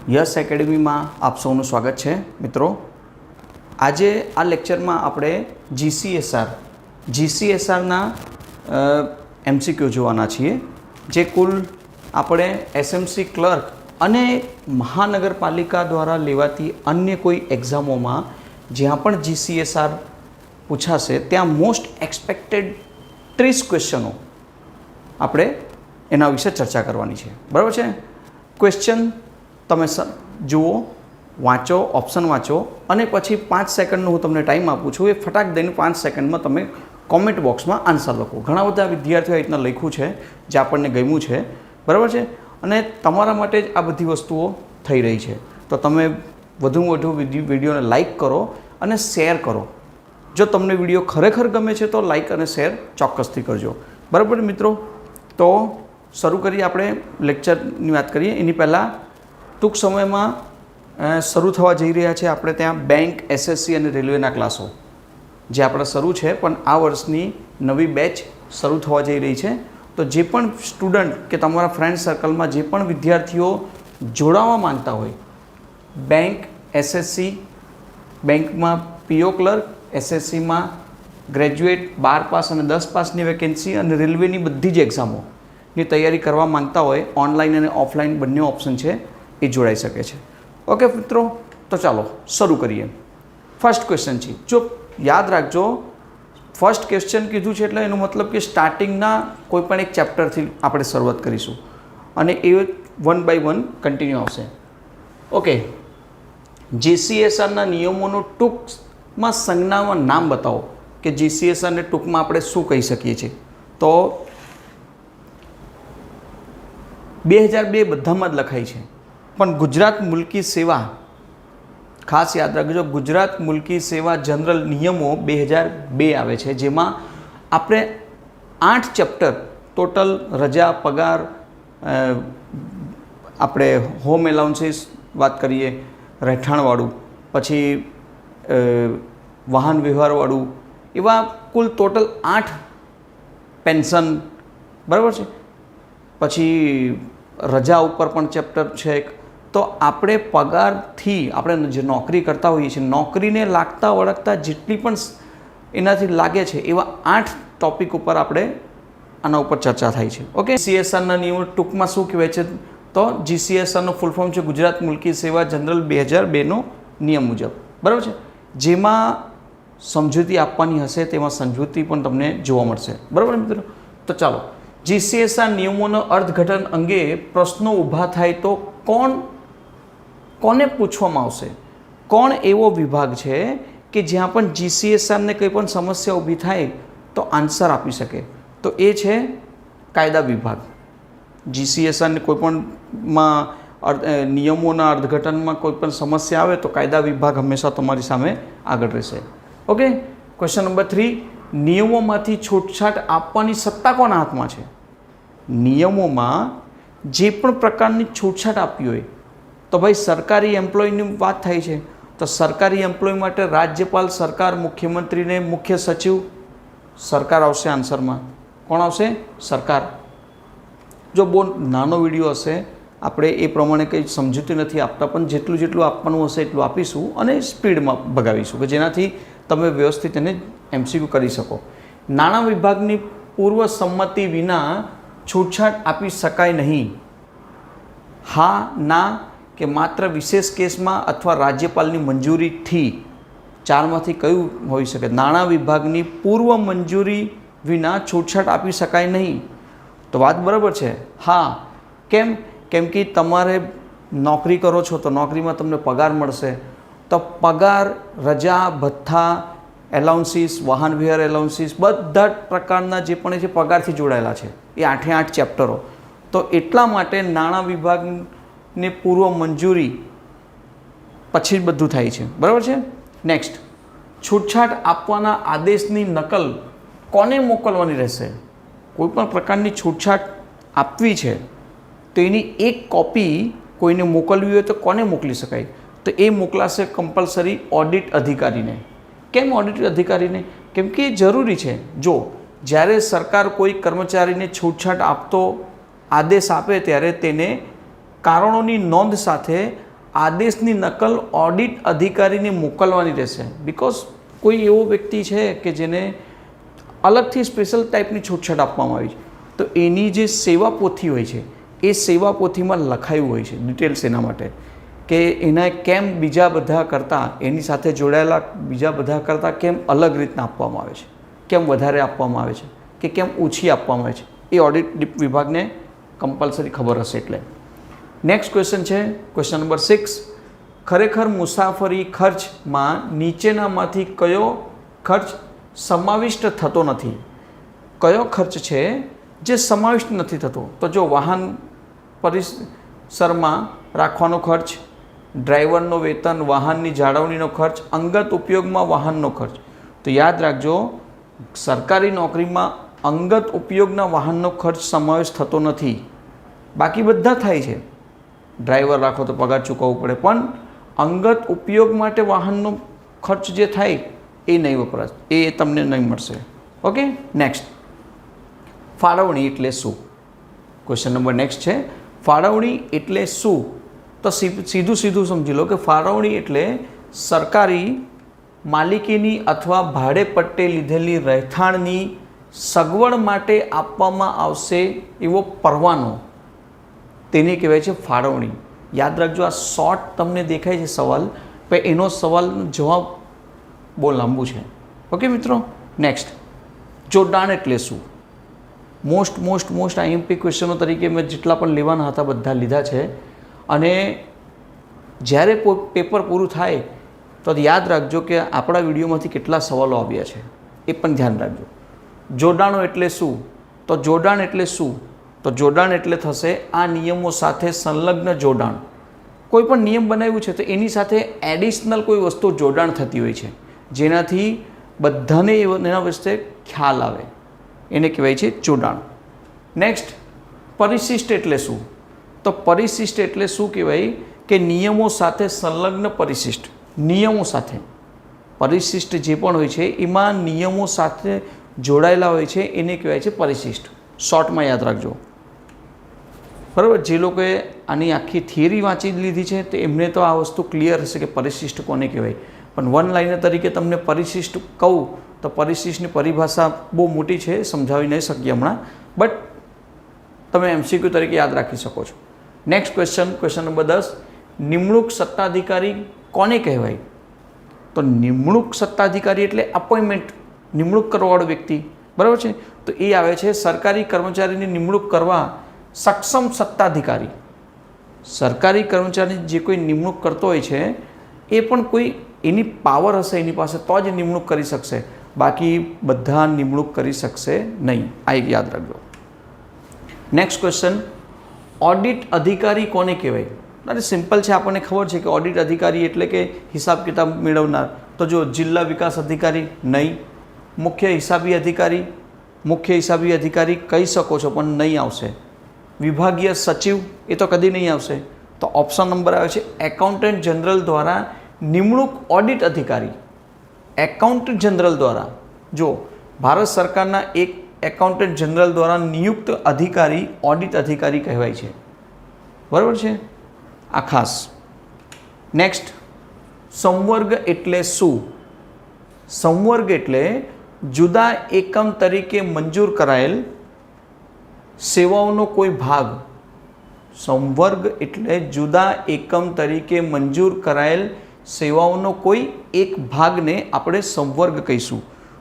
Yes એકેડમીમાં આપ સૌનું સ્વાગત છે મિત્રો। આજે આ લેક્ચરમાં આપણે જીસીએસઆરના એમસીક્યુ જોવાના છીએ, જે કુલ આપણે એસએમસી ક્લર્ક અને મહાનગરપાલિકા દ્વારા લેવાતી અન્ય કોઈ એક્ઝામોમાં જ્યાં પણ જીસીએસઆર પૂછાશે ત્યાં મોસ્ટ એક્સપેક્ટેડ 30 ક્વેશ્ચનો આપણે એના વિશે ચર્ચા કરવાની છે, બરાબર છે। ક્વેશ્ચન તમે જુઓ, વાંચો, ઓપ્શન વાંચો અને પછી 5 સેકન્ડનો હું તમને ટાઈમ આપું છું। એ ફટાક દઈને 5 સેકન્ડમાં તમે કોમેન્ટ બોક્સમાં આન્સર લખો। ઘણા બધા વિદ્યાર્થીઓએ રીતના લખ્યું છે જે આપણને ગમ્યું છે, બરાબર છે, અને તમારા માટે જ આ બધી વસ્તુઓ થઈ રહી છે। તો તમે વધુમાં વધુ વિડીયોને લાઇક કરો અને શેર કરો। જો તમને વિડીયો ખરેખર ગમે છે તો લાઇક અને શેર ચોક્કસથી કરજો, બરાબર મિત્રો। તો શરૂ કરીએ, આપણે લેક્ચરની વાત કરીએ એની પહેલાં ટૂંક સમયમાં શરૂ થવા જઈ રહ્યા છે આપણે ત્યાં બેંક, એસએસસી અને રેલવેના ક્લાસો જે આપણે શરૂ છે, પણ આ વર્ષની નવી બેચ શરૂ થવા જઈ રહી છે। તો જે પણ સ્ટુડન્ટ કે તમારા ફ્રેન્ડ સર્કલમાં જે પણ વિદ્યાર્થીઓ જોડાવા માંગતા હોય, બેંક, એસએસસી, બેંકમાં પીઓ ક્લર્ક, એસએસસીમાં ગ્રેજ્યુએટ 12 પાસ અને 10 પાસની વેકેન્સી અને રેલવેની બધી જ એક્ઝામોની તૈયારી કરવા માંગતા હોય, ઓનલાઈન અને ઓફલાઈન બંને ઓપ્શન છે, એ જોડાઈ શકે છે। ઓકે મિત્રો, તો ચાલો શરૂ કરીએ। ફર્સ્ટ ક્વેશ્ચન છે, જો યાદ રાખજો, ફર્સ્ટ ક્વેશ્ચન કીધું છે એટલે એનો મતલબ કે સ્ટાર્ટિંગના કોઈ પણ એક ચેપ્ટરથી આપણે શરૂઆત કરીશું અને એ 1 બાય 1 કન્ટિન્યુ આવશે। ઓકે, જીસીએસઆરના નિયમોનું ટૂંકમાં સંજ્ઞામાં નામ બતાવો કે જીસીએસઆરને ટૂંકમાં આપણે શું કહી શકીએ છીએ। તો 2002 બધામાં જ લખાય છે, પણ ગુજરાત મુલ્કી સેવા, ખાસ યાદ રાખજો, ગુજરાત મુલ્કી સેવા જનરલ નિયમો 2002 આવે છે, જેમાં આપણે 8 ચેપ્ટર ટોટલ, રજા, પગાર, આપણે હોમ એલાઉન્સીસ વાત કરીએ, રહેઠાણવાળું, પછી વાહન વ્યવહારવાળું, એવા કુલ ટોટલ 8 પેન્શન, બરાબર છે, પછી રજા ઉપર પણ ચેપ્ટર છે। તો આપણે પગારથી, આપણે જે નોકરી કરતા હોઈએ છીએ, નોકરીને લાગતા વળગતા જેટલી પણ એનાથી લાગે છે એવા 8 ટોપિક ઉપર આપણે આના ઉપર ચર્ચા થાય છે। ઓકે, જીસીએસઆરના નિયમો ટૂંકમાં શું કહેવાય છે? તો જીસીએસઆરનો ફૂલ ફોર્મ છે ગુજરાત મુલ્કી સેવા જનરલ 2002નો નિયમ મુજબ, બરાબર છે, જેમાં સમજૂતી આપવાની હશે, તેમાં સમજૂતી પણ તમને જોવા મળશે, બરાબર મિત્રો। તો ચાલો, જીસીએસઆર નિયમોનો અર્થઘટન અંગે પ્રશ્નો ઊભા થાય તો કોને પૂછવામાં આવશે? કોણ એવો વિભાગ છે કે જ્યાં પણ જીસીએસઆરને કંઈ પણ સમસ્યા ઊભી થાય તો આન્સર આપી શકે? તો એ છે કાયદા વિભાગ। જીસીએસઆરને કોઈ પણમાં નિયમોના અર્થઘટનમાં કોઈ પણ સમસ્યા આવે તો કાયદા વિભાગ હંમેશા તમારી સામે આગળ રહેશે। ઓકે, ક્વેશ્ચન નંબર 3, નિયમોમાંથી છૂટછાટ આપવાની સત્તા કોના હાથમાં છે? નિયમોમાં જે પણ પ્રકારની છૂટછાટ આપવી હોય, તો ભાઈ સરકારી એમ્પ્લોયની વાત થાય છે, તો સરકારી એમ્પ્લોય માટે રાજ્યપાલ, સરકાર, મુખ્યમંત્રીને મુખ્ય સચિવ, સરકાર આવશે આન્સરમાં। કોણ આવશે? સરકાર। જો બહુ નાનો વિડીયો હશે, આપણે એ પ્રમાણે કંઈ સમજૂતી નથી આપતા, પણ જેટલું આપવાનું હશે એટલું આપીશું અને સ્પીડમાં ભગાવીશું કે જેનાથી તમે વ્યવસ્થિત એને એમસીક્યુ કરી શકો। નાણાં વિભાગની પૂર્વ સંમતિ વિના છૂટછાટ આપી શકાય નહીં? હા, ના કે માત્ર વિશેષ કેસમાં અથવા રાજ્યપાલની મંજૂરીથી? 4માંથી કયું હોઈ શકે? નાણાં વિભાગની પૂર્વ મંજૂરી વિના છૂટછાટ આપી શકાય નહીં? તો વાત બરાબર છે, હા। કેમ કે તમારે નોકરી કરો છો તો નોકરીમાં તમને પગાર મળશે, તો પગાર, રજા, ભથ્થા, એલાઉન્સીસ, વાહન વ્યવહાર એલાઉન્સીસ, બધા પ્રકારના જે પણ છે પગારથી જોડાયેલા છે, એ 8 ચેપ્ટરો। તો એટલા માટે નાણાં વિભાગને પૂર્વ મંજૂરી પછી જ બધું થાય છે, બરાબર છે। નેક્સ્ટ, છૂટછાટ આપવાના આદેશની નકલ કોને મોકલવાની રહેશે? કોઈ પણ પ્રકારની છૂટછાટ આપવી છે તો એની એક કોપી કોઈને મોકલવી હોય તો કોને મોકલી શકાય? તો એ મોકલાશે કમ્પલસરી ઓડિટ અધિકારીને। કેમ ઓડિટ અધિકારીને? કેમ કે એ જરૂરી છે। જો જ્યારે સરકાર કોઈ કર્મચારીને છૂટછાટ આપતો આદેશ આપે ત્યારે તેને કારણોની નોંધ સાથે આદેશની નકલ ઓડિટ અધિકારીને મોકલવાની રહેશે. બિકોઝ કોઈ એવો વ્યક્તિ છે કે જેને અલગથી સ્પેશિયલ ટાઈપની છૂટછાટ આપવામાં આવી છે, તો એની જે સેવા પોથી હોય છે એ સેવા પોથીમાં લખાયું હોય છે ડિટેલ્સ એના માટે, કે એના કેમ બીજા બધા કરતાં, એની સાથે જોડાયેલા બીજા બધા કરતાં કેમ અલગ રીતના આપવામાં આવે છે, કેમ વધારે આપવામાં આવે છે કે કેમ ઓછી આપવામાં આવે છે, એ ઓડિટ વિભાગને કમ્પલસરી ખબર હશે. એટલે નેક્સ્ટ ક્વેશ્ચન છે ક્વેશ્ચન નંબર 6. ખરેખર મુસાફરી ખર્ચમાં નીચેનામાંથી કયો ખર્ચ સમાવિષ્ટ થતો નથી? કયો ખર્ચ છે જે સમાવિષ્ટ નથી થતો? તો જો વાહન પરિસરમાં રાખવાનો ખર્ચ, ડ્રાઈવરનો વેતન, વાહનની જાળવણીનો ખર્ચ, અંગત ઉપયોગમાં વાહનનો ખર્ચ. તો યાદ રાખજો, સરકારી નોકરીમાં અંગત ઉપયોગના વાહનનો ખર્ચ સમાવેશ થતો નથી. બાકી બધા થાય છે. ડ્રાઈવર રાખો તો પગાર ચૂકવવો પડે, પણ અંગત ઉપયોગ માટે વાહનનો ખર્ચ જે થાય એ નહીં વપરાશ, એ તમને નહીં મળશે. Okay, next. ફાળવણી એટલે શું? ક્વેશ્ચન નંબર નેક્સ્ટ છે ફાળવણી એટલે શું? તો સીધું સમજી લો કે ફાળવણી એટલે સરકારી માલિકીની અથવા ભાડે પટ્ટે લીધેલી રહેઠાણની સગવડ માટે આપવામાં આવશે એવો પરવાનો, તેને કહેવાય છે ફાળવણી. યાદ રાખજો, આ શોર્ટ તમને દેખાય છે સવાલ, પણ એનો સવાલનો જવાબ બહુ લાંબુ છે. ઓકે મિત્રો, નેક્સ્ટ. જોડાણ એટલે શું? મોસ્ટ આઈએમપી ક્વેશ્ચનો તરીકે મેં જેટલા પણ લેવાના હતા બધા લીધા છે. અને જ્યારે પેપર પૂરું થાય તો યાદ રાખજો કે આપણા વિડીયોમાંથી કેટલા સવાલો આવ્યા છે એ પણ ધ્યાન રાખજો. જોડાણો એટલે શું? તો જોડાણ એટલે શું? તો જોડાણ એટલે થશે આ નિયમો સાથે સંલગ્ન જોડાણ. કોઈ પણ નિયમ બનાવ્યું છે તો એની સાથે એડિશનલ કોઈ વસ્તુ જોડાણ થતી હોય છે, જેનાથી બધાને એના વિશે ખ્યાલ આવે, એને કહેવાય છે જોડાણ. નેક્સ્ટ, પરિશિષ્ટ એટલે શું? તો પરિશિષ્ટ એટલે શું કહેવાય કે નિયમો સાથે સંલગ્ન પરિશિષ્ટ. નિયમો સાથે પરિશિષ્ટ જે પણ હોય છે એમાં નિયમો સાથે જોડાયેલા હોય છે, એને કહેવાય છે પરિશિષ્ટ. શોર્ટમાં યાદ રાખજો, બરાબર. જે લોકોએ આની આખી થિયરી વાંચી લીધી છે તો એમને તો આ વસ્તુ ક્લિયર હશે કે પરિશિષ્ટ કોને કહેવાય. પણ વન લાઇનર તરીકે તમને પરિશિષ્ટ કહું તો પરિશિષ્ટની પરિભાષા બહુ મોટી છે, સમજાવી નહીં શકીએ હમણાં, બટ તમે MCQ તરીકે યાદ રાખી શકો છો. Next question number 10. નિમણૂક સત્તાધિકારી કોને કહેવાય? તો નિમણૂક સત્તાધિકારી એટલે અપોઇન્ટમેન્ટ, નિમણૂક કરવાવાળો વ્યક્તિ, બરાબર છે. તો એ આવે છે સરકારી કર્મચારીની નિમણૂક કરવા સક્ષમ સત્તાધિકારી. સરકારી કર્મચારી જે કોઈ નિમણૂક કરતો હોય છે એ પણ કોઈ એની પાવર હશે એની પાસે તો જ નિમણૂક કરી શકશે, બાકી બધા નિમણૂક કરી શકશે નહીં. આ એક યાદ રાખજો. Next question. ઓડિટ અધિકારી કોને કહેવાય? અરે સિમ્પલ છે, આપણને ખબર છે કે ઓડિટ અધિકારી એટલે કે હિસાબ કિતાબ મેળવનાર. તો જો જિલ્લા વિકાસ અધિકારી નહીં, મુખ્ય હિસાબી અધિકારી કહી શકો છો પણ નહીં આવશે. વિભાગીય સચિવ એ તો કદી નહીં આવશે. તો ઓપ્શન નંબર આવે છે એકાઉન્ટન્ટ જનરલ દ્વારા નિમણૂક ઓડિટ અધિકારી. એકાઉન્ટન્ટ જનરલ દ્વારા, જો ભારત સરકારના એક એકાઉન્ટન્ટ જનરલ દ્વારા નિયુક્ત અધિકારી ઓડિટ અધિકારી કહેવાય છે, બરાબર છે. આ ખાસ. નેક્સ્ટ, સંવર્ગ એટલે શું? સંવર્ગ એટલે જુદા એકમ તરીકે મંજૂર કરાયેલ સેવાઓનો કોઈ ભાગ. સંવર્ગ એટલે જુદા એકમ તરીકે મંજૂર કરાયેલ સેવાઓનો કોઈ એક ભાગને આપણે સંવર્ગ કહીશું.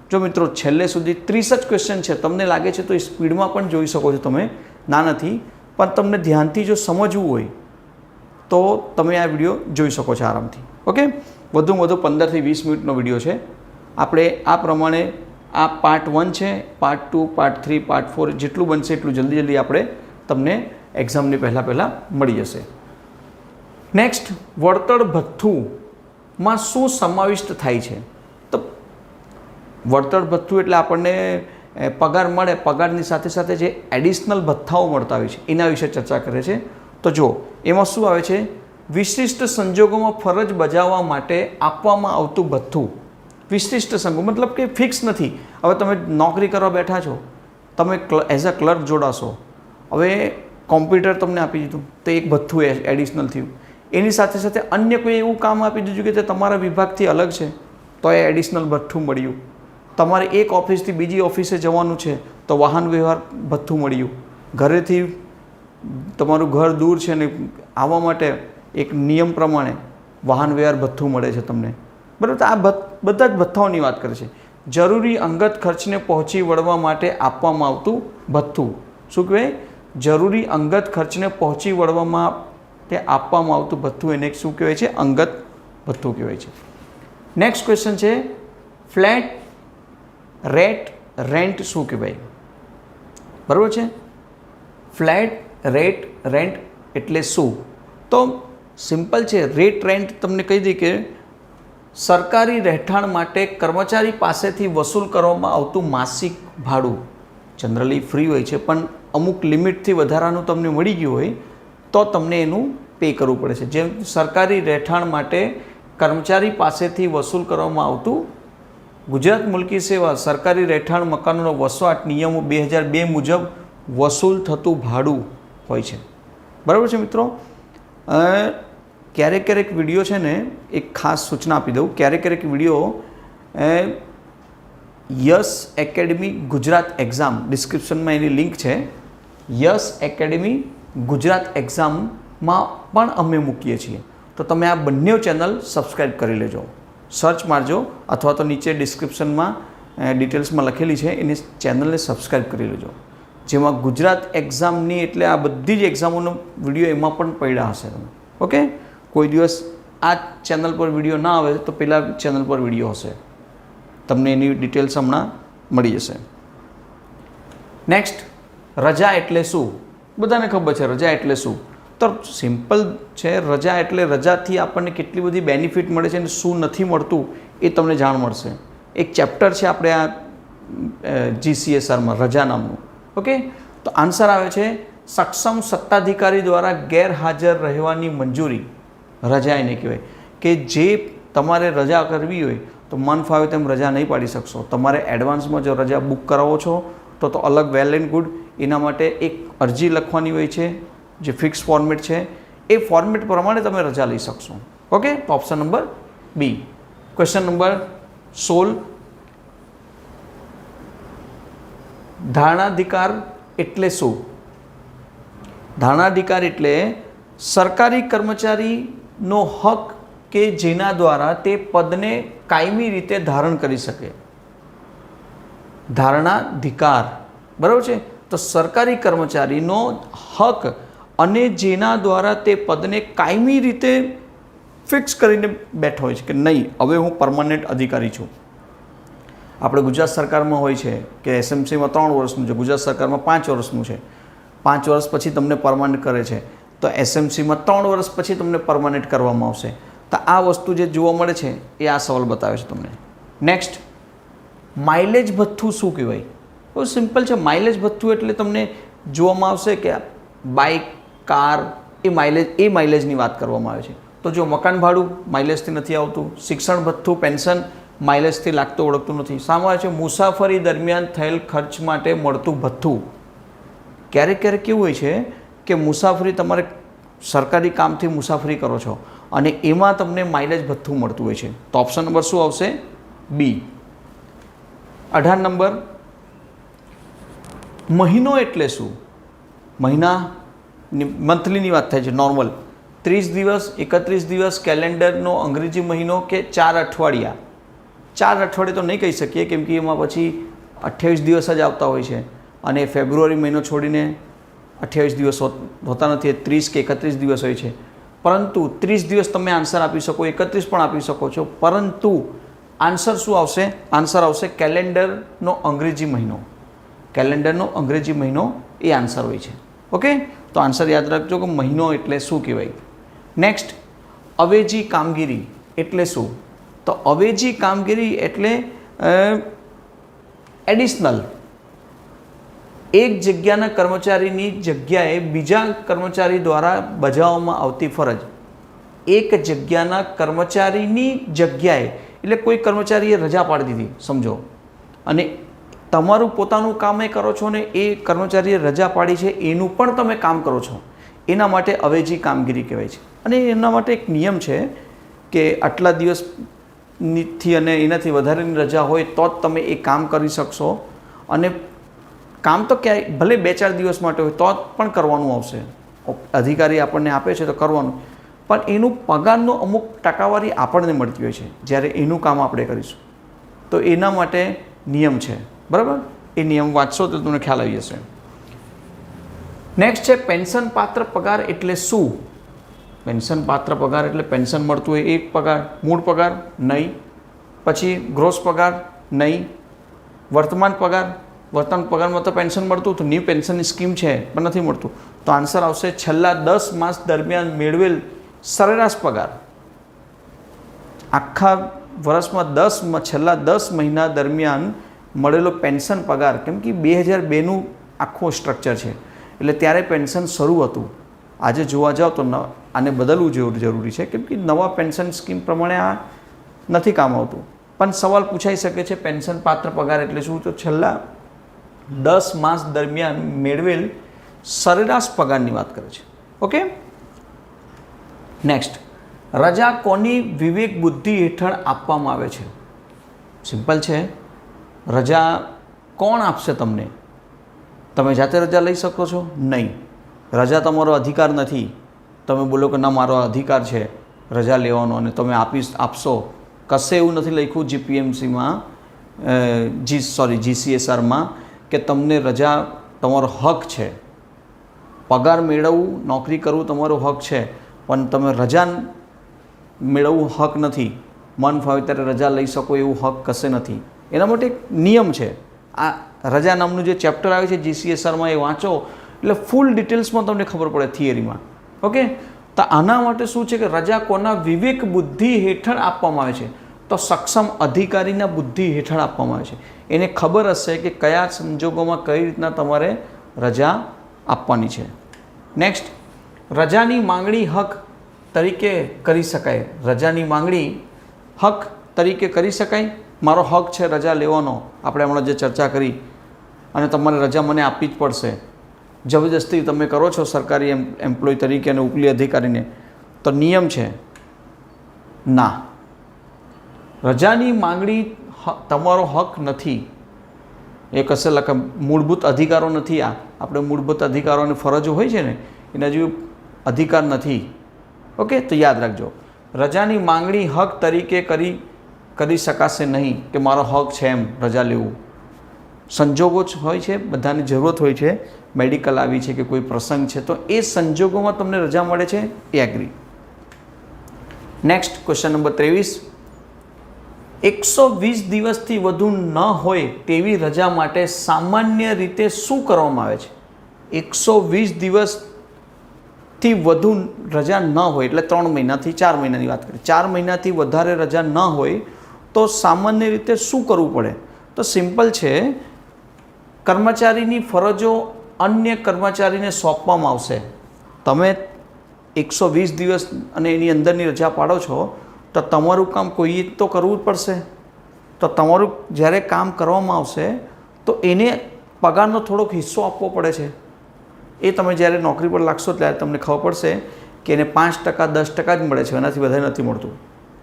જો મિત્રો છેલ્લે સુધી 30 જ ક્વેશ્ચન છે, તમને લાગે છે તો એ સ્પીડમાં પણ જોઈ શકો છો તમે, ના નથી, પણ તમને ધ્યાનથી જો સમજવું હોય તો તમે આ વિડીયો જોઈ શકો છો આરામથી. ઓકે, વધુમાં વધુ 15 થી 20 મિનિટનો વિડીયો છે. આપણે આ પ્રમાણે આ પાર્ટ 1 છે, પાર્ટ 2, પાર્ટ 3, પાર્ટ 4 જેટલું બનશે એટલું જલ્દી આપણે તમને એક્ઝામની પહેલાં મળી જશે. નેક્સ્ટ, વળતર ભથ્થુમાં શું સમાવિષ્ટ થાય છે? તો વળતર ભથ્થું એટલે આપણને પગાર મળે, પગારની સાથે સાથે જે એડિશનલ ભથ્થાઓ મળતા હોય છે એના વિશે ચર્ચા કરે છે. તો જો એમાં શું આવે છે? વિશિષ્ટ સંજોગોમાં ફરજ બજાવવા માટે આપવામાં આવતું ભથ્થું. વિશિષ્ટ સંજોગો મતલબ કે ફિક્સ નથી. હવે તમે નોકરી કરવા બેઠા છો, તમે એઝ અ ક્લર્ક જોડાશો, હવે કોમ્પ્યુટર તમને આપી દીધું તો એક ભથ્થું એડિશનલ થયું. એની સાથે સાથે અન્ય કોઈ એવું કામ આપી દીધું કે તે તમારા વિભાગથી અલગ છે તો એ એડિશનલ ભથ્થું મળ્યું. તમારે એક ઓફિસથી બીજી ઓફિસે જવાનું છે તો વાહન વ્યવહાર ભથ્થું મળ્યું. ઘરેથી તમારું ઘર દૂર છે ને આવવા માટે એક નિયમ પ્રમાણે વાહન વ્યવહાર ભથ્થું મળે છે તમને, બરાબર. તો આ બધા જ ભથ્થાઓની વાત કરે છે. જરૂરી અંગત ખર્ચને પહોંચી વળવા માટે આપવામાં આવતું ભથ્થું શું કહેવાય? જરૂરી અંગત ખર્ચને પહોંચી વળવામાં તે આપવામાં આવતું ભથ્થું એને શું કહેવાય છે? અંગત ભથ્થું કહેવાય છે. નેક્સ્ટ ક્વેશ્ચન છે ફ્લેટ રેટ રેન્ટ શું કહેવાય? બરાબર છે. ફ્લેટ રેટ રેન્ટ એટલે શું? તો સિમ્પલ છે. રેટ રેન્ટ તમને કહી દઈએ કે સરકારી રહેઠાણ માટે કર્મચારી પાસેથી વસૂલ કરવામાં આવતું માસિક ભાડું. જનરલી ફ્રી હોય છે પણ અમુક લિમિટથી વધારાનું તમને મળી ગયું હોય તો તમને એનું પે કરવું પડે છે. જેમ સરકારી રહેઠાણ માટે કર્મચારી પાસેથી વસૂલ કરવામાં આવતું ગુજરાત મુલકી સેવા સરકારી રહેઠાણ મકાનોનો વસવાટ નિયમો 2002 મુજબ વસૂલ થતું ભાડું હોય છે. બરાબર છે મિત્રો. ક્યારેક ક્યારેક વિડીયો છે ને એક ખાસ સૂચના આપી દઉં. ક્યારેક video yes academy Gujarat exam ડિસ્ક્રિપ્શનમાં એની લિંક છે. યસ એકેડમી ગુજરાત એક્ઝામમાં પણ અમે મૂકીએ છીએ. તો તમે આ બંને ચેનલ સબસ્ક્રાઈબ કરી લેજો. સર્ચ મારજો અથવા તો નીચે ડિસ્ક્રિપ્શનમાં ડિટેલ્સમાં લખેલી છે એની ચેનલને સબસ્ક્રાઈબ કરી લેજો. જેમાં ગુજરાત એક્ઝામની એટલે આ બધી જ એક્ઝામોનો વિડીયો એમાં પણ પડ્યા હશે તમે. ઓકે. કોઈ દિવસ આ ચેનલ પર વિડીયો ના આવે તો પેલા ચેનલ પર વિડીયો હશે. તમને એની ડિટેલ્સ હમણાં મળી જશે. નેક્સ્ટ, રજા એટલે શું? બધાને ખબર છે રજા એટલે શું. તો સિમ્પલ છે. રજા એટલે રજાથી આપણને કેટલી બધી બેનિફિટ મળે છે અને શું નથી મળતું એ તમને જાણ મળશે. એક ચેપ્ટર છે આપણે આ GCSRમાં રજા નામનું. ઓકે. તો આન્સર આવે છે સક્ષમ સત્તાધિકારી દ્વારા ગેરહાજર રહેવાની મંજૂરી. રજા એને કહેવાય કે જે તમારે રજા કરવી હોય તો મન ફાવે તેમ રજા નહીં પાડી શકશો. તમારે એડવાન્સમાં જો રજા બુક કરાવો છો તો અલગ વેલ એન્ડ ગુડ. એના માટે એક અરજી લખવાની હોય છે જે ફિક્સ ફોર્મેટ છે. એ ફોર્મેટ પ્રમાણે તમે રજા લઈ શકશો. ઓકે. તો option number B. Question number 16, ધારણાધિકાર એટલે શું? ધારણાધિકાર એટલે સરકારી કર્મચારીનો હક કે જેના દ્વારા તે પદને કાયમી રીતે ધારણ કરી શકે. ધારણાધિકાર. બરાબર છે. તો સરકારી કર્મચારીનો હક અને જેના દ્વારા તે પદને કાયમી રીતે ફિક્સ કરીને બેઠો હોય છે કે નહીં હવે હું પરમનન્ટ અધિકારી છું. આપણે ગુજરાત સરકારમાં હોય છે કે SMCમાં 3 વર્ષનું છે, ગુજરાત સરકારમાં 5 વર્ષનું છે. 5 વર્ષ પછી તમને પરમનન્ટ કરે છે તો SMCમાં 3 વર્ષ પછી તમને પરમનન્ટ કરવામાં આવશે. તો આ વસ્તુ જે જોવા મળે છે એ આ સવાલ બતાવે છે તમને. નેક્સ્ટ, માઇલેજ ભથ્થું શું કહેવાય? બહુ સિમ્પલ છે. માઇલેજ ભથ્થું એટલે તમને જોવામાં આવશે કે બાઇક, કાર એ માઇલેજની વાત કરવામાં આવે છે. તો જો મકાન ભાડું માઇલેજથી નથી આવતું, શિક્ષણ ભથ્થું, પેન્શન માઇલેજથી લાગતું ઓળખતું નથી. સામે આવે છે મુસાફરી દરમિયાન થયેલ ખર્ચ માટે મળતું ભથ્થું. ક્યારેક કેવું હોય છે કે મુસાફરી તમારે સરકારી કામથી મુસાફરી કરો છો અને એમાં તમને માઇલેજ ભથ્થું મળતું હોય છે. તો ઓપ્શન નંબર શું આવશે? બી. 18 નંબર, મહિનો એટલે શું? મહિના મંથલીની વાત થાય છે. નોર્મલ 30 દિવસ, 31 દિવસ, કેલેન્ડરનો અંગ્રેજી મહિનો કે 4 અઠવાડિયા. 4 અઠવાડિયે તો નહીં કહી શકીએ કેમ કે એમાં પછી 28 દિવસ જ આવતા હોય છે અને ફેબ્રુઆરી મહિનો છોડીને 28 દિવસ હોતા નથી, 30 કે 31 દિવસ હોય છે. પરંતુ 30 દિવસ તમે આન્સર આપી શકો, 31 પણ આપી શકો છો. પરંતુ આન્સર શું આવશે? આન્સર આવશે કેલેન્ડરનો અંગ્રેજી મહિનો. કેલેન્ડરનો અંગ્રેજી મહિનો એ આન્સર હોય છે. ઓકે. તો આન્સર યાદ રાખજો કે મહિનો એટલે શું કહેવાય. નેક્સ્ટ, અવેજી કામગીરી એટલે શું? તો અવેજી કામગીરી એટલે એડિશનલ એક જગ્યાના કર્મચારીની જગ્યાએ બીજા કર્મચારી દ્વારા બજાવવામાં આવતી ફરજ. એક જગ્યાના કર્મચારીની જગ્યાએ એટલે કોઈ કર્મચારીએ રજા પાડી દીધી સમજો અને તમારું પોતાનું કામ એ કરો છો ને એ કર્મચારીએ રજા પાડી છે એનું પણ તમે કામ કરો છો. એના માટે અવેજી કામગીરી કહેવાય છે. અને એના માટે એક નિયમ છે કે આટલા દિવસથી અને એનાથી વધારેની રજા હોય તો જ તમે એ કામ કરી શકશો. અને કામ તો ક્યાંય ભલે 2-4 દિવસ માટે હોય તો જ પણ કરવાનું આવશે. અધિકારી આપણને આપે છે તો કરવાનું, પણ એનું પગારનો અમુક ટકાવારી આપણને મળતી હોય છે જ્યારે એનું કામ આપણે કરીશું. તો એના માટે નિયમ છે, બરાબર? એ નિયમ વાંચશો તો તમને ખ્યાલ આવી જશે. નેક્સ્ટ છે પેન્શન પાત્ર પગાર એટલે શું? પેન્શન પાત્ર પગાર એટલે પેન્શન મળતું હોય એ પગાર, મૂળ પગાર નહીં, પછી ગ્રોસ પગાર નહીં, વર્તમાન પગારમાં તો પેન્શન મળતું હતું, ન્યૂ પેન્શનની સ્કીમ છે પણ નથી મળતું. તો આન્સર આવશે છેલ્લા 10 માસ દરમિયાન મેળવેલ સરેરાશ પગાર. આખા વર્ષમાં છેલ્લા 10 મહિના દરમિયાન મળેલો પેન્શન પગાર, કેમ કે 2002નું આખું સ્ટ્રક્ચર છે એટલે ત્યારે પેન્શન શરૂ હતું. આજે જોવા જાઓ તો આને બદલવું જરૂરી છે, કેમ કે નવા પેન્શન સ્કીમ પ્રમાણે આ નથી કામ આવતું. પણ સવાલ પૂછાઈ શકે છે પેન્શન પાત્ર પગાર એટલે શું? તો છેલ્લા 10 માસ દરમિયાન મેળવેલ સરેરાશ પગારની વાત કરે છે. ઓકે, નેક્સ્ટ, રજા કોની વિવેક બુદ્ધિ હેઠળ આપવામાં આવે છે? સિમ્પલ છે, રજા કોણ આપશે તમને? તમે જાતે રજા લઈ શકો છો? નહીં. રજા તમારો અધિકાર નથી. તમે બોલો કે ના મારો અધિકાર છે રજા લેવાનો અને તમે આપશો. કશે એવું નથી લખ્યું જીપીએમસીમાં જીસીએસઆરમાં કે તમને રજા તમારો હક છે. પગાર મેળવવું, નોકરી કરવું તમારો હક છે, પણ તમે રજા મેળવવું હક નથી. મન ફાવે ત્યારે રજા લઈ શકો એવું હક કશે નથી. એના માટે એક નિયમ છે. આ રજા નામનું જે ચેપ્ટર આવે છે જીસીએસઆરમાં એ વાંચો એટલે ફૂલ ડિટેલ્સમાં તમને ખબર પડે થિયરીમાં. ઓકે, તો આના માટે શું છે કે રજા કોના વિવેક બુદ્ધિ હેઠળ આપવામાં આવે છે? તો સક્ષમ અધિકારીના બુદ્ધિ હેઠળ આપવામાં આવે છે. એને ખબર હશે કે કયા સંજોગોમાં કઈ રીતના તમારે રજા આપવાની છે. નેક્સ્ટ, રજાની માંગણી હક તરીકે કરી શકાય. રજાની માંગણી હક તરીકે કરી શકાય. મારો હક છે રજા લેવાનો, આપણે હમણાં જે ચર્ચા કરી, અને તમારે રજા મને આપવી જ પડશે. જબરજસ્તી તમે કરો છો સરકારી એમ્પ્લોય તરીકે અને ઉપલી અધિકારીને, તો નિયમ છે ના, રજાની માંગણી તમારો હક નથી. એ કશે મૂળભૂત અધિકારો નથી. આપણે મૂળભૂત અધિકારો અને ફરજો હોય છે ને એના જેવું અધિકાર નથી. ઓકે, તો યાદ રાખજો, રજાની માંગણી હક તરીકે કરી શકાશે નહીં કે મારો હક છે એમ રજા લેવું. સંજોગો જ હોય છે, બધાની જરૂરત હોય છે, મેડિકલ આવી છે કે કોઈ પ્રસંગ છે, તો એ સંજોગોમાં તમને રજા મળે છે, એ એગ્રી. નેક્સ્ટ ક્વેશ્ચન નંબર 23, 120 દિવસથી વધુ ન હોય તેવી રજા માટે સામાન્ય રીતે શું કરવામાં આવે છે? 120 દિવસથી વધુ રજા ન હોય એટલે 3 મહિનાથી 4 મહિનાની વાત કરીએ. 4 મહિનાથી વધારે રજા ન હોય તો સામાન્ય રીતે શું કરવું પડે? તો સિમ્પલ છે, કર્મચારીની ફરજો અન્ય કર્મચારીને સોંપવામાં આવશે. તમે 120 દિવસ અને એની અંદરની રજા પાડો છો તો તમારું કામ કોઈએ તો કરવું જ પડશે. તો તમારું જ્યારે કામ કરવામાં આવશે તો એને પગારનો થોડોક હિસ્સો આપવો પડે છે. એ તમે જ્યારે નોકરી પર લાગશો ત્યારે તમને ખબર પડશે કે એને 5% 10% જ મળે છે, એનાથી વધારે નથી મળતું.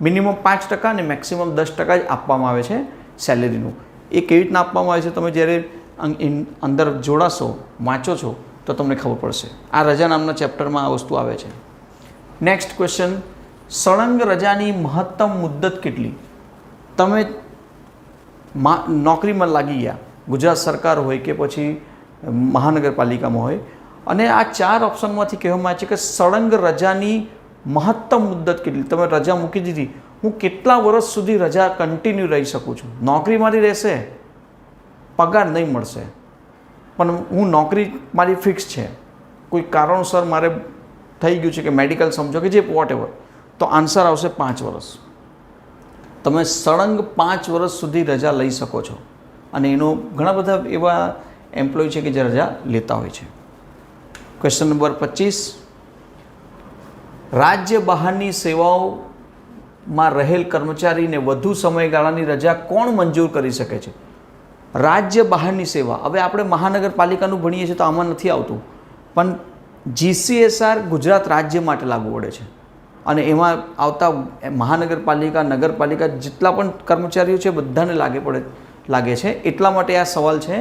મિનિમમ 5% અને મેક્સિમમ 10% જ આપવામાં આવે છે સેલેરીનું. એ કેવી રીતના આપવામાં આવે છે તમે જ્યારે અંદર જોડાશો, વાંચો છો તો તમને ખબર પડશે. આ રજા નામના ચેપ્ટરમાં આ વસ્તુ આવે છે. નેક્સ્ટ ક્વેશ્ચન, સળંગ રજાની મહત્તમ મુદ્દત કેટલી? તમે નોકરીમાં લાગી ગયા, ગુજરાત સરકાર હોય કે પછી મહાનગરપાલિકામાં હોય, અને આ 4 ઓપ્શનમાંથી કહેવામાં આવે છે કે સળંગ રજાની મહત્તમ મુદ્દત કેટલી? તમે રજા મૂકી દીધી, હું કેટલા વર્ષ સુધી રજા કન્ટિન્યુ રહી શકું છું? નોકરી મારી રહેશે, પગાર નહીં મળશે, પણ હું નોકરી મારી ફિક્સ છે, કોઈ કારણોસર મારે થઈ ગયું છે કે મેડિકલ સમજો કે જે વોટ એવર, તો આન્સર આવશે 5 વર્ષ. તમે સળંગ 5 વર્ષ સુધી રજા લઈ શકો છો. અને એનો ઘણા બધા એવા એમ્પ્લોય છે કે જે રજા લેતા હોય છે. ક્વેશ્ચન નંબર 25, રાજ્ય બહારની સેવાઓમાં રહેલ કર્મચારીને વધુ સમયગાળાની રજા કોણ મંજૂર કરી શકે છે? રાજ્ય બહારની સેવા, હવે આપણે મહાનગરપાલિકાનું ભણીએ છીએ તો આમાં નથી આવતું, પણ GCSR ગુજરાત રાજ્ય માટે લાગુ પડે છે અને એમાં આવતા મહાનગરપાલિકા, નગરપાલિકા જેટલા પણ કર્મચારીઓ છે બધાને લાગે છે. એટલા માટે આ સવાલ છે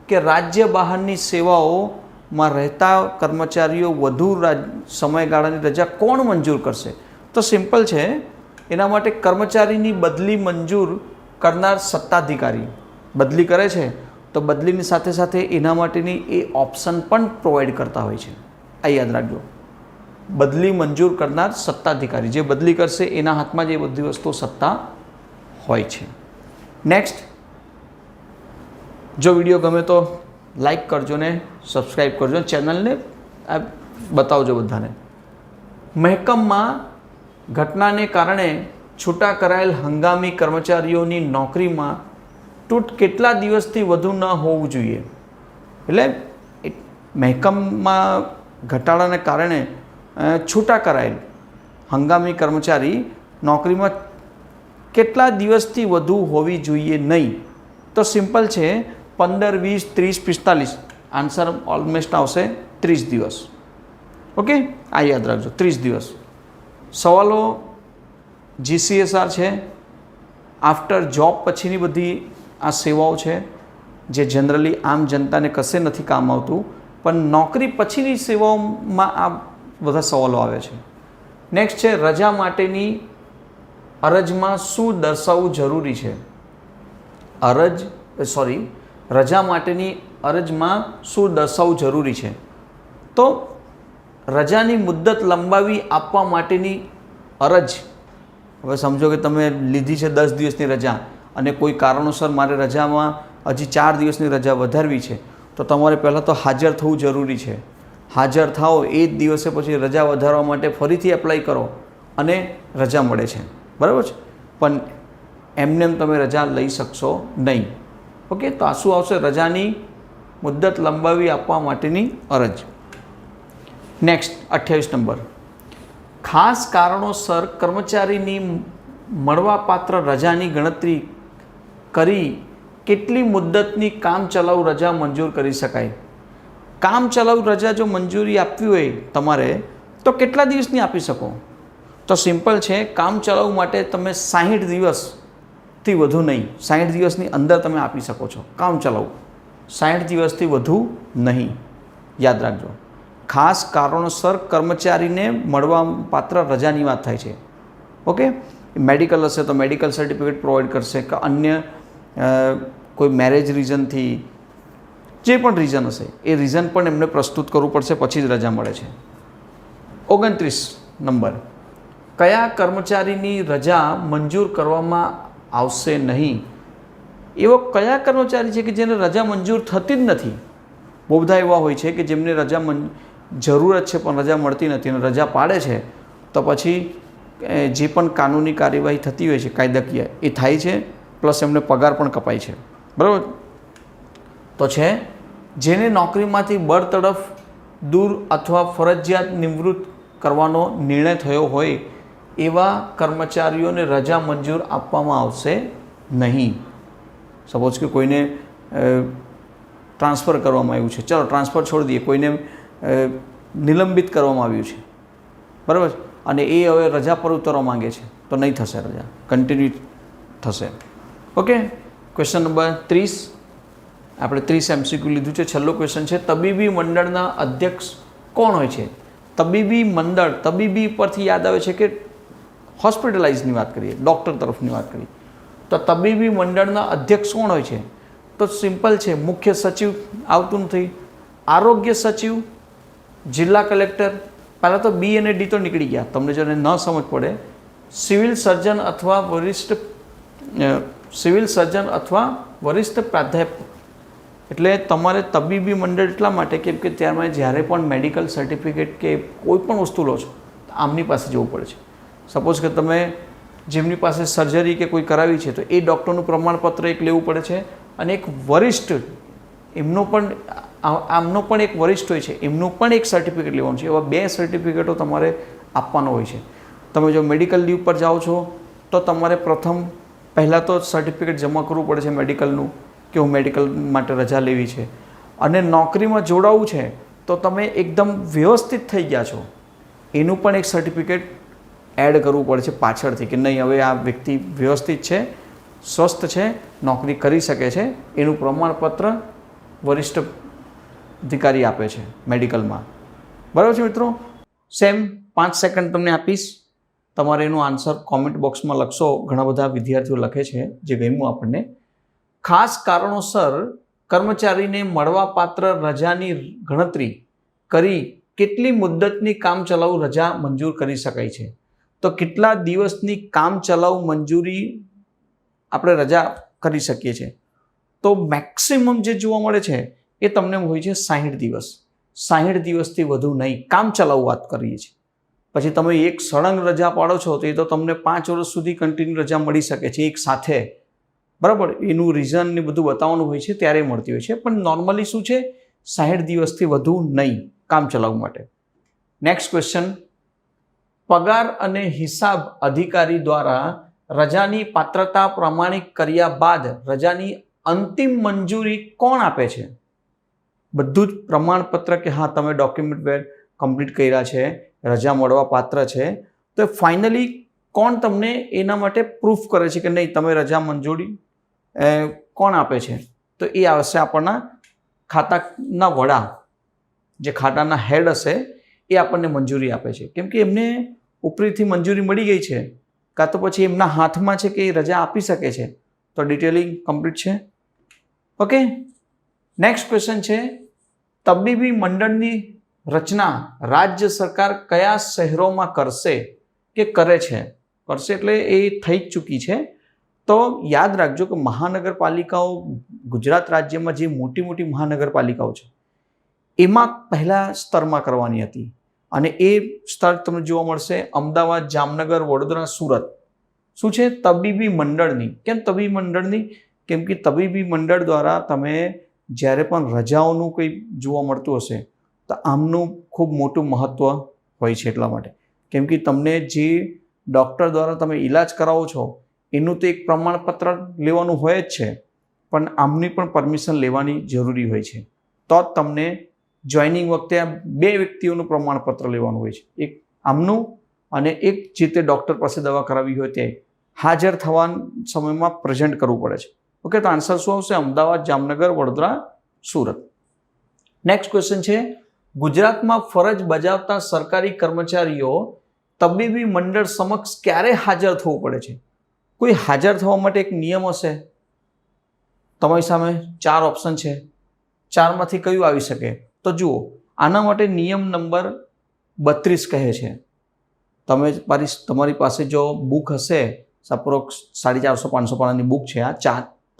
કે રાજ્ય બહારની સેવાઓમાં રહેતા કર્મચારીઓ વધુ સમયગાળાની રજા કોણ મંજૂર કરશે? તો સિમ્પલ છે, એના માટે કર્મચારીની બદલી મંજૂર કરનાર સત્તાધિકારી બદલી કરે છે તો બદલીની સાથે સાથે એના માટેની એ ઓપ્શન પણ પ્રોવાઈડ કરતા હોય છે. આ યાદ રાખજો, બદલી મંજૂર કરનાર સત્તાધિકારી જે બદલી કરશે એના હાથમાં જ એ બધી વસ્તુ સત્તા હોય છે. નેક્સ્ટ, જો વિડીયો ગમે તો લાઈક કરજો ને સબસ્ક્રાઈબ કરજો, ચેનલને બતાવજો બધાને. મહેકમમાં ઘટનાને કારણે છૂટા કરાયેલ હંગામી કર્મચારીઓની નોકરીમાં તૂટ કેટલા દિવસથી વધુ ન હોવું જોઈએ? એટલે મહેકમમાં ઘટાડાને કારણે છૂટા કરાયેલ હંગામી કર્મચારી નોકરીમાં કેટલા દિવસથી વધુ હોવી જોઈએ નહીં? તો સિમ્પલ છે, 15, 20, 30, 45. આન્સર ઓલમોસ્ટ આવશે 30 દિવસ. ઓકે, આ યાદ રાખજો, 30 દિવસ. સવાલો GCSR છે, આફ્ટર જોબ પછીની બધી આ સેવાઓ છે જે જનરલી આમ જનતાને કશે નથી કામ આવતું, પણ નોકરી પછીની સેવાઓમાં આ બધા સવાલો આવે છે. નેક્સ્ટ છે, રજા માટેની અરજમાં શું દર્શાવવું જરૂરી છે? રજા માટેની અરજમાં શું દર્શાવવું જરૂરી છે? તો રજાની મુદ્દત લંબાવી આપવા માટેની અરજ. હવે સમજો કે તમે લીધી છે 10 દિવસની રજા અને કોઈ કારણોસર મારે રજામાં હજી 4 દિવસની રજા વધારવી છે, તો તમારે પહેલાં તો હાજર થવું જરૂરી છે. હાજર થાઓ એ જ દિવસે પછી રજા વધારવા માટે ફરીથી એપ્લાય કરો અને રજા મળે છે, બરાબર છે. પણ એમને તમે રજા લઈ શકશો નહીં. ઓકે, તો આ શું આવશે? રજાની મુદ્દત લંબાવી આપવા માટેની અરજ. નેક્સ્ટ, 28 નંબર, ખાસ કારણોસર કર્મચારીની મળવાપાત્ર રજાની ગણતરી કરી કેટલી મુદ્દતની કામચલાઉ રજા મંજૂર કરી શકાય? કામચલાઉ રજા જો મંજૂરી આપવી હોય તમારે તો કેટલા દિવસની આપી શકો? તો સિમ્પલ છે, કામચલાઉ માટે તમે 60 દિવસથી વધુ નહીં, 60 દિવસની અંદર તમે આપી શકો છો કામચલાઉ, 60 દિવસથી વધુ નહીં. યાદ રાખજો, ખાસ કારણોસર કર્મચારીને મળવાપાત્ર રજાની વાત થાય છે. ઓકે, મેડિકલ હશે તો મેડિકલ સર્ટિફિકેટ પ્રોવાઈડ કરશે, કે અન્ય કોઈ મેરેજ રીઝનથી જે પણ રીઝન હશે એ રીઝન પણ એમને પ્રસ્તુત કરવું પડશે, પછી જ રજા મળે છે. 29 નંબર, કયા કર્મચારીની રજા મંજૂર કરવામાં આવશે નહીં? એવો કયા કર્મચારી છે કે જેને રજા મંજૂર થતી જ નથી? બહુ બધા એવા હોય છે કે જેમને રજા જરૂરત છે પણ રજા મળતી નથી અને રજા પાડે છે, તો પછી જે પણ કાનૂની કાર્યવાહી થતી હોય છે કાયદાકીય એ થાય છે, પ્લસ એમને પગાર પણ કપાય છે, બરાબર. તો છે, જેને નોકરીમાંથી બરતરફ દૂર અથવા ફરજિયાત નિવૃત્ત કરવાનો નિર્ણય થયો હોય એવા કર્મચારીઓને રજા મંજૂર આપવામાં આવશે નહીં. સપોઝ કે કોઈને ટ્રાન્સફર કરવામાં આવ્યું છે, ચાલો ટ્રાન્સફર છોડી દઈએ, કોઈને નિલંબિત કરવામાં આવ્યું છે, બરાબર, અને એ હવે રજા પર ઉતરવા માંગે છે તો નહીં થશે, રજા કન્ટિન્યુ થશે. ઓકે, ક્વેશ્ચન નંબર 30, આપણે 30 MCQ લીધું છે. છેલ્લો ક્વેશ્ચન છે, તબીબી મંડળના અધ્યક્ષ કોણ હોય છે? તબીબી મંડળ, તબીબી પરથી યાદ આવે છે કે હોસ્પિટલાઇઝની વાત કરીએ, ડૉક્ટર તરફની વાત કરીએ, તો તબીબી મંડળના અધ્યક્ષ કોણ હોય છે? તો સિમ્પલ છે, મુખ્ય સચિવ આવતું નથી, આરોગ્ય સચિવ, જિલ્લા કલેક્ટર. પહેલાં તો B અને D તો નીકળી ગયા, તમને જો ન સમજ પડે, સિવિલ સર્જન અથવા વરિષ્ઠ પ્રાધ્યાપક. એટલે તમારે તબીબી મંડળ એટલા માટે કેમ કે ત્યારમાં જ્યારે પણ મેડિકલ સર્ટિફિકેટ કે કોઈ પણ વસ્તુ લો છો આમની પાસે જવું પડે છે. સપોઝ કે તમે જેમની પાસે સર્જરી કે કોઈ કરાવી છે તો એ ડૉક્ટરનું પ્રમાણપત્ર એક લેવું પડે છે, અને એક વરિષ્ઠ આમનો પણ એક વરિષ્ઠ હોય છે, એમનું પણ એક સર્ટિફિકેટ લેવાનું છે. એવા 2 સર્ટિફિકેટો તમારે આપવાનો હોય છે. તમે જો મેડિકલ લીવ પર જાઓ છો તો તમારે પહેલાં તો સર્ટિફિકેટ જમા કરવું પડે છે મેડિકલનું, કે હું મેડિકલ માટે રજા લેવી છે, અને નોકરીમાં જોડાવવું છે તો તમે એકદમ વ્યવસ્થિત થઈ ગયા છો એનું પણ એક સર્ટિફિકેટ એડ કરવું પડે છે પાછળથી કે નહીં હવે આ વ્યક્તિ વ્યવસ્થિત છે, સ્વસ્થ છે, નોકરી કરી શકે છે, એનું પ્રમાણપત્ર વરિષ્ઠ અધિકારી આપે છે મેડિકલમાં. બરાબર છે મિત્રો? સેમ 5 સેકન્ડ તમને આપીશ, તમારે એનું આન્સર કોમેન્ટ બોક્સમાં લખશો. ઘણા બધા વિદ્યાર્થીઓ લખે છે જે ગમ્યું આપણને. ખાસ કારણોસર કર્મચારીને મળવાપાત્ર રજાની ગણતરી કરી કેટલી મુદ્દતની કામચલાઉ રજા મંજૂર કરી શકાય છે? તો કેટલા દિવસની કામચલાઉ મંજૂરી આપણે રજા કરી શકીએ છીએ? તો મેક્સિમમ જે જોવા મળે છે એ તમને હોય છે 60 દિવસ. 60 દિવસથી વધુ નહીં, કામચલાઉ વાત કરીએ છીએ. પછી તમે એક સળંગ રજા પાડો છો તો એ તો તમને 5 વર્ષ સુધી કન્ટિન્યુ રજા મળી શકે છે એક સાથે. બરાબર? એનું રીઝન ને બધું બતાવવાનું હોય છે ત્યારે મળતી હોય છે, પણ નોર્મલી શું છે 60 દિવસથી વધુ નહીં કામચલાઉ માટે. નેક્સ્ટ ક્વેશ્ચન, પગાર અને હિસાબ અધિકારી દ્વારા રજાની પાત્રતા પ્રમાણિત કર્યા બાદ રજાની અંતિમ મંજૂરી કોણ આપે છે? બધું જ પ્રમાણપત્ર કે હા તમે ડોક્યુમેન્ટ કમ્પ્લીટ કર્યા છે, રજા મળવા પાત્ર છે, તો ફાઇનલી કોણ તમને એના માટે પ્રૂફ કરે છે કે નહીં તમે રજા મંજૂરી કોણ આપે છે? તો એ આવશે આપણના ખાતાના વડા, જે ખાતાના હેડ હશે એ આપણને મંજૂરી આપે છે. કેમ કે એમને ઉપરીથી મંજૂરી મળી ગઈ છે, કાં તો પછી એમના હાથમાં છે કે એ રજા આપી શકે છે. તો ડિટેલિંગ કમ્પ્લીટ છે. ઓકે, નેક્સ્ટ ક્વેશ્ચન છે, તબીબી મંડળની રચના રાજ્ય સરકાર કયા શહેરોમાં કરશે કે કરે છે? કરશે એટલે એ થઈ જ ચૂકી છે. તો યાદ રાખજો કે મહાનગરપાલિકાઓ ગુજરાત રાજ્યમાં જે મોટી મોટી મહાનગરપાલિકાઓ છે એમાં પહેલા સ્તરમાં કરવાની હતી, અને એ સ્તર તમને જોવા મળશે અમદાવાદ, જામનગર, વડોદરા, સુરત. શું છે? તબીબી મંડળની. કેમ તબીબી મંડળની? કેમ કે તબીબી મંડળ દ્વારા તમે જ્યારે પણ રજાઓનું કંઈ જોવા મળતું હશે તો આમનું ખૂબ મોટું મહત્ત્વ હોય છે. એટલા માટે કેમ કે તમને જે ડૉક્ટર દ્વારા તમે ઈલાજ કરાવો છો એનું તો એક પ્રમાણપત્ર લેવાનું હોય જ છે, પણ આમની પણ પરમિશન લેવાની જરૂરી હોય છે. તો જ તમને જોઈનિંગ વખતે આ 2 વ્યક્તિઓનું પ્રમાણપત્ર લેવાનું હોય છે, એક આમનું અને એક જે તે ડૉક્ટર પાસે દવા કરાવી હોય તે હાજર થવાના સમયમાં પ્રેઝન્ટ કરવું પડે છે. ઓકે, તો આન્સર શું આવશે? અમદાવાદ, જામનગર, વડોદરા, સુરત. નેક્સ્ટ ક્વેશ્ચન છે, ગુજરાતમાં ફરજ બજાવતા સરકારી કર્મચારીઓ તબીબી મંડળ સમક્ષ ક્યારે હાજર થવું પડે છે? કોઈ હાજર થવા માટે એક નિયમ હશે. તમારી સામે 4 ઓપ્શન છે, 4માંથી કયું આવી શકે? તો જુઓ, આના માટે નિયમ નંબર 32 કહે છે. તમારી પાસે જો બુક હશે, સપ્રોક્સ 450-500 પાનાની બુક છે. આ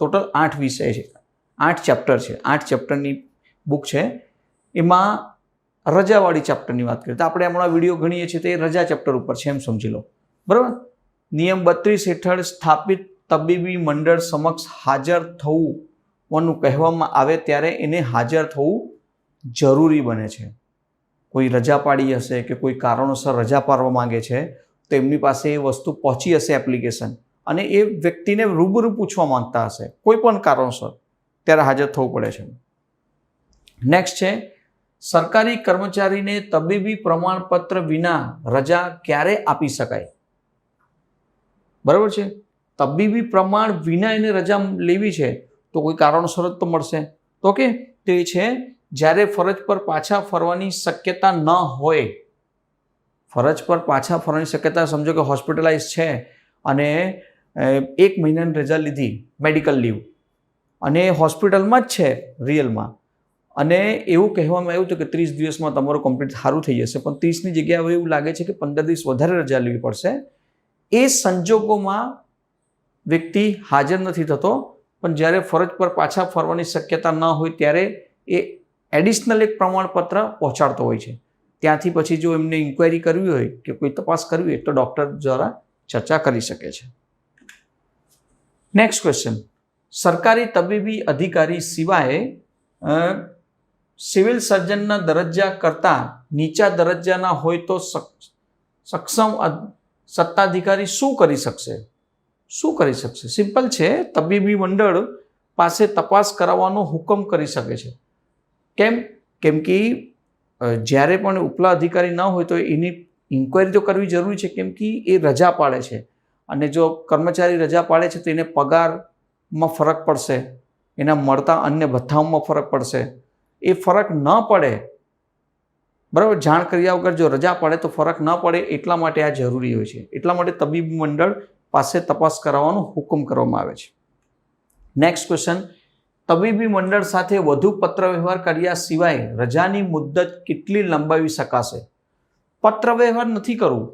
ટોટલ 8 વિષય છે, 8 ચેપ્ટર છે, 8 ચેપ્ટરની બુક છે. એમાં રજાવાળી ચેપ્ટરની વાત કરીએ તો આપણે હમણાં વિડીયો ગણીએ છીએ તો એ રજા ચેપ્ટર ઉપર છે એમ સમજી લો. બરાબર? નિયમ 32 હેઠળ સ્થાપિત તબીબી મંડળ સમક્ષ હાજર થવું કહેવામાં આવે ત્યારે એને હાજર થવું જરૂરી બને છે. કોઈ રજા પાડી હશે કે કોઈ કારણોસર રજા પાડવા માંગે છે તો એમની પાસે એ વસ્તુ પહોંચી હશે એપ્લિકેશન, અને એ વ્યક્તિને રૂબરૂ પૂછવા માંગતા હશે કોઈ પણ કારણોસર, ત્યારે હાજર થવું પડે છે. નેક્સ્ટ છે, સરકારી કર્મચારીને તબીબી પ્રમાણપત્ર વિના રજા ક્યારે આપી શકાય? બરાબર છે? તબીબી પ્રમાણ વિના એને રજા લેવી છે તો કોઈ કારણોસર જ તો મળશે. તો ઓકે, તો એ છે જ્યારે ફરજ પર પાછા ફરવાની શક્યતા ન હોય. ફરજ પર પાછા ફરવાની શક્યતા, સમજો કે હોસ્પિટલાઇઝ છે અને 1 મહિનાની રજા લીધી, મેડિકલ લીવ, અને હોસ્પિટલમાં જ છે રિયલમાં, અને એવું કહેવામાં આવ્યું હતું કે 30 દિવસમાં તમારું કમ્પ્લીટ સારું થઈ જશે, પણ 30ની જગ્યાએ હવે એવું લાગે છે કે 15 દિવસ વધારે રજા લેવી પડશે. એ સંજોગોમાં વ્યક્તિ હાજર નથી થતો, પણ જ્યારે ફરજ પર પાછા ફરવાની શક્યતા ન હોય ત્યારે એ એડિશનલ એક પ્રમાણપત્ર પહોંચાડતો હોય છે. ત્યાંથી પછી જો એમને ઇન્ક્વાયરી કરવી હોય કે કોઈ તપાસ કરવી હોય તો ડૉક્ટર દ્વારા ચર્ચા કરી શકે છે. નેક્સ્ટ ક્વેશ્ચન, સરકારી તબીબી અધિકારી સિવાય સિવિલ સર્જનના દરજ્જા કરતાં નીચા દરજ્જાના હોય તો સક્ષમ સત્તાધિકારી શું કરી શકશે? શું કરી શકશે? સિમ્પલ છે, તબીબી મંડળ પાસે તપાસ કરાવવાનો હુકમ કરી શકે છે. કેમ? કેમ કે જ્યારે પણ ઉપલા અધિકારી ન હોય તો એની ઇન્ક્વાયરી તો કરવી જરૂરી છે, કેમ કે એ રજા પાડે છે અને જો કર્મચારી રજા પાડે છે તો એને પગારમાં ફરક પડશે, એના મળતા અન્ય ભથ્થાઓમાં ફરક પડશે. એ ફરક ન પડે, બરાબર, જાણ કર્યા વગર જો રજા પડે તો ફરક ન પડે, એટલા માટે આ જરૂરી હોય છે. એટલા માટે તબીબી મંડળ પાસે તપાસ કરાવવાનો હુકમ કરવામાં આવે છે. નેક્સ્ટ ક્વેશ્ચન, તબીબી મંડળ સાથે વધુ પત્ર વ્યવહાર કર્યા સિવાય રજાની મુદ્દત કેટલી લંબાવી શકાશે? પત્ર વ્યવહાર નથી કરવું,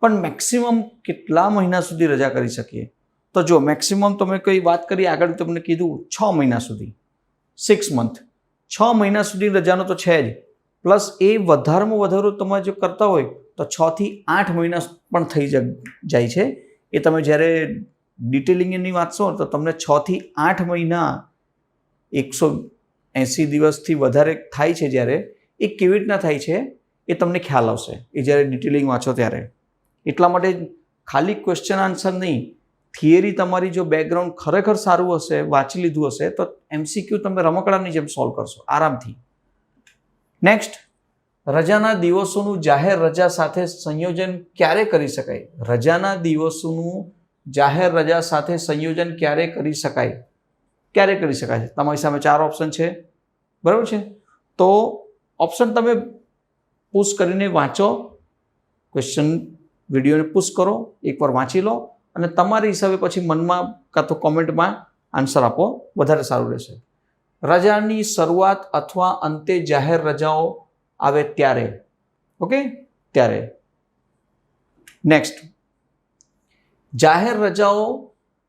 પણ મેક્સિમમ કેટલા મહિના સુધી રજા કરી શકીએ? તો જો મેક્સિમમ તમે કઈ વાત કરી આગળ, તમને કીધું 6 મહિના સુધી, 6 મંથ, 6 મહિના સુધી રજાનો તો છે જ, પ્લસ એ વધારેમાં વધારે તમે જો કરતા હોય તો 6 થી 8 મહિના પણ થઈ જાય છે. એ તમે જ્યારે ડિટેલિંગની વાંચશો તો તમને 6 થી 8 મહિના 180 દિવસથી વધારે થાય છે. જ્યારે એ કેવી રીતના થાય છે એ તમને ખ્યાલ આવશે એ જ્યારે ડિટેલિંગ વાંચો ત્યારે. એટલા માટે ખાલી ક્વેશ્ચન આન્સર નહીં, થિયરી તમારી જો બેકગ્રાઉન્ડ ખરેખર સારું હશે, વાંચી લીધું હશે, તો MCQ તમે રમકડાની જેમ સોલ્વ કરશો આરામથી. નેક્સ્ટ, રજાના દિવસોનું જાહેર રજા સાથે સંયોજન ક્યારે કરી શકાય? રજાના દિવસોનું જાહેર રજા સાથે સંયોજન ક્યારે કરી શકાય? ક્યારે કરી શકાય? તમારી સામે 4 ઓપ્શન છે, બરાબર છે. તો ઓપ્શન તમે પુશ કરીને વાંચો, ક્વેશ્ચન વિડીયોને પુશ કરો, એકવાર વાંચી લો અને તમારી હિસાબે પછી મનમાં કાં તો કોમેન્ટમાં આન્સર આપો, વધારે સારું રહેશે. રજાની શરૂઆત અથવા અંતે જાહેર રજાઓ આવે ત્યારે, ઓકે, ત્યારે. નેક્સ્ટ, જાહેર રજાઓ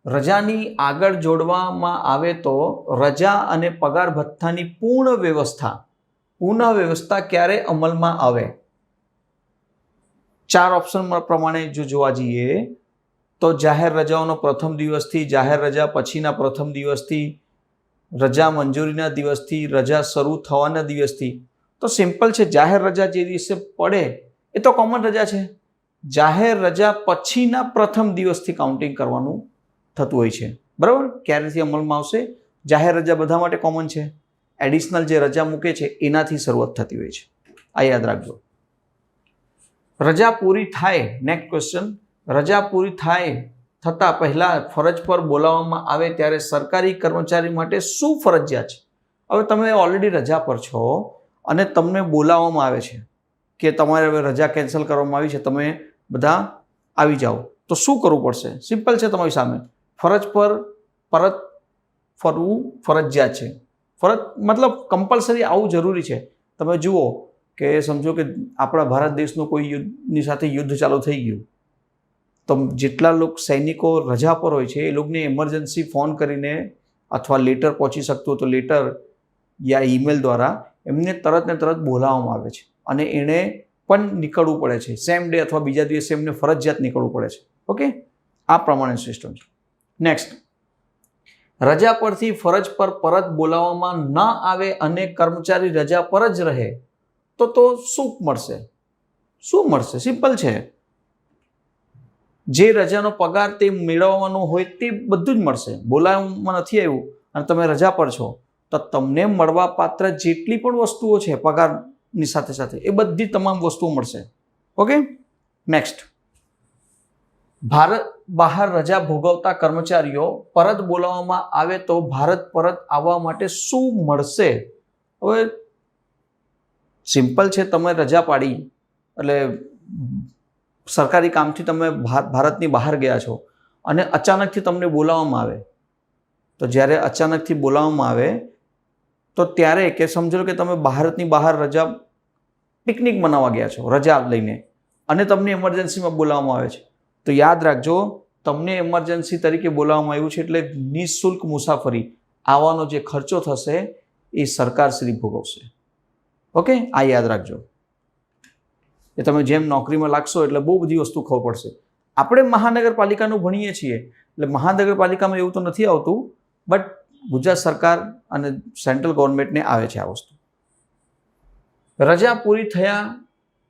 રજાની આગળ જોડવામાં આવે તો રજા અને પગાર ભથ્થાની પૂર્ણ વ્યવસ્થા ક્યારે અમલમાં આવે? 4 ઓપ્શન પ્રમાણે જો જોવા જઈએ તો જાહેર રજાઓનો પ્રથમ દિવસથી, જાહેર રજા પછીના પ્રથમ દિવસથી, રજા મંજૂરીના દિવસથી, રજા શરૂ થવાના દિવસથી. તો સિમ્પલ છે, જાહેર રજા જે દિવસે પડે એ તો કોમન રજા છે. જાહેર રજા પછીના પ્રથમ દિવસથી કાઉન્ટિંગ કરવાનું થતું હોય છે, બરાબર. ક્યારેથી અમલમાં આવશે? જાહેર રજા બધા માટે કોમન છે, એડિશનલ જે રજા મૂકે છે એનાથી શરૂઆત થતી હોય છે, આ યાદ રાખજો. રજા પૂરી થાય, નેક્સ્ટ ક્વેશ્ચન, રજા પૂરી થતાં પહેલા ફરજ પર બોલાવવામાં આવે ત્યારે સરકારી કર્મચારી માટે શું ફરજિયાત છે? હવે તમે ઓલરેડી રજા પર છો અને તમને બોલાવવામાં આવે છે કે તમારે હવે રજા કેન્સલ કરવામાં આવી છે, તમે બધા આવી જાઓ, તો શું કરવું પડશે? સિમ્પલ છે, તમારી સામે ફરજ પર પરત ફરવું ફરજિયાત છે. મતલબ કમ્પલસરી આવવું જરૂરી છે. તમે જુઓ કે સમજો કે આપણા ભારત દેશનું કોઈ યુદ્ધની સાથે યુદ્ધ ચાલુ થઈ ગયું, તો જેટલા લોકો સૈનિકો રજા પર હોય છે એ લોકોને ઇમરજન્સી ફોન કરીને અથવા લેટર પહોંચી શકતું હોય તો લેટર યા ઈમેલ દ્વારા એમને તરત ને તરત બોલાવવામાં આવે છે અને એણે પણ નીકળવું પડે છે. સેમ ડે અથવા બીજા દિવસે એમને ફરજિયાત નીકળવું પડે છે, ઓકે. આ પ્રમાણે સિસ્ટમ છે. નેક્સ્ટ, રજા પરથી ફરજ પર પરત બોલાવવામાં ન આવે અને કર્મચારી રજા પર જ રહે તો શું મળશે? સિમ્પલ છે, જે રજાનો પગાર તે મેળવવાનો હોય તે બધું જ મળશે. બોલાવવામાં નથી આવ્યું અને તમે રજા પર છો તો તમને મળવા પાત્ર જેટલી પણ વસ્તુઓ છે પગારની સાથે સાથે એ બધી તમામ વસ્તુઓ મળશે, ઓકે. નેક્સ્ટ, ભારત બહાર રજા ભોગવતા કર્મચારીઓ પરત બોલાવવામાં આવે તો ભારત પરત આવવા માટે શું મળશે? હવે સિમ્પલ છે, તમે રજા પાડી એટલે સરકારી કામથી તમે ભારતની બહાર ગયા છો અને અચાનકથી તમને બોલાવવામાં આવે, તો જ્યારે અચાનકથી બોલાવવામાં આવે તો ત્યારે કે સમજો કે તમે ભારતની બહાર રજા પિકનિક મનાવવા ગયા છો રજા લઈને અને તમને ઇમરજન્સીમાં બોલાવવામાં આવે છે, તો યાદ રાખજો તમને ઇમરજન્સી તરીકે બોલાવવામાં આવ્યું છે એટલે નિઃશુલ્ક મુસાફરી આવવાનો જે ખર્ચો થશે એ સરકારશ્રી ભોગવશે, ઓકે. આ યાદ રાખજો. એ તમે જેમ નોકરીમાં લાગશો એટલે બહુ બધી વસ્તુ ખબર પડશે. આપણે મહાનગરપાલિકાનું ભણીએ છીએ એટલે મહાનગરપાલિકામાં એવું તો નથી આવતું, બટ ગુજરાત સરકાર અને સેન્ટ્રલ ગવર્મેન્ટને આવે છે આ વસ્તુ. રજા પૂરી થયા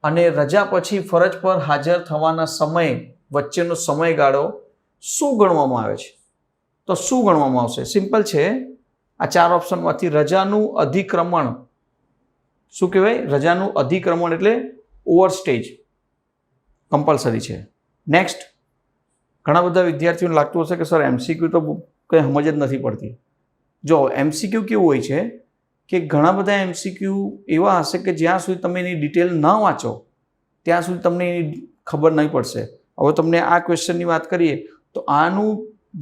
અને રજા પછી ફરજ પર હાજર થવાના સમય વચ્ચેનો સમયગાળો શું ગણવામાં આવે છે? તો શું ગણવામાં આવશે? સિમ્પલ છે, આ 4 ઓપ્શનમાંથી રજાનું અધિક્રમણ શું કહેવાય? રજાનું અધિક્રમણ એટલે ઓવરસ્ટેજ કમ્પલસરી છે. નેક્સ્ટ, ઘણા બધા વિદ્યાર્થીઓને લાગતું હશે કે સર MCQ તો કંઈ સમજ જ નથી પડતી. જો MCQ કેવું હોય છે કે ઘણા બધા MCQ એવા હશે કે જ્યાં સુધી તમે એની ડિટેલ ન વાંચો ત્યાં સુધી તમને એની ખબર નહીં પડશે. હવે તમને આ ક્વેશ્ચનની વાત કરીએ તો આનું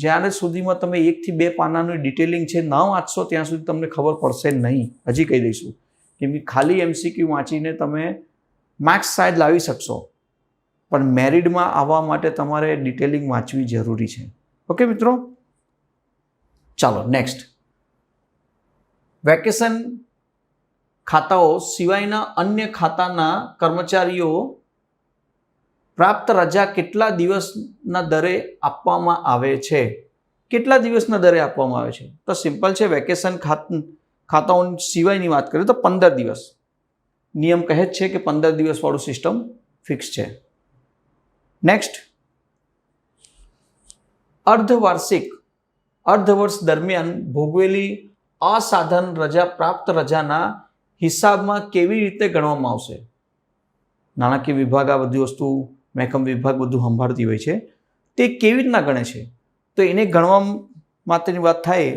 જ્યારે સુધીમાં તમે 1 થી 2 પાનાનું ડિટેલિંગ છે ન વાંચશો ત્યાં સુધી તમને ખબર પડશે નહીં. હજી કહી દઈશું કેમ કે ખાલી MCQ વાંચીને તમે માર્ક્સ શાયદ લાવી શકશો, પણ મેરિટમાં આવવા માટે તમારે ડિટેલિંગ વાંચવી જરૂરી છે. ઓકે મિત્રો, ચાલો નેક્સ્ટ. વેકેશન ખાતાઓ સિવાયના અન્ય ખાતાના કર્મચારીઓ પ્રાપ્ત રજા કેટલા દિવસના દરે આપવામાં આવે છે? કેટલા દિવસના દરે આપવામાં આવે છે? તો સિમ્પલ છે. વેકેશન ખાતાઓ સિવાયની વાત કરીએ તો 15 દિવસ. નિયમ કહે જ છે કે 15 દિવસવાળું સિસ્ટમ ફિક્સ છે. નેક્સ્ટ, અર્ધવર્ષ દરમિયાન ભોગવેલી અસાધારણ રજા પ્રાપ્ત રજાના હિસાબમાં કેવી રીતે ગણવામાં આવશે? નાણાકીય વિભાગ આ બધી વસ્તુ, મહેકમ વિભાગ બધું સંભાળતી હોય છે. તે કેવી રીતના ગણે છે? તો એને ગણવા માટેની વાત થાય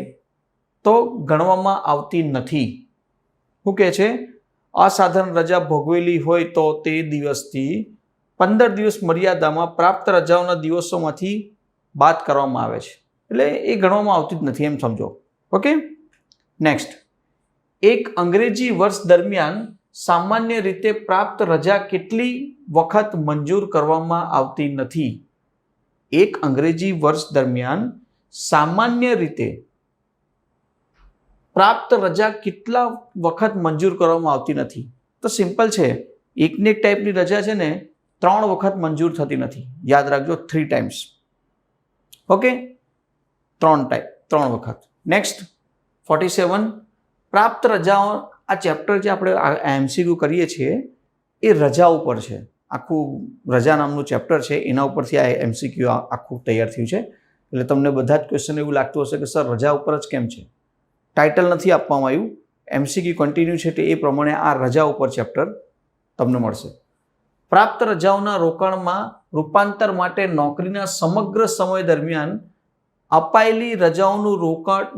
તો ગણવામાં આવતી નથી. શું કહે છે? અસાધારણ રજા ભોગવેલી હોય તો તે દિવસથી 15 દિવસ મર્યાદામાં પ્રાપ્ત રજાઓના દિવસોમાંથી બાદ કરવામાં આવે છે. એટલે એ ગણવામાં આવતી જ નથી એમ સમજો. ઓકે, નેક્સ્ટ, એક અંગ્રેજી વર્ષ દરમિયાન સામાન્ય રીતે પ્રાપ્ત રજા કેટલી વખત મંજૂર કરવામાં આવતી નથી? એક અંગ્રેજી વર્ષ દરમિયાન સામાન્ય રીતે પ્રાપ્ત રજા કેટલા વખત મંજૂર કરવામાં આવતી નથી? તો સિમ્પલ છે. એકને એક ટાઈપની રજા છે ને 3 વખત મંજૂર થતી નથી. યાદ રાખજો, 3 times. ઓકે, 3 વખત. નેક્સ્ટ, 47, પ્રાપ્ત રજાઓ. આ ચેપ્ટર જે આપણે MCQ કરીએ છીએ એ રજા ઉપર છે. આખું રજા નામનું ચેપ્ટર છે, એના ઉપરથી આ MCQ આખું તૈયાર થયું છે. એટલે તમને બધા જ ક્વેશ્ચન એવું લાગતું હશે કે સર રજા ઉપર જ કેમ છે? ટાઇટલ નથી આપવામાં આવ્યું, MCQ કન્ટિન્યુ છે, એ પ્રમાણે આ રજા ઉપર ચેપ્ટર તમને મળશે. પ્રાપ્ત રજાઓના રોકાણમાં રૂપાંતર માટે નોકરીના સમગ્ર સમય દરમિયાન અપાયેલી રજાઓનું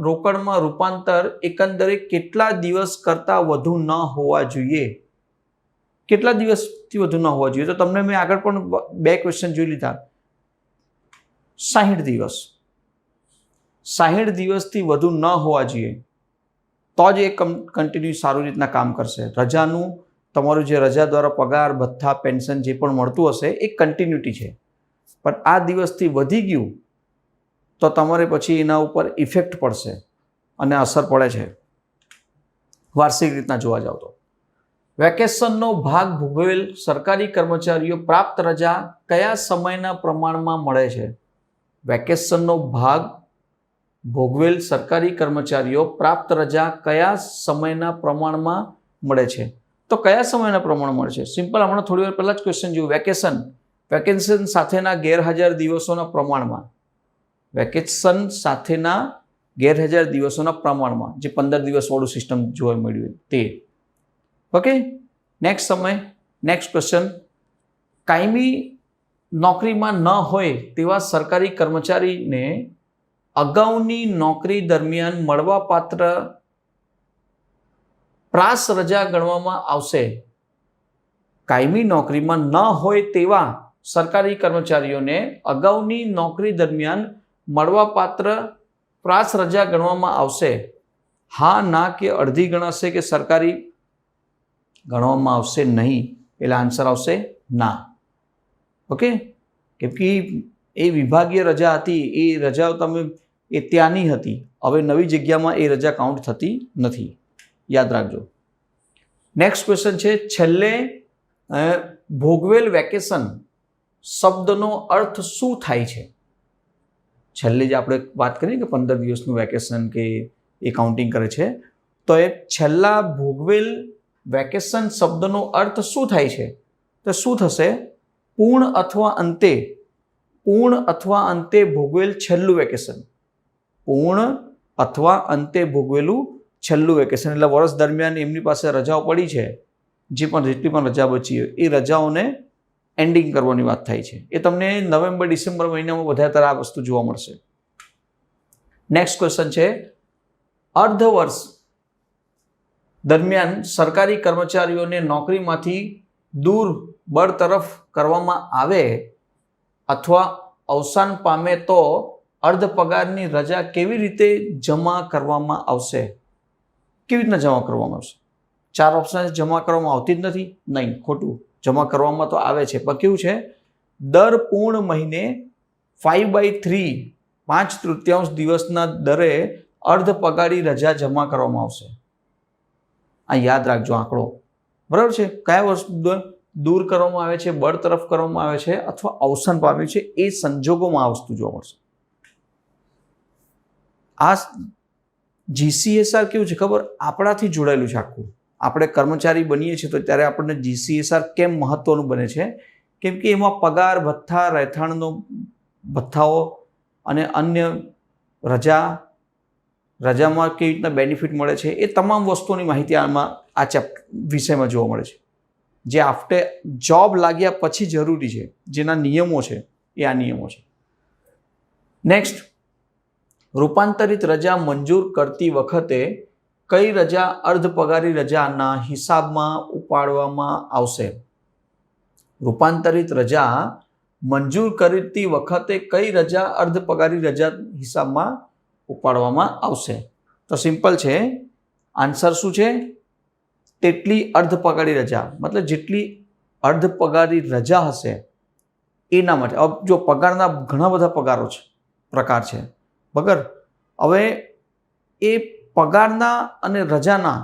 રોકડમાં રૂપાંતર એકંદરે કેટલા દિવસ કરતાં વધુ ન હોવા જોઈએ? કેટલા દિવસથી વધુ ન હોવા જોઈએ? તો તમને મેં આગળ પણ 2 ક્વેશ્ચન જોઈ લીધા. 60 દિવસ. 60 દિવસથી વધુ ન હોવા જોઈએ તો જ એ કન્ટિન્યુ સારી રીતના કામ કરશે. રજાનું તમારું જે રજા દ્વારા પગાર, ભથ્થા, પેન્શન જે પણ મળતું હશે એ કન્ટિન્યુટી છે, પણ આ દિવસથી વધી ગયું તો તમારે પછી એના ઉપર ઇફેક્ટ પડશે અને અસર પડે છે વાર્ષિક રીતના જોવા જાવ તો. વેકેશનનો ભાગ ભોગવેલ સરકારી કર્મચારીઓ પ્રાપ્ત રજા કયા સમયના પ્રમાણમાં મળે છે? વેકેશનનો ભાગ ભોગવેલ સરકારી કર્મચારીઓ પ્રાપ્ત રજા કયા સમયના પ્રમાણમાં મળે છે? તો કયા સમયના પ્રમાણમાં મળે છે? સિમ્પલ, હમણાં થોડી વાર પહેલાં જ ક્વેશ્ચન જોયું. વેકેશન સાથેના ગેરહાજર દિવસોના પ્રમાણમાં. વેકેશન સાથેના ગેરહાજર દિવસોના પ્રમાણમાં, જે 15 દિવસવાળું સિસ્ટમ જોવા મળ્યું તે. Okay, next question. કાયમી નોકરીમાં ન હોય તેવા સરકારી કર્મચારીને અગાઉની નોકરી દરમિયાન મળવાપાત્ર પ્રાસ રજા ગણવામાં આવશે? કાયમી નોકરીમાં ન હોય તેવા સરકારી કર્મચારીઓને અગાઉની નોકરી દરમિયાન મળવાપાત્ર પ્રાસ રજા ગણવામાં આવશે? હા, ના કે અડધી ગણાશે કે સરકારી ગણવામાં આવશે નહીં? એટલે આન્સર આવશે ના. ઓકે, કેમ કે એ વિભાગીય રજા હતી, એ રજાઓ એ ત્યાંની હતી. હવે નવી જગ્યામાં એ રજા કાઉન્ટ થતી નથી. યાદ રાખજો. નેક્સ્ટ ક્વેશ્ચન છે, છેલ્લે ભોગવેલ વેકેશન શબ્દનો અર્થ શું થાય છે? છેલ્લે જે આપણે વાત કરીએ કે 15 દિવસનું વેકેશન કે એ કાઉન્ટિંગ કરે છે, તો એ છેલ્લા ભોગવેલ વેકેશન શબ્દનો અર્થ શું થાય છે? તો શું થશે? પૂર્ણ અથવા અંતે ભોગવેલ છેલ્લું વેકેશન. પૂર્ણ અથવા અંતે ભોગવેલું છેલ્લું વેકેશન. એટલે વર્ષ દરમિયાન એમની પાસે રજાઓ પડી છે જે પણ જેટલી પણ રજા બચી હોય એ રજાઓને એન્ડિંગ કરવાની વાત થાય છે. એ તમને નવેમ્બર ડિસેમ્બર મહિનામાં વધારે આ વસ્તુ જોવા મળશે. નેક્સ્ટ ક્વેશ્ચન છે, અર્ધ વર્ષ દરમિયાન સરકારી કર્મચારીઓને નોકરીમાંથી દૂર બરતરફ કરવામાં આવે અથવા અવસાન પામે તો અર્ધ પગારની રજા કેવી રીતે જમા કરવામાં આવશે? કેવી રીતના જમા કરવામાં આવશે? 4 ઓપ્શન જમા કરવામાં આવતી જ નથી? નહીં, ખોટું. જમા કરવામાં તો આવે છે, પણ કેવું છે? દર પૂર્ણ મહિને 5/3 5/3 દિવસના દરે અર્ધ પગારી રજા જમા કરવામાં આવશે. આ યાદ રાખજો આંકડો, બરાબર છે? કયા વસ્તુ દૂર કરવામાં આવે છે, બરતરફ કરવામાં આવે છે અથવા અવસાન પામ્યું છે, એ સંજોગોમાં આ વસ્તુ જોવા મળશે. આ GCSR કેવું છે ખબર? આપણાથી જોડાયેલું છે આખું. આપણે કર્મચારી બનીએ છીએ તો ત્યારે આપણને GCSR કેમ મહત્વનું બને છે? કેમ કે એમાં પગાર, ભથ્થા, રહેઠાણનો ભથ્થાઓ અને અન્ય રજામાં કેવી રીતના બેનિફિટ મળે છે, એ તમામ વસ્તુઓની માહિતી આમાં આ વિષયમાં જોવા મળે છે, જે આફ્ટર જોબ લાગ્યા પછી જરૂરી છે. જેના નિયમો છે એ આ નિયમો છે. નેક્સ્ટ, રૂપાંતરિત રજા મંજૂર કરતી વખતે કઈ રજા અર્ધ પગારી રજાના હિસાબમાં ઉપાડવામાં આવશે? રૂપાંતરિત રજા મંજૂર કરતી વખતે કઈ રજા અર્ધ પગારી રજા હિસાબમાં ઉપાડવામાં આવશે? તો સિમ્પલ છે, આન્સર શું છે? તેટલી અર્ધ પગારી રજા, મતલબ જેટલી અર્ધ પગારી રજા હશે એના માટે. જો પગારના ઘણા બધા પ્રકાર છે બગર, હવે એ પગારના અને રજાના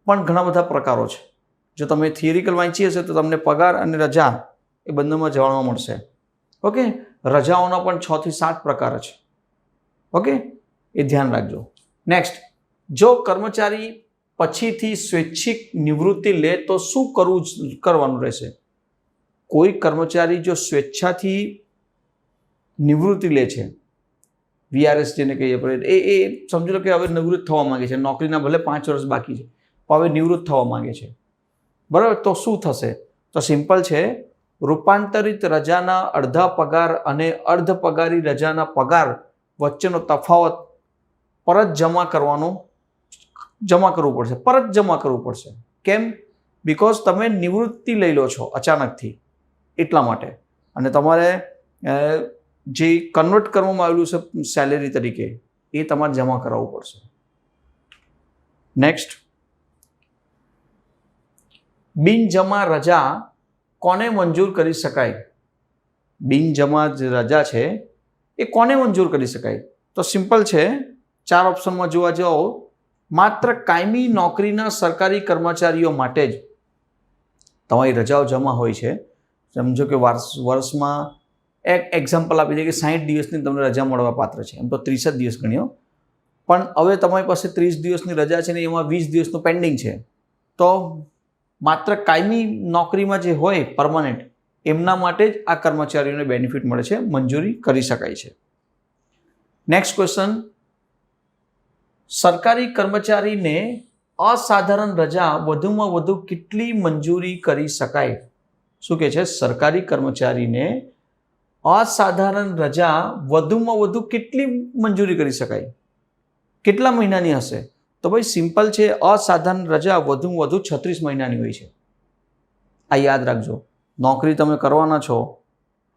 પણ ઘણા બધા પ્રકારો છે. જો તમે થિયરિકલ વાંચી હશે તો તમને પગાર અને રજા એ બંનેમાં જાણવા મળશે. ઓકે, રજાઓના પણ 6 થી 7 પ્રકાર છે. ઓકે, એ ધ્યાન રાખજો. નેક્સ્ટ, જો કર્મચારી પછીથી સ્વૈચ્છિક નિવૃત્તિ લે તો શું કરવાનું રહેશે? કોઈ કર્મચારી જો સ્વેચ્છાથી નિવૃત્તિ લે છે, VRS જેને કહીએ આપણે, એ સમજી લો કે હવે નિવૃત્ત થવા માંગે છે, નોકરીના ભલે 5 વર્ષ બાકી છે, પણ હવે નિવૃત્ત થવા માંગે છે, બરાબર? તો શું થશે? તો સિમ્પલ છે, રૂપાંતરિત રજાના અડધા પગાર અને અર્ધ પગારી રજાના પગાર વચ્ચેનો તફાવત પરત જમા કરવું પડશે. કેમ? બિકોઝ તમે નિવૃત્તિ લઈ લો છો અચાનકથી, એટલા માટે. અને તમારે જે કન્વર્ટ કરવામાં આવેલું છે સેલેરી તરીકે, એ તમારે જમા કરાવવું પડશે. નેક્સ્ટ, બિનજમા રજા કોને મંજૂર કરી શકાય? બિનજમા જે રજા છે એ કોને મંજૂર કરી શકાય? તો સિમ્પલ છે, 4 ઓપ્શનમાં જોવા જાઓ, માત્ર કાયમી નોકરીના સરકારી કર્મચારીઓ માટે જ તમારી રજાઓ જમા હોય છે. સમજો કે વર્ષમાં એક એક્ઝામ્પલ આપી દે કે 60 દિવસની તમને રજા મળવા પાત્ર છે. એમ તો 30 જ દિવસ ગણ્યો, પણ હવે તમારી પાસે 30 દિવસની રજા છે ને એમાં 20 દિવસનું પેન્ડિંગ છે, તો માત્ર કાયમી નોકરીમાં જે હોય પરમાનન્ટ, એમના માટે જ આ કર્મચારીઓને બેનિફિટ મળે છે, મંજૂરી કરી શકાય છે. નેક્સ્ટ ક્વેશ્ચન, સરકારી કર્મચારીને અસાધારણ રજા વધુમાં વધુ કેટલી મંજૂરી કરી શકાય? શું કહે છે? સરકારી કર્મચારીને અસાધારણ રજા વધુમાં વધુ કેટલી મંજૂરી કરી શકાય? કેટલા મહિનાની હશે? તો ભાઈ સિમ્પલ છે, અસાધારણ રજા વધુમાં વધુ 36 મહિનાની હોય છે. આ યાદ રાખજો. નોકરી તમે કરવાના છો,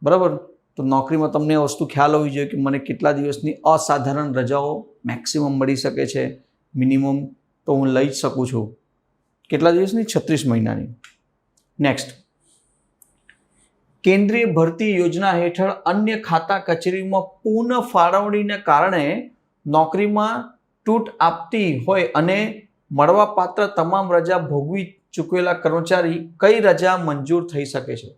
બરાબર? તો નોકરીમાં તમને એ વસ્તુ ખ્યાલ હોવી જોઈએ કે મને કેટલા દિવસની અસાધારણ રજાઓ મેક્સિમમ મળી શકે છે, મિનિમમ તો હું લઈ જ શકું છું. કેટલા દિવસની? 36 મહિનાની. નેક્સ્ટ, કેન્દ્રીય ભરતી યોજના હેઠળ અન્ય ખાતા કચેરીમાં પુનઃ ફાળવણીને કારણે નોકરીમાં તૂટ આપતી હોય અને મળવાપાત્ર તમામ રજા ભોગવી ચૂકેલા કર્મચારી કઈ રજા મંજૂર થઈ શકે છે?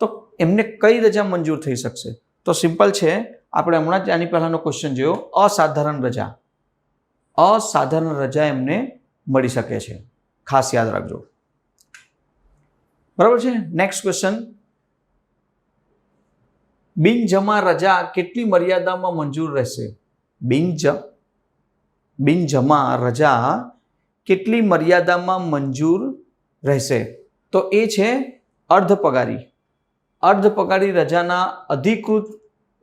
તો એમને કઈ રજા મંજૂર થઈ શકશે? તો સિમ્પલ છે, આપણે હમણાં જ આની પહેલાનો ક્વેશ્ચન જોયો, અસાધારણ રજા. અસાધારણ રજા એમને મળી શકે છે, ખાસ યાદ રાખજો. બરાબર છે? નેક્સ્ટ ક્વેશ્ચન, બિનજમા રજા કેટલી મર્યાદામાં મંજૂર રહેશે? બિનજમા રજા કેટલી મર્યાદામાં મંજૂર રહેશે? તો એ છે અર્ધ પગારી. અર્ધ પગારી રજાના અધિકૃત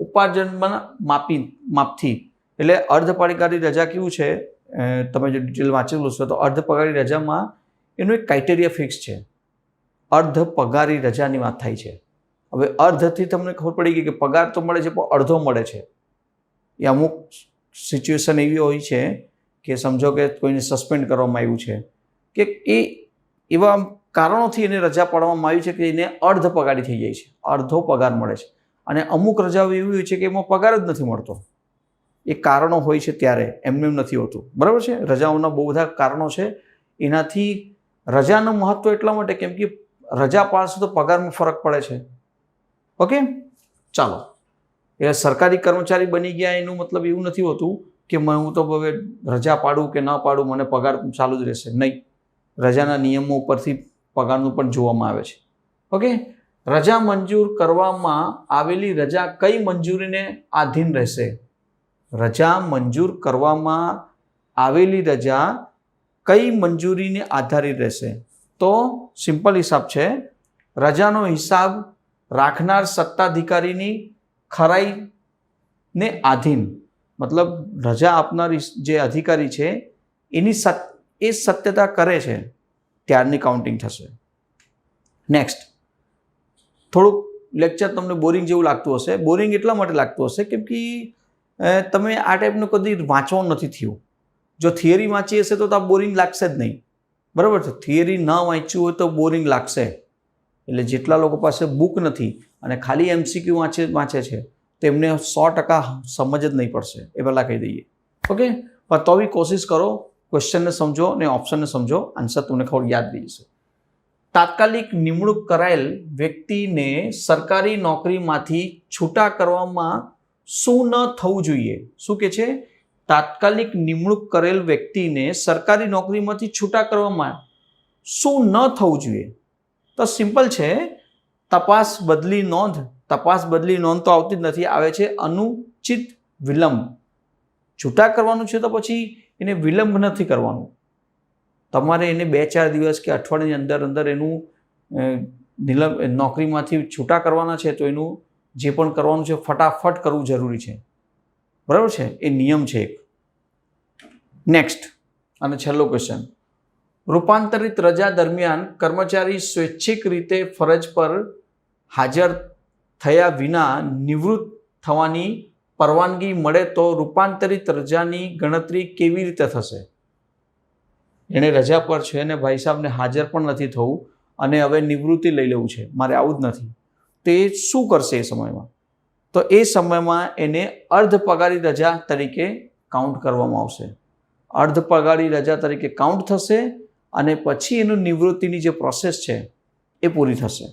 ઉપાર્જનમાં માપથી, એટલે અર્ધ પગારી રજા કેવું છે, તમે જો ડિટેલ વાંચેલું છે તો અર્ધ પગારી રજામાં એનું એક ક્રાઇટેરિયા ફિક્સ છે. અર્ધ પગારી રજાની વાત થાય છે. હવે અર્ધથી તમને ખબર પડી ગઈ કે પગાર તો મળે છે પણ અડધો મળે છે. એ અમુક સિચ્યુએશન એવી હોય છે કે સમજો કે કોઈને સસ્પેન્ડ કરવામાં આવ્યું છે કે એ એવા કારણોથી એને રજા પાડવામાં આવી છે કે એને અર્ધ પગારી થઈ જાય છે, અડધો પગાર મળે છે. અને અમુક રજાઓ એવી હોય છે કે એમાં પગાર જ નથી મળતો. એ કારણો હોય છે ત્યારે, એમને એમ નથી હોતું. બરાબર છે. રજાઓના બહુ બધા કારણો છે. એનાથી રજાનું મહત્વ એટલા માટે કેમ કે રજા પાડશો તો પગારમાં ફરક પડે છે. ઓકે, ચાલો. એટલે સરકારી કર્મચારી બની ગયા એનું મતલબ એવું નથી હોતું કે હું તો હવે રજા પાડું કે ન પાડું મને પગાર ચાલુ જ રહેશે. નહીં, રજાના નિયમો ઉપરથી પગારનું પણ જોવામાં આવે છે. ઓકે, રજા મંજૂર કરવામાં આવેલી રજા કઈ મંજૂરીને આધીન રહેશે? રજા મંજૂર કરવામાં આવેલી રજા કઈ મંજૂરીને આધારિત રહેશે? તો સિમ્પલ હિસાબ છે. રજાનો હિસાબ રાખનાર સત્તાધિકારીની ખરાઈને આધીન, મતલબ રજા આપનાર જે અધિકારી છે એની એ સત્યતા કરે છે ત્યારની કાઉન્ટિંગ થશે. નેક્સ્ટ, થોડુંક લેક્ચર તમને બોરિંગ જેવું લાગતું હશે. બોરિંગ એટલા માટે લાગતું હશે કેમ કે તમે આ ટાઈપનું કદી વાંચવાનું નથી થયું. જો થિયરી વાંચી હશે તો આ બોરિંગ લાગશે જ નહીં. બરાબર છે. થિયરી ન વાંચ્યું હોય તો બોરિંગ લાગશે. એટલે જેટલા લોકો પાસે બુક નથી અને ખાલી MCQ વાંચે છે તો એમને 100% સમજ જ નહીં પડશે, એ પહેલાં કહી દઈએ. ઓકે, પણ તો બી કોશિશ કરો, ક્વેશ્ચનને સમજો અને ઓપ્શનને સમજો, આન્સર તમને ખબર યાદ રહી જશે. તાત્કાલિક નિમણૂક કરાયેલ વ્યક્તિને સરકારી નોકરીમાંથી છૂટા કરવામાં શું ન થવું જોઈએ? શું કે છે? તાત્કાલિક નિમણૂક કરેલ વ્યક્તિને સરકારી નોકરીમાંથી છૂટા કરવામાં શું ન થવું જોઈએ? તો સિમ્પલ છે. તપાસ બદલી નોંધ. તપાસ બદલી નોંધ તો આવતી જ નથી, આવે છે અનુચિત વિલંબ. છૂટા કરવાનું છે તો પછી એને વિલંબ નથી કરવાનું. તમારે એને 2-4 દિવસ કે અઠવાડિયાની અંદર એનું નોકરીમાંથી છૂટા કરવાના છે તો એનું જે પણ કરવાનું છે ફટાફટ કરવું જરૂરી છે. બરાબર છે. એ નિયમ છે એક. નેક્સ્ટ અને છેલ્લો ક્વેશ્ચન. રૂપાંતરિત રજા દરમિયાન કર્મચારી સ્વૈચ્છિક રીતે ફરજ પર હાજર થયા વિના નિવૃત્ત થવાની પરવાનગી મળે તો રૂપાંતરિત રજાની ગણતરી કેવી રીતે થશે? એણે રજા પર છે અને ભાઈ સાહેબને હાજર પણ નથી થવું અને હવે નિવૃત્તિ લઈ લેવું છે, મારે આવું જ નથી, તો એ શું કરશે એ સમયમાં? તો એ સમયમાં એને અર્ધ પગારી રજા તરીકે કાઉન્ટ કરવામાં આવશે. અર્ધ પગારી રજા તરીકે કાઉન્ટ થશે અને પછી એનું નિવૃત્તિની જે પ્રોસેસ છે એ પૂરી થશે.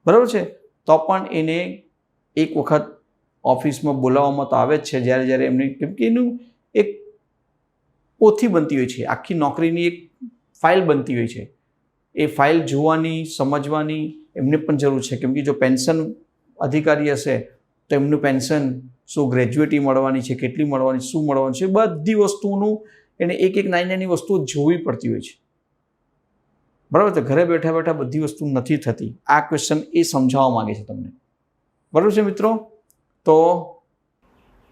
બરાબર છે. તો પણ એને એક વખત ઓફિસમાં બોલાવવામાં તો આવે જ છે જ્યારે એમને, કેમ કે એનું એક પોથી બનતી હોય છે, આખી નોકરીની એક ફાઇલ બનતી હોય છે. એ ફાઇલ જોવાની, સમજવાની એમને પણ જરૂર છે. કેમ કે જો પેન્શન અધિકારી હશે તો એમનું પેન્શન શું ગ્રેજ્યુએટી મળવાની છે, કેટલી મળવાની, શું મળવાનું છે, બધી વસ્તુનું એને એક નાની વસ્તુઓ જોવી પડતી હોય છે. બરાબર. તો ઘરે બેઠા બેઠા બધી વસ્તુ નથી થતી. આ ક્વેશ્ચન એ સમજાવવા માંગે છે તમને. બરાબર છે મિત્રો. તો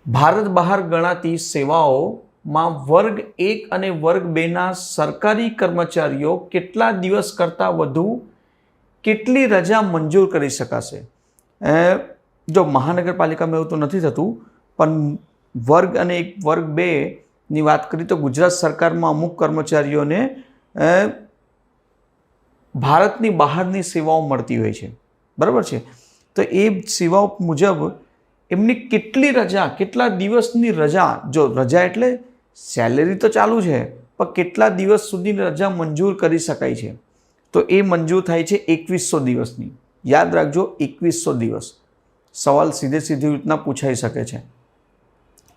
ભારત બહાર ગણાતી સેવાઓમાં વર્ગ 1 અને વર્ગ 2ના સરકારી કર્મચારીઓ કેટલા દિવસ કરતાં વધુ કેટલી રજા મંજૂર કરી શકાશે? જો મહાનગરપાલિકામાં એવું તો નથી થતું, પણ વર્ગ અને વર્ગ 2ની વાત કરીએ તો ગુજરાત સરકારમાં અમુક કર્મચારીઓને ભારતની બહારની સેવાઓ મળતી હોય છે. બરાબર છે. તો એ સેવાઓ મુજબ એમની કેટલી રજા, કેટલા દિવસની રજા, જો રજા એટલે સેલેરી તો ચાલુ છે પણ કેટલા દિવસ સુધીની રજા મંજૂર કરી શકાય છે? તો એ મંજૂર થાય છે 2100 દિવસની. યાદ રાખજો, 2100 દિવસ. સવાલ સીધી રીતના પૂછાઈ શકે છે.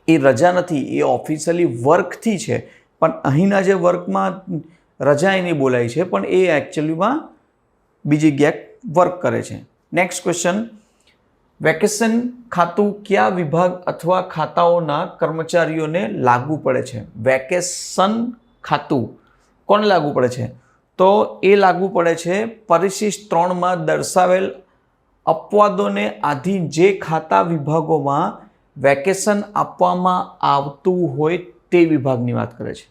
એ રજા નથી, એ ઓફિશિયલી વર્કથી છે, પણ અહીંના જે વર્કમાં રજા એની બોલાય છે પણ એ એકચ્યુઅલીમાં બીજી જગ્યાએ વર્ક કરે છે. Next question. વેકેશન ખાતું કયા વિભાગ અથવા ખાતાઓના કર્મચારીઓને લાગુ પડે છે? વેકેશન ખાતું કોને લાગુ પડે છે? તો એ લાગુ પડે છે પરિશિષ્ટ 3માં દર્શાવેલ અપવાદોને આધીન જે ખાતા વિભાગોમાં વેકેશન આપવામાં આવતું હોય તે વિભાગની વાત કરે છે.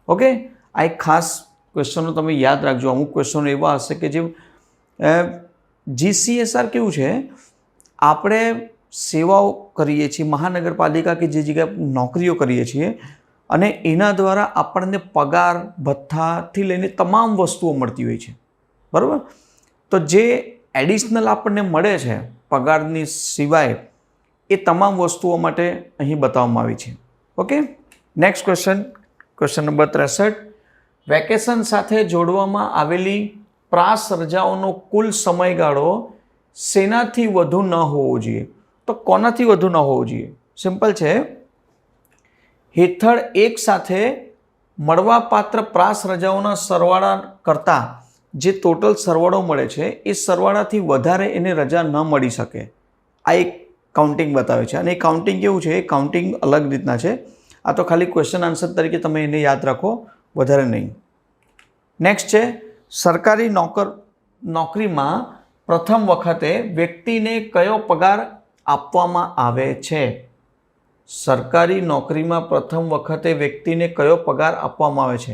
ઓકે, આ એક ખાસ ક્વેશ્ચનો તમે યાદ રાખજો. અમુક ક્વેશ્ચનો એવા હશે કે જે GCSR કેવું છે, આપણે સેવાઓ કરીએ છીએ, મહાનગરપાલિકા કે જે જગ્યાએ નોકરીઓ કરીએ છીએ અને એના દ્વારા આપણને પગાર ભથ્થાથી લઈને તમામ વસ્તુઓ મળતી હોય છે, બરાબર. તો જે એડિશનલ આપણને મળે છે પગારની સિવાય, એ તમામ વસ્તુઓ માટે અહીં બતાવવામાં આવી છે. Okay, next question number 63. Vacation સાથે જોડવામાં આવેલી પ્રાસ રજાઓનો કુલ સમયગાળો શેનાથી વધુ ન હોવો જોઈએ? તો કોનાથી વધુ ન હોવો જોઈએ? સિમ્પલ છે. હેઠળ એક સાથે મળવાપાત્ર પ્રાસ રજાઓના સરવાળા કરતાં જે ટોટલ સરવાળો મળે છે એ સરવાળાથી વધારે એને રજા ન મળી શકે. આ એક કાઉન્ટિંગ બતાવે છે. અને એ કાઉન્ટિંગ કેવું છે? એ કાઉન્ટિંગ અલગ રીતના છે. આ તો ખાલી ક્વેશ્ચન આન્સર તરીકે તમે એને યાદ રાખો, વધારે નહીં. નેક્સ્ટ છે, સરકારી નોકરીમાં પ્રથમ વખતે વ્યક્તિને કયો પગાર આપવામાં આવે છે? સરકારી નોકરીમાં પ્રથમ વખતે વ્યક્તિને કયો પગાર આપવામાં આવે છે?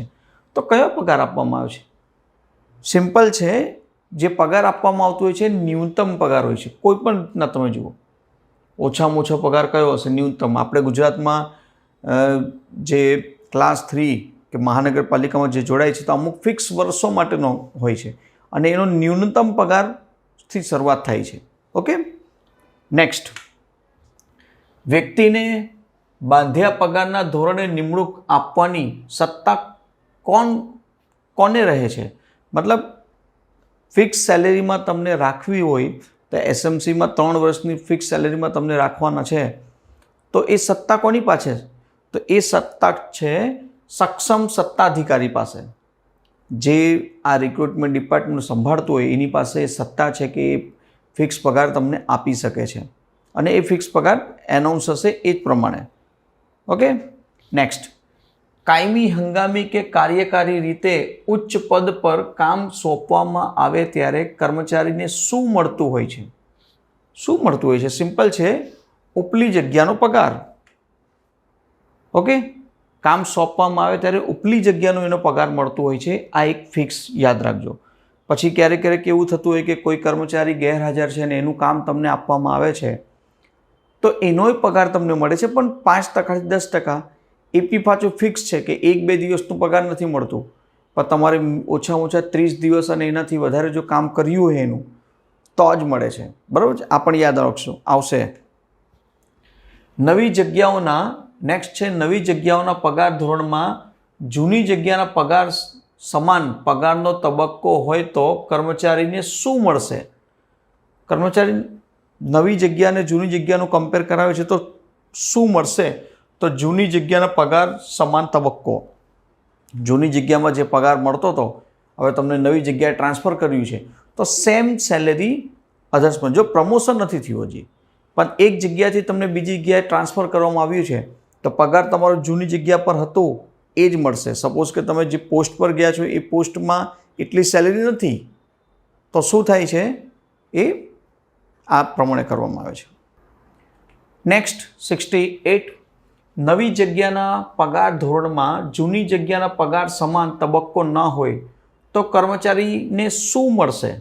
તો કયો પગાર આપવામાં આવે છે? સિમ્પલ છે, જે પગાર આપવામાં આવતો હોય છે ન્યૂનતમ પગાર હોય છે. કોઈ પણ રીતના તમે જુઓ, ઓછામાં ઓછો પગાર કયો હશે? ન્યૂનતમ. આપણે ગુજરાતમાં જે ક્લાસ 3 કે મહાનગરપાલિકામાં જે જોડાય છે તો અમુક ફિક્સ વર્ષો માટેનો હોય છે અને એનો ન્યૂનતમ પગારથી શરૂઆત થાય છે. Okay, next. વ્યક્તિને બાંધ્યા પગારના ધોરણે નિમણૂક આપવાની સત્તા કોને રહે છે? મતલબ ફિક્સ સેલેરીમાં તમને રાખવી હોય તો SMCમાં 3 વર્ષની ફિક્સ સેલેરીમાં તમને રાખવાના છે, તો એ સત્તા કોની પાસે? તો એ સત્તા છે સક્ષમ સત્તાધિકારી પાસે. જે આ રિક્રુટમેન્ટ ડિપાર્ટમેન્ટ સંભાળતું હોય એની પાસે એ સત્તા છે કે એ ફિક્સ પગાર તમને આપી શકે છે અને એ ફિક્સ પગાર એનાઉન્સ હશે એ જ પ્રમાણે. Okay, next. કાયમી, હંગામી કે કાર્યકારી રીતે ઉચ્ચ પદ પર કામ સોંપવામાં આવે ત્યારે કર્મચારીને શું મળતું હોય છે? શું મળતું હોય છે? સિમ્પલ છે, ઉપલી જગ્યાનો પગાર. ઓકે, કામ સોંપવામાં આવે ત્યારે ઉપલી જગ્યાનો એનો પગાર મળતો હોય છે. આ એક ફિક્સ યાદ રાખજો. પછી ક્યારેક ક્યારેક એવું થતું હોય કે કોઈ કર્મચારી ગેરહાજર છે ને એનું કામ તમને આપવામાં આવે છે તો એનોય પગાર તમને મળે છે, પણ 5%થી 10%. એ બી પાછું ફિક્સ છે કે 1-2 દિવસનું પગાર નથી મળતું, પણ તમારે ઓછામાં ઓછા 30 દિવસ અને એનાથી વધારે જો કામ કર્યું હોય એનું તો જ મળે છે, બરાબર છે. આ પણ યાદ રાખશો, આવશે. નવી જગ્યાઓના નેક્સ્ટ છે, નવી જગ્યાઓના પગાર ધોરણમાં જૂની જગ્યાના પગાર સમાન પગારનો તબક્કો હોય તો કર્મચારીને શું મળશે? કર્મચારી નવી જગ્યા અને જૂની જગ્યાનું કમ્પેર કરાવે છે તો શું મળશે? તો જૂની જગ્યાના પગાર સમાન તબક્કો. જૂની જગ્યામાં જે પગાર મળતો હતો, હવે તમને નવી જગ્યાએ ટ્રાન્સફર કર્યું છે તો સેમ સેલેરી અધર્સમાં. જો પ્રમોશન નથી થયું હજી, પણ એક જગ્યાથી તમને બીજી જગ્યાએ ટ્રાન્સફર કરવામાં આવ્યું છે તો પગાર તમારો જૂની જગ્યા પર હતો એ જ મળશે. સપોઝ કે તમે જે પોસ્ટ પર ગયા છો એ પોસ્ટમાં એટલી સેલેરી નથી તો શું થાય છે? એ આ પ્રમાણે કરવામાં આવે છે. નેક્સ્ટ 68. નવી જગ્યાના પગાર ધોરણમાં જૂની જગ્યાના પગાર સમાન તબક્કો ન હોય તો કર્મચારીને શું મળશે?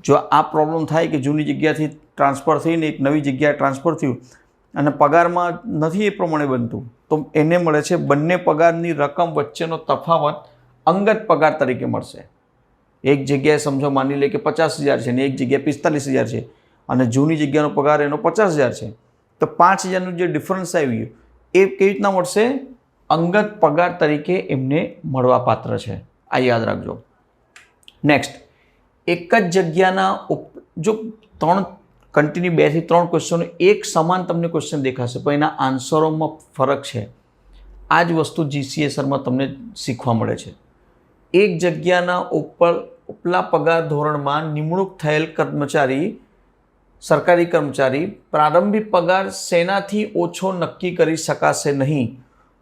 જો આ પ્રોબ્લેમ થાય કે જૂની જગ્યાથી ટ્રાન્સફર થઈને એક નવી જગ્યાએ ટ્રાન્સફર થયું અને પગારમાં નથી એ પ્રમાણે બનતું તો એને મળે છે બંને પગારની રકમ વચ્ચેનો તફાવત અંગત પગાર તરીકે મળશે. એક જગ્યાએ સમજો માની લે કે 50,000 છે ને એક જગ્યાએ 45,000 છે અને જૂની જગ્યાનો પગાર એનો 50,000 છે, તો 5,000નું જે ડિફરન્સ આવ્યું એ કેવી રીતના મળશે? અંગત પગાર તરીકે એમને મળવાપાત્ર છે. આ યાદ રાખજો. નેક્સ્ટ. એક જ જગ્યાના જો 3 કન્ટિન્યુ 2 થી 3 ક્વેશ્ચનો એક સમાન તમને ક્વેશ્ચન દેખાશે પણ એના આન્સરોમાં ફરક છે. આ જ વસ્તુ GCSRમાં તમને શીખવા મળે છે. એક જગ્યાના ઉપલા પગાર ધોરણમાં નિમણૂક થયેલ કર્મચારી, સરકારી કર્મચારી પ્રારંભિક પગાર શેનાથી ઓછો નક્કી કરી શકાશે નહીં?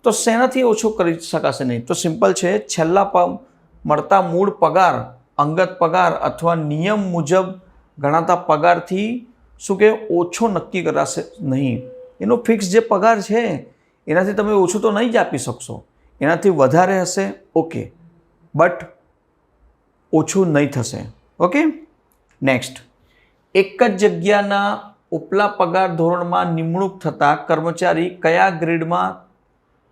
તો શેનાથી ઓછો કરી શકાશે નહીં? તો સિમ્પલ છે, છેલ્લા મળતા મૂળ પગાર, અંગત પગાર અથવા નિયમ મુજબ ગણાતા પગારથી શું કે ઓછો નક્કી કરાશે નહીં. એનો ફિક્સ જે પગાર છે એનાથી તમે ઓછું તો નહીં જ આપી શકશો, એનાથી વધારે હશે ઓકે, બટ ઓછું નહીં થશે. ઓકે. નેક્સ્ટ, એક જ જગ્યાના ઉપલા પગાર ધોરણમાં નિમણૂક થતા કર્મચારી કયા ગ્રેડમાં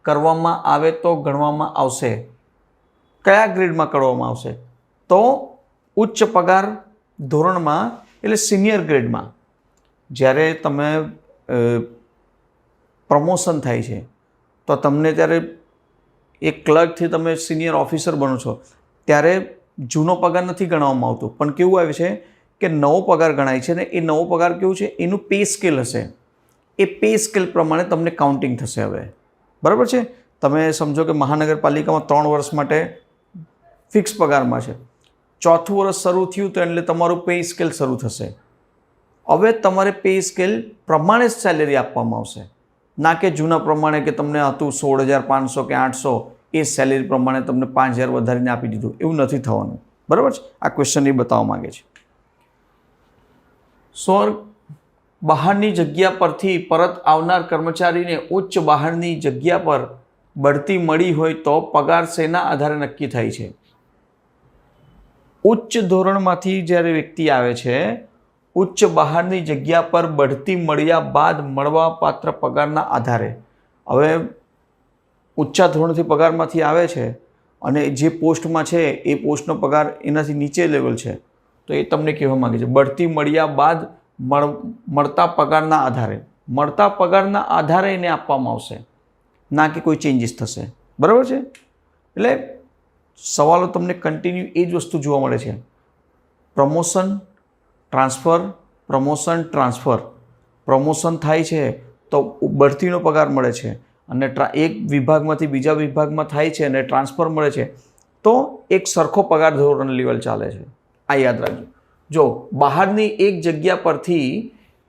કરવામાં આવે તો ગણવામાં આવશે? કયા ગ્રેડમાં કરવામાં આવશે? તો ઉચ્ચ પગાર ધોરણમાં, એટલે સિનિયર ગ્રેડમાં. જ્યારે તમે પ્રમોશન થાય છે તો તમને ત્યારે એક ક્લર્કથી તમે સિનિયર ઓફિસર બનો છો ત્યારે જૂનો પગાર નથી ગણવામાં આવતો, પણ કેવું આવે છે કે નવો પગાર ગણાય છે ને એ નવો પગાર કેવું છે, એનું પે સ્કેલ હશે, એ પે સ્કેલ પ્રમાણે તમને કાઉન્ટિંગ થશે. હવે બરાબર છે, તમે સમજો કે મહાનગરપાલિકામાં 3 વર્ષ માટે ફિક્સ પગારમાં છે, 4થું વર્ષ શરૂ થયું તો એટલે તમારું પે સ્કેલ શરૂ થશે. હવે તમારે પે સ્કેલ પ્રમાણે જ સેલેરી આપવામાં આવશે, ના કે જૂના પ્રમાણે કે તમને હતું 16,500 કે 800 એ સેલેરી પ્રમાણે તમને 5,000 વધારીને આપી દીધું, એવું નથી થવાનું. બરાબર છે, આ ક્વેશ્ચન એ બતાવવા માંગે છે. બહારની જગ્યા પરથી પરત આવનાર કર્મચારીને ઉચ્ચ બહારની જગ્યા પર બઢતી મળી હોય તો પગાર શેના આધારે નક્કી થાય છે? ઉચ્ચ ધોરણમાંથી જ્યારે વ્યક્તિ આવે છે, ઉચ્ચ બહારની જગ્યા પર બઢતી મળ્યા બાદ મળવાપાત્ર પગારના આધારે. હવે ઊંચા ધોરણથી પગારમાંથી આવે છે અને જે પોસ્ટમાં છે એ પોસ્ટનો પગાર એનાથી નીચે લેવલ છે, તો એ તમને કહેવા માગે છે બઢતી મળ્યા બાદ મળતા પગારના આધારે. મળતા પગારના આધારે એને આપવામાં આવશે, ના કે કોઈ ચેન્જીસ થશે. બરાબર છે, એટલે સવાલો તમને કન્ટિન્યુ એ જ વસ્તુ જોવા મળે છે. Promotion, transfer, promotion, transfer. Promotion થાય છે તો બઢતીનો પગાર મળે છે, અને એક વિભાગમાંથી બીજા વિભાગમાં થાય છે અને ટ્રાન્સફર મળે છે, તો એક સરખો પગાર ધોરણ લેવલ ચાલે છે. આ યાદ રાખજો. જો બહારની એક જગ્યા પરથી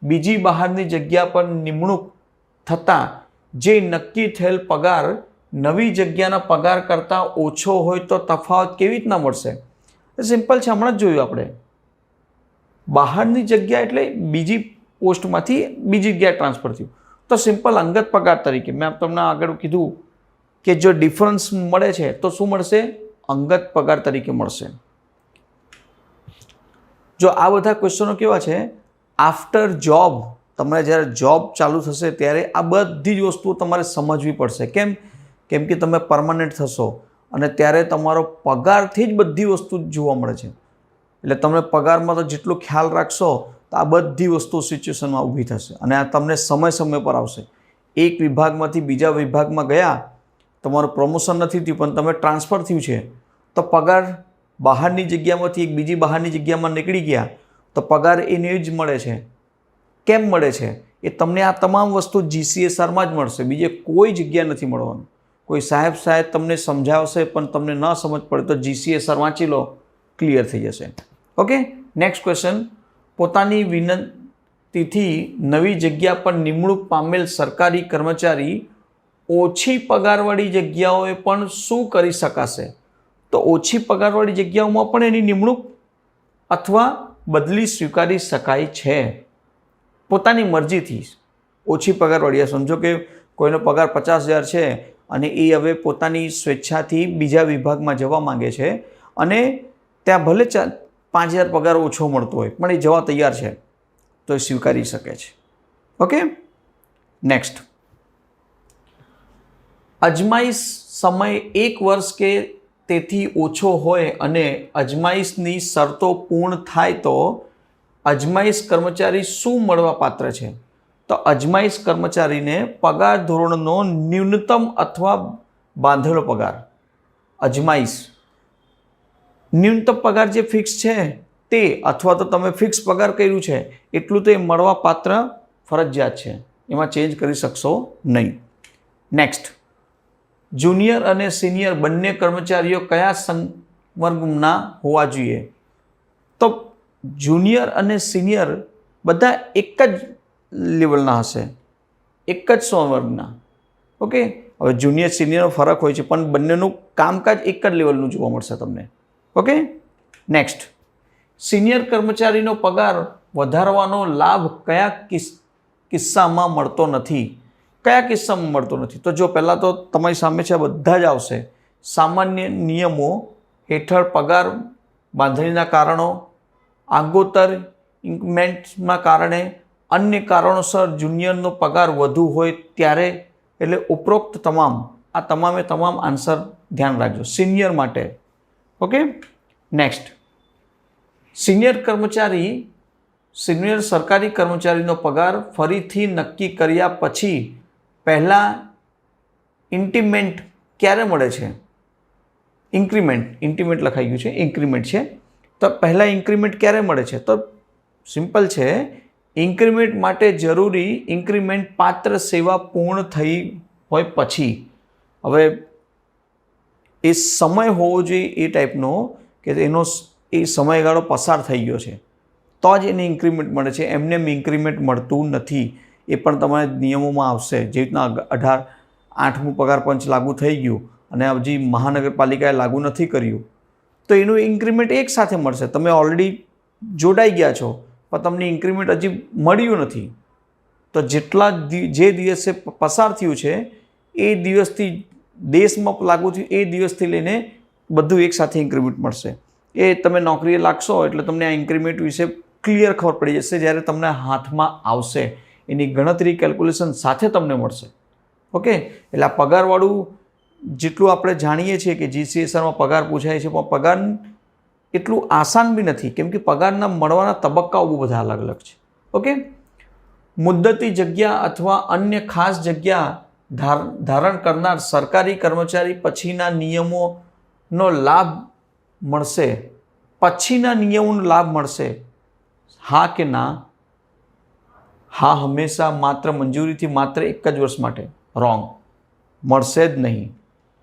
બીજી બહારની જગ્યા પર નિમણૂક થતાં જે નક્કી થયેલ પગાર નવી જગ્યાના પગાર કરતાં ઓછો હોય તો તફાવત કેવી રીતના મળશે? સિમ્પલ છે, હમણાં જ જોયું આપણે. બહારની જગ્યા એટલે બીજી પોસ્ટમાંથી બીજી જગ્યાએ ટ્રાન્સફર થયું, તો સિમ્પલ અંગત પગાર તરીકે મેં તમને આગળ કીધું કે જો ડિફરન્સ મળે છે તો શું મળશે? અંગત પગાર તરીકે મળશે. જો આ બધા ક્વેશ્ચનો કેવા છે, આફ્ટર જોબ, તમારે જ્યારે જોબ ચાલુ થશે ત્યારે આ બધી જ વસ્તુઓ તમારે સમજવી પડશે. કેમ કે તમે પરમાનન્ટ થશો અને ત્યારે તમારો પગારથી જ બધી વસ્તુ જોવા મળે છે. એટલે તમે પગારમાં તો જેટલો ખ્યાલ રાખશો તો આ બધી વસ્તુ સિચ્યુએશનમાં ઊભી થશે અને આ તમને સમય પર આવશે. એક વિભાગમાંથી બીજા વિભાગમાં ગયા, તમારું પ્રમોશન નથી થયું પણ તમે ટ્રાન્સફર થયું છે, તો પગાર બહારની જગ્યામાંથી એક બીજી બહારની જગ્યામાં નીકળી ગયા તો પગાર એને જ મળે છે. કેમ મળે છે? એ તમને આ તમામ વસ્તુ GCSRમાં જ મળશે, બીજે કોઈ જગ્યા નથી મળવાનું. કોઈ સાહેબ તમને સમજાવશે પણ તમને ન સમજ પડે તો GCSR વાંચી લો, ક્લિયર થઈ જશે. ઓકે. નેક્સ્ટ ક્વેશ્ચન, પોતાની વિનંતીથી નવી જગ્યા પર નિમણૂક પામેલ સરકારી કર્મચારી ઓછી પગારવાળી જગ્યાઓએ પણ શું કરી શકાશે? તો ઓછી પગારવાળી જગ્યાઓમાં પણ એની નિમણૂક અથવા બદલી સ્વીકારી શકાય છે પોતાની મરજીથી. ઓછી પગારવાળી, સમજો કે કોઈનો પગાર 50,000 છે અને એ હવે પોતાની સ્વેચ્છાથી બીજા વિભાગમાં જવા માંગે છે અને ત્યાં ભલે 5,000 પગાર ઓછો મળતો હોય પણ એ જવા તૈયાર છે, તો એ સ્વીકારી શકે છે. ઓકે. નેક્સ્ટ, અજમાઈશ સમય 1 વર્ષ કે તેથી ઓછો હોય અને અજમાઈશની શરતો પૂર્ણ થાય તો અજમાઈશ કર્મચારી શું મળવા પાત્ર છે? તો અજમાઈશ કર્મચારીને પગાર ધોરણનો ન્યૂનતમ અથવા બાંધેલો પગાર. અજમાઈશ ન્યૂનતમ પગાર જે ફિક્સ છે તે, અથવા તો તમે ફિક્સ પગાર કર્યું છે એટલું તો એ મળવા પાત્ર ફરજિયાત છે, એમાં ચેન્જ કરી શકશો નહીં. નેક્સ્ટ, જુનિયર અને સિનિયર બંને કર્મચારીઓ કયા સંવર્ગના હોવા જોઈએ? તો જુનિયર અને સિનિયર બધા એક જ લેવલના હશે, એક જ સંવર્ગના. ઓકે. હવે જુનિયર સિનિયરનો ફરક હોય છે, પણ બંનેનું કામકાજ એક જ લેવલનું જોવા મળશે તમને. ઓકે, નેક્સ્ટ, સિનિયર કર્મચારીનો પગાર વધારવાનો લાભ કયા કિસ્સામાં મળતો નથી? કયા કિસ્સામાં મળતો નથી? તો જો પહેલાં તો તમારી સામે છે, બધા જ આવશે. સામાન્ય નિયમો હેઠળ પગાર બાંધણીના કારણો, આગોતર ઇન્ક્રીમેન્ટના કારણે, અન્ય કારણોસર જુનિયરનો પગાર વધુ હોય ત્યારે, એટલે ઉપરોક્ત તમામ, આ તમામે તમામ આન્સર ધ્યાન રાખજો સિનિયર માટે. ઓકે, નેક્સ્ટ, સિનિયર સરકારી કર્મચારીનો પગાર ફરીથી નક્કી કર્યા પછી પહેલાં ઇન્ક્રીમેન્ટ ક્યારે મળે છે? ઇન્ક્રીમેન્ટ લખાઈ ગયું છે, ઇન્ક્રીમેન્ટ છે. તો પહેલાં ઇન્ક્રીમેન્ટ ક્યારે મળે છે? તો સિમ્પલ છે, ઇન્ક્રીમેન્ટ માટે જરૂરી ઇન્ક્રીમેન્ટ પાત્ર સેવા પૂર્ણ થઈ હોય પછી. હવે એ સમય હોવો જોઈએ એ ટાઈપનો કે એનો એ સમયગાળો પસાર થઈ ગયો છે તો જ એને ઇન્ક્રીમેન્ટ મળે છે. એમને એમ ઇન્ક્રીમેન્ટ મળતું નથી. એ પણ તમારે નિયમોમાં આવશે. જે રીતના 8મું પગાર પંચ લાગુ થઈ ગયું અને હજી મહાનગરપાલિકાએ લાગુ નથી કર્યું તો એનું ઇન્ક્રીમેન્ટ એક સાથે મળશે. તમે ઓલરેડી જોડાઈ ગયા છો પણ તમને ઇન્ક્રીમેન્ટ હજી મળ્યું નથી. તો જે દિવસે પસાર થયું છે એ દિવસથી દેશમાં લાગુ થયું એ દિવસથી લઈને બધું એકસાથે ઇન્ક્રીમેન્ટ મળશે. એ તમે નોકરીએ લાગશો એટલે તમને આ ઇન્ક્રીમેન્ટ વિશે ક્લિયર ખબર પડી જશે. જ્યારે તમને હાથમાં આવશે એની ગણતરી કેલ્ક્યુલેશન સાથે તમને મળશે. ઓકે, એટલે આ પગારવાળું જેટલું આપણે જાણીએ છીએ કે જીસીએસઆરમાં પગાર પૂછાય છે પણ પગાર એટલું આસાન બી નથી, કેમ કે પગારના મળવાના તબક્કાઓ બહુ બધા અલગ અલગ છે. ઓકે, મુદ્દતી જગ્યા અથવા અન્ય ખાસ જગ્યા ધારણ કરનાર સરકારી કર્મચારી પછીના નિયમોનો લાભ મળશે? પછીના નિયમોનો લાભ મળશે? હા કે ના? હા હંમેશા માત્ર મંજૂરીથી માત્ર એક જ વર્ષ માટે. રોંગ, મળશે જ નહીં,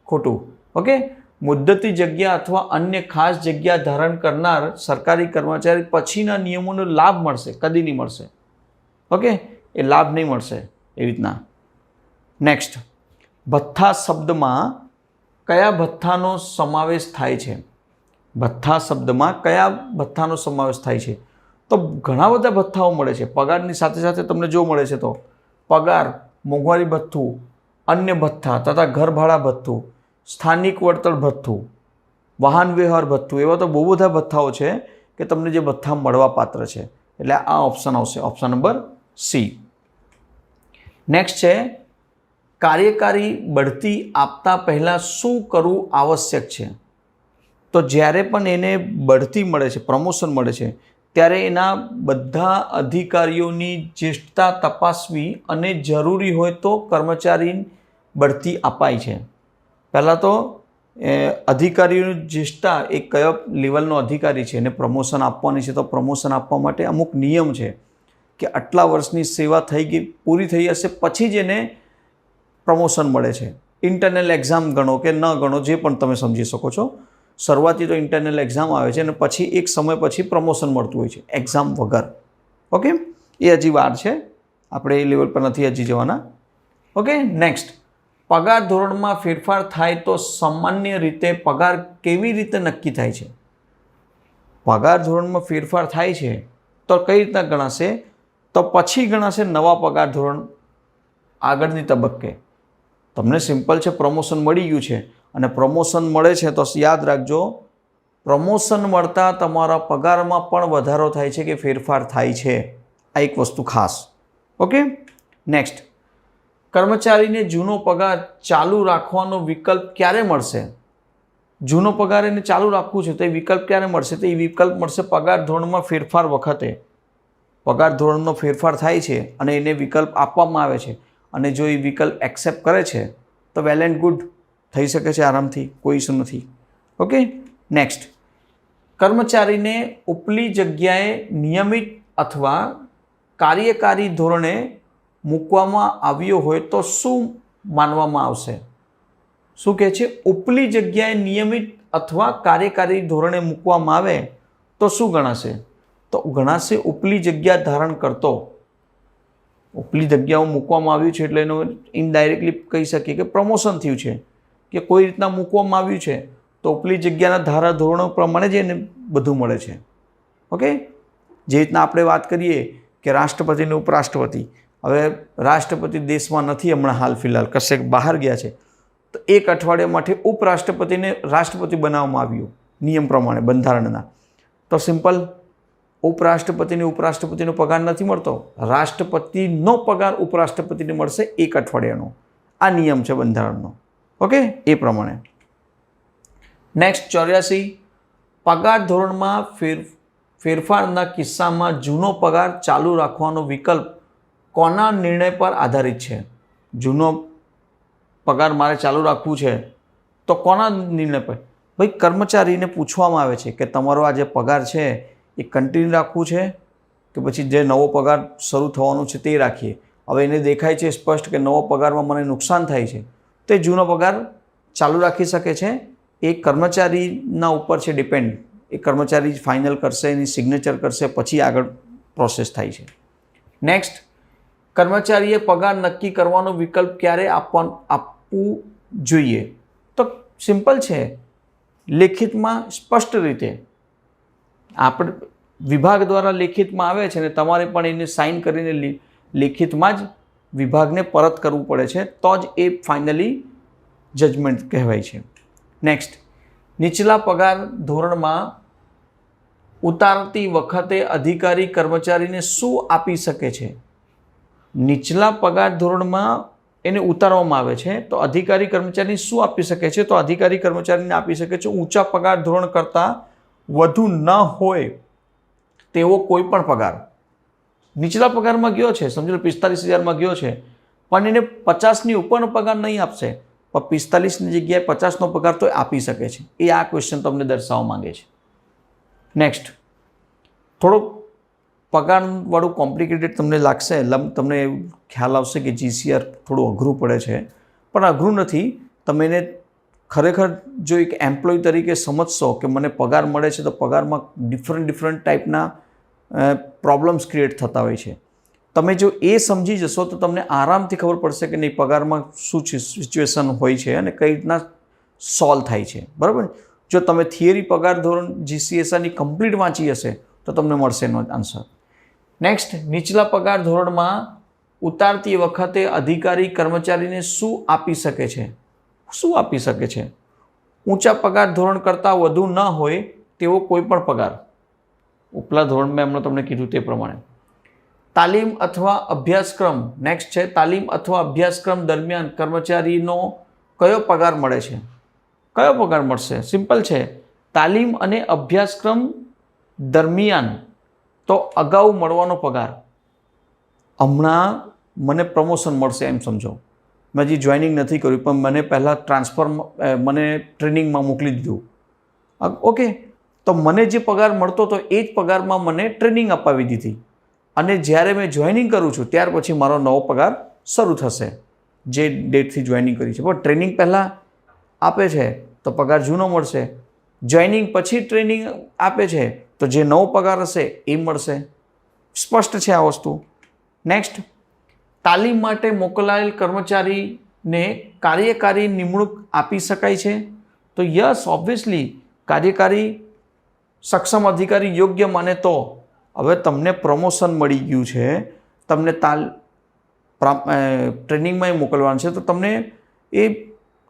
ખોટું. ઓકે, મુદ્દતી જગ્યા અથવા અન્ય ખાસ જગ્યા ધારણ કરનાર સરકારી કર્મચારી પછીના નિયમોનો લાભ મળશે? કદી નહીં મળશે. ઓકે, એ લાભ નહીં મળશે એવી રીતના. નેક્સ્ટ, ભથ્થા શબ્દમાં કયા ભથ્થાનો સમાવેશ થાય છે? ભથ્થા શબ્દમાં કયા ભથ્થાનો સમાવેશ થાય છે? તો ઘણા બધા ભથ્થાઓ મળે છે. પગારની સાથે સાથે તમને જો મળે છે તો પગાર, મોંઘવારી ભથ્થું, અન્ય ભથ્થા તથા ઘર ભાડા ભથ્થું, સ્થાનિક વળતર ભથ્થું, વાહન વ્યવહાર ભથ્થું, એવા તો બહુ બધા ભથ્થાઓ છે કે તમને જે ભથ્થા મળવા પાત્ર છે. એટલે આ ઓપ્શન આવશે, ઓપ્શન નંબર સી. નેક્સ્ટ છે, કાર્યકારી બઢતી આપતા પહેલાં શું કરવું આવશ્યક છે? તો જ્યારે પણ એને બઢતી મળે છે, પ્રમોશન મળે છે, ત્યારે એના બધા અધિકારીઓની જ્યેષ્ઠતા તપાસવી અને જરૂરી હોય તો કર્મચારી બઢતી અપાય છે. પહેલાં તો અધિકારીઓની જ્યેષ્ઠતા એ કયો લેવલનો અધિકારી છે એને પ્રમોશન આપવાની છે તો પ્રમોશન આપવા માટે અમુક નિયમ છે કે આટલા વર્ષની સેવા થઈ ગઈ, પૂરી થઈ હશે પછી જ એને પ્રમોશન મળે છે. ઇન્ટરનલ એક્ઝામ ગણો કે ન ગણો, જે પણ તમે સમજી શકો છો. શરૂઆતી તો ઇન્ટરનલ એક્ઝામ આવે છે અને પછી એક સમય પછી પ્રમોશન મળતું હોય છે એક્ઝામ વગર. ઓકે, એ હજી વાર છે, આપણે એ લેવલ પર નથી હજી જવાના. ઓકે, નેક્સ્ટ, પગાર ધોરણમાં ફેરફાર થાય તો સામાન્ય રીતે પગાર કેવી રીતે નક્કી થાય છે? પગાર ધોરણમાં ફેરફાર થાય છે તો કઈ રીતના ગણાશે? તો પછી ગણાશે નવા પગાર ધોરણ આગળની તબક્કે. તમને સિમ્પલ છે, પ્રમોશન મળી ગયું છે અને પ્રમોશન મળે છે તો યાદ રાખજો, પ્રમોશન મળતા તમારા પગારમાં પણ વધારો થાય છે કે ફેરફાર થાય છે. આ એક વસ્તુ ખાસ. ઓકે, નેક્સ્ટ, કર્મચારીને જૂનો પગાર ચાલુ રાખવાનો વિકલ્પ ક્યારે મળશે? જૂનો પગાર એને ચાલુ રાખવું છે તો એ વિકલ્પ ક્યારે મળશે? તો એ વિકલ્પ મળશે પગાર ધોરણમાં ફેરફાર વખતે. પગાર ધોરણનો ફેરફાર થાય છે અને એને વિકલ્પ આપવામાં આવે છે અને જો એ વિકલ્પ એક્સેપ્ટ કરે છે તો વેલ એન્ડ ગુડ, થઈ શકે છે આરામથી, કોઈ ઇસ્યુ નથી. ઓકે, નેક્સ્ટ, કર્મચારીને ઉપલી જગ્યાએ નિયમિત અથવા કાર્યકારી ધોરણે મૂકવામાં આવ્યો હોય તો શું માનવામાં આવશે? શું કહે છે? ઉપલી જગ્યાએ નિયમિત અથવા કાર્યકારી ધોરણે મૂકવામાં આવે તો શું ગણાશે? તો ગણાશે ઉપલી જગ્યા ધારણ કરતો. ઉપલી જગ્યાઓ મૂકવામાં આવ્યું છે એટલે એનો ઇનડાયરેક્ટલી કહી શકીએ કે પ્રમોશન થયું છે કે કોઈ રીતના મૂકવામાં આવ્યું છે તો ઉપલી જગ્યાના ધારા ધોરણો પ્રમાણે જ એને બધું મળે છે. ઓકે, જે રીતના આપણે વાત કરીએ કે રાષ્ટ્રપતિ અને ઉપરાષ્ટ્રપતિ, હવે રાષ્ટ્રપતિ દેશમાં નથી હમણાં હાલ ફિલહાલ, કશેક બહાર ગયા છે, તો એક અઠવાડિયા માટે ઉપરાષ્ટ્રપતિને રાષ્ટ્રપતિ બનાવવામાં આવ્યું નિયમ પ્રમાણે બંધારણના. તો સિમ્પલ, ઉપરાષ્ટ્રપતિનો પગાર નથી મળતો, રાષ્ટ્રપતિનો પગાર ઉપરાષ્ટ્રપતિને મળશે એક અઠવાડિયાનો. આ નિયમ છે બંધારણનો. ઓકે, એ પ્રમાણે. નેક્સ્ટ 84, પગાર ધોરણમાં ફેરફારના કિસ્સામાં જૂનો પગાર ચાલુ રાખવાનો વિકલ્પ કોના નિર્ણય પર આધારિત છે? જૂનો પગાર મારે ચાલુ રાખવું છે તો કોના નિર્ણય પર? ભાઈ, કર્મચારીને પૂછવામાં આવે છે કે તમારો આ જે પગાર છે એ કન્ટિન્યુ રાખવું છે કે પછી જે નવો પગાર શરૂ થવાનો છે તે રાખીએ. હવે એને દેખાય છે સ્પષ્ટ કે નવો પગારમાં મને નુકસાન થાય છે, તો એ જૂનો પગાર ચાલુ રાખી શકે છે. એ કર્મચારીના ઉપર છે ડિપેન્ડ. એ કર્મચારી ફાઇનલ કરશે, એની સિગ્નેચર કરશે, પછી આગળ પ્રોસેસ થાય છે. નેક્સ્ટ, કર્મચારીએ પગાર નક્કી કરવાનો વિકલ્પ ક્યારે આપવું જોઈએ? તો સિમ્પલ છે, લેખિતમાં સ્પષ્ટ રીતે. આપણે વિભાગ દ્વારા લેખિતમાં આવે છે ને તમારે પણ એને સાઇન કરીને લેખિતમાં જ વિભાગને પરત કરવું પડે છે, તો જ એ ફાઇનલી જજમેન્ટ કહેવાય છે. નેક્સ્ટ, નીચલા પગાર ધોરણમાં ઉતારતી વખતે અધિકારી કર્મચારીને શું આપી શકે છે? નીચલા પગાર ધોરણમાં એને ઉતારવામાં આવે છે તો અધિકારી કર્મચારીને શું આપી શકે છે? તો અધિકારી કર્મચારીને આપી શકે છે ઊંચા પગાર ધોરણ કરતાં વધુ ન હોય તેવો કોઈ પણ પગાર. નીચલા પગારમાં ગયો છે, સમજો 45,000માં ગયો છે, પણ એને 50ની ઉપરનો પગાર નહીં આપશે, પણ 45ની જગ્યાએ 50નો પગાર તો આપી શકે છે. એ આ ક્વેશ્ચન તમને દર્શાવવા માંગે છે. નેક્સ્ટ, થોડોક પગારવાળું કોમ્પ્લિકેટેડ તમને લાગશે, તમને ખ્યાલ આવશે કે GCR થોડું અઘરું પડે છે, પણ અઘરું નથી. તમે એને ખરેખર જો એક એમ્પ્લોય તરીકે સમજશો કે મને પગાર મળે છે તો પગારમાં ડિફરન્ટ ટાઈપના પ્રોબ્લેમ્સ ક્રિએટ થતા હોય છે. તમે જો એ સમજી જશો તો તમને આરામથી ખબર પડશે કે નહીં પગારમાં શું સિચ્યુએશન હોય છે અને કઈ રીતના સોલ્વ થાય છે. બરાબર? જો તમે થિયરી પગાર ધોરણ GCSRની કમ્પ્લીટ વાંચી હશે તો તમને મળશે એનો આન્સર. નેક્સ્ટ, નીચલા પગાર ધોરણમાં ઉતારતી વખતે અધિકારી કર્મચારીને શું આપી શકે છે? શું આપી શકે છે? ઊંચા પગાર ધોરણ કરતાં વધુ ન હોય તેવો કોઈ પણ પગાર. ઉપલા ધોરણમાં એમણે તમને કીધું તે પ્રમાણે. તાલીમ અથવા અભ્યાસક્રમ. નેક્સ્ટ છે, તાલીમ અથવા અભ્યાસક્રમ દરમિયાન કર્મચારીનો કયો પગાર મળે છે? કયો પગાર મળશે? સિમ્પલ છે, તાલીમ અને અભ્યાસક્રમ દરમિયાન તો અગાઉ મળવાનો પગાર. હમણાં મને પ્રમોશન મળશે એમ સમજો, મેં હજી જોઈનિંગ નથી કર્યું પણ મને પહેલાં મને ટ્રેનિંગમાં મોકલી દીધું. ઓકે, તો મને જે પગાર મળતો હતો એ જ પગારમાં મને ટ્રેનિંગ અપાવી દીધી અને જ્યારે મેં જોઈનિંગ કરું છું ત્યાર પછી મારો નવો પગાર શરૂ થશે જે ડેટથી જોઈનિંગ કરી છે. પણ ટ્રેનિંગ પહેલાં આપે છે તો પગાર જૂનો મળશે, જોઈનિંગ પછી ટ્રેનિંગ આપે છે તો જે નવો પગાર હશે એ મળશે. સ્પષ્ટ છે આ વસ્તુ. નેક્સ્ટ, તાલીમ માટે મોકલાયેલ કર્મચારીને કાર્યકારી નિમણૂક આપી શકાય છે? તો યસ, ઓબ્વિયસલી કાર્યકારી સક્ષમ અધિકારી યોગ્ય માને તો. હવે તમને પ્રમોશન મળી ગયું છે, તમને ટ્રેનિંગમાં મોકલવાનું છે તો તમને એ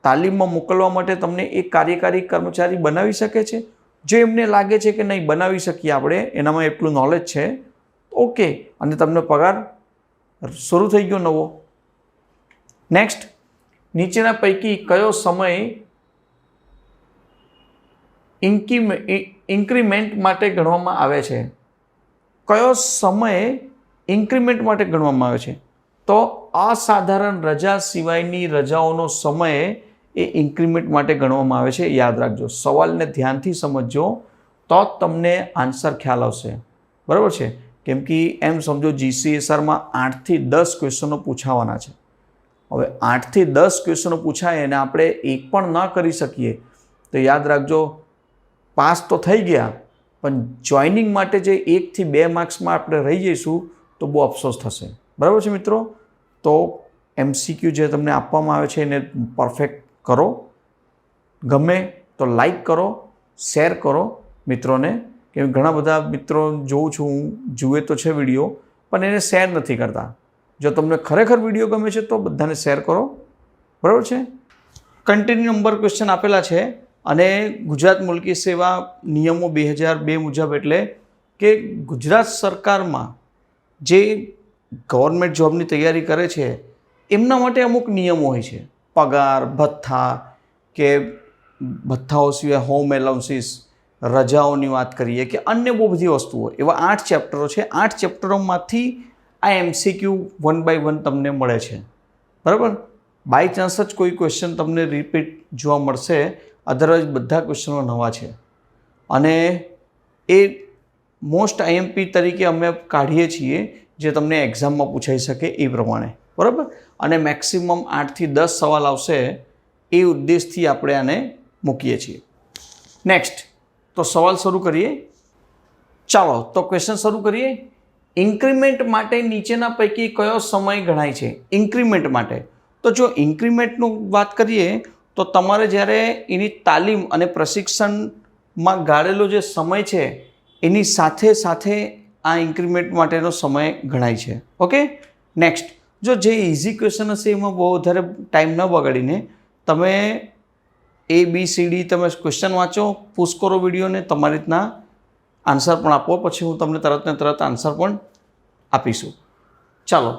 તાલીમમાં મોકલવા માટે તમને એ કાર્યકારી કર્મચારી બનાવી શકે છે? જો એમને લાગે છે કે નહીં બનાવી શકીએ આપણે, એનામાં એટલું નોલેજ છે, ઓકે, અને તમને પગાર શરૂ થઈ ગયો નવો. નેક્સ્ટ, નીચેના પૈકી કયો સમય ઇન્ક્રીમેન્ટ માટે ગણવામાં આવે છે? કયો સમય ઇન્ક્રીમેન્ટ માટે ગણવામાં આવે છે? તો અસાધારણ રજા સિવાયની રજાઓનો સમય એ ઇન્ક્રીમેન્ટ માટે ગણવામાં આવે છે. યાદ રાખજો, સવાલને ધ્યાનથી સમજજો તો જ તમને આન્સર ખ્યાલ આવશે. બરાબર છે? કેમ કે એમ સમજો GCSRમાં 8થી 10 ક્વેશ્ચનો પૂછાવાના છે. હવે 8થી 10 ક્વેશ્ચનો પૂછાય અને આપણે એક પણ ન કરી શકીએ તો યાદ રાખજો પાસ તો થઈ ગયા પણ જોઈનિંગ માટે જે 1 થી 2 માર્ક્સમાં આપણે રહી જઈશું તો બહુ અફસોસ થશે. બરાબર છે મિત્રો? તો MCQ જે તમને આપવામાં આવે છે એને પરફેક્ટ કરો. ગમે તો લાઈક કરો, શેર કરો મિત્રોને, કે ઘણા બધા મિત્રો જોઉં છું હું, જુએ તો છે વિડીયો પણ એને શેર નથી કરતા. જો તમને ખરેખર વિડીયો ગમે છે તો બધાને શેર કરો. બરાબર છે? કન્ટિન્યુ નંબર ક્વેશ્ચન આપેલા છે અને ગુજરાત મુલકી સેવા નિયમો 2002 મુજબ એટલે કે ગુજરાત સરકારમાં જે ગવર્મેન્ટ જોબની તૈયારી કરે છે એમના માટે અમુક નિયમો હોય છે. પગાર, ભથ્થા કે ભથ્થાઓ સિવાય હોમ એલાઉન્સીસ, રજાઓની વાત કરીએ કે અન્ય બહુ બધી વસ્તુઓ, એવા 8 ચેપ્ટરો છે. 8 ચેપ્ટરોમાંથી આ MCQ 1 by 1 તમને મળે છે. બરાબર? બાય ચાન્સ જ કોઈ ક્વેશ્ચન તમને રિપીટ જોવા મળશે, અધરવાઇઝ બધા ક્વેશ્ચનો નવા છે. અને એ મોસ્ટ IMP તરીકે અમે કાઢીએ છીએ જે તમને એક્ઝામમાં પૂછાઈ શકે એ પ્રમાણે. બરાબર? અને મેક્સિમમ 8થી 10 સવાલ આવશે એ ઉદ્દેશથી આપણે આને મૂકીએ છીએ. નેક્સ્ટ, તો સવાલ શરૂ કરીએ. ચાલો તો ક્વેશ્ચન શરૂ કરીએ. ઇન્ક્રીમેન્ટ માટે નીચેના પૈકી કયો સમય ગણાય છે? ઇન્ક્રીમેન્ટ માટે તો જો ઇન્ક્રીમેન્ટનું વાત કરીએ તો તમારે જ્યારે એની તાલીમ અને પ્રશિક્ષણમાં ગાળેલો જે સમય છે એની સાથે સાથે આ ઇન્ક્રીમેન્ટ માટેનો સમય ગણાય છે. ઓકે, નેક્સ્ટ, જો જે ઇઝી ક્વેશ્ચન હશે એમાં બહુ વધારે ટાઈમ ન બગાડીને તમે ABCD તમે ક્વેશ્ચન વાંચો, પુશ કરો વિડીયોને, તમારી રીતના આન્સર પણ આપો, પછી હું તમને તરત ને તરત આન્સર પણ આપીશું. ચાલો,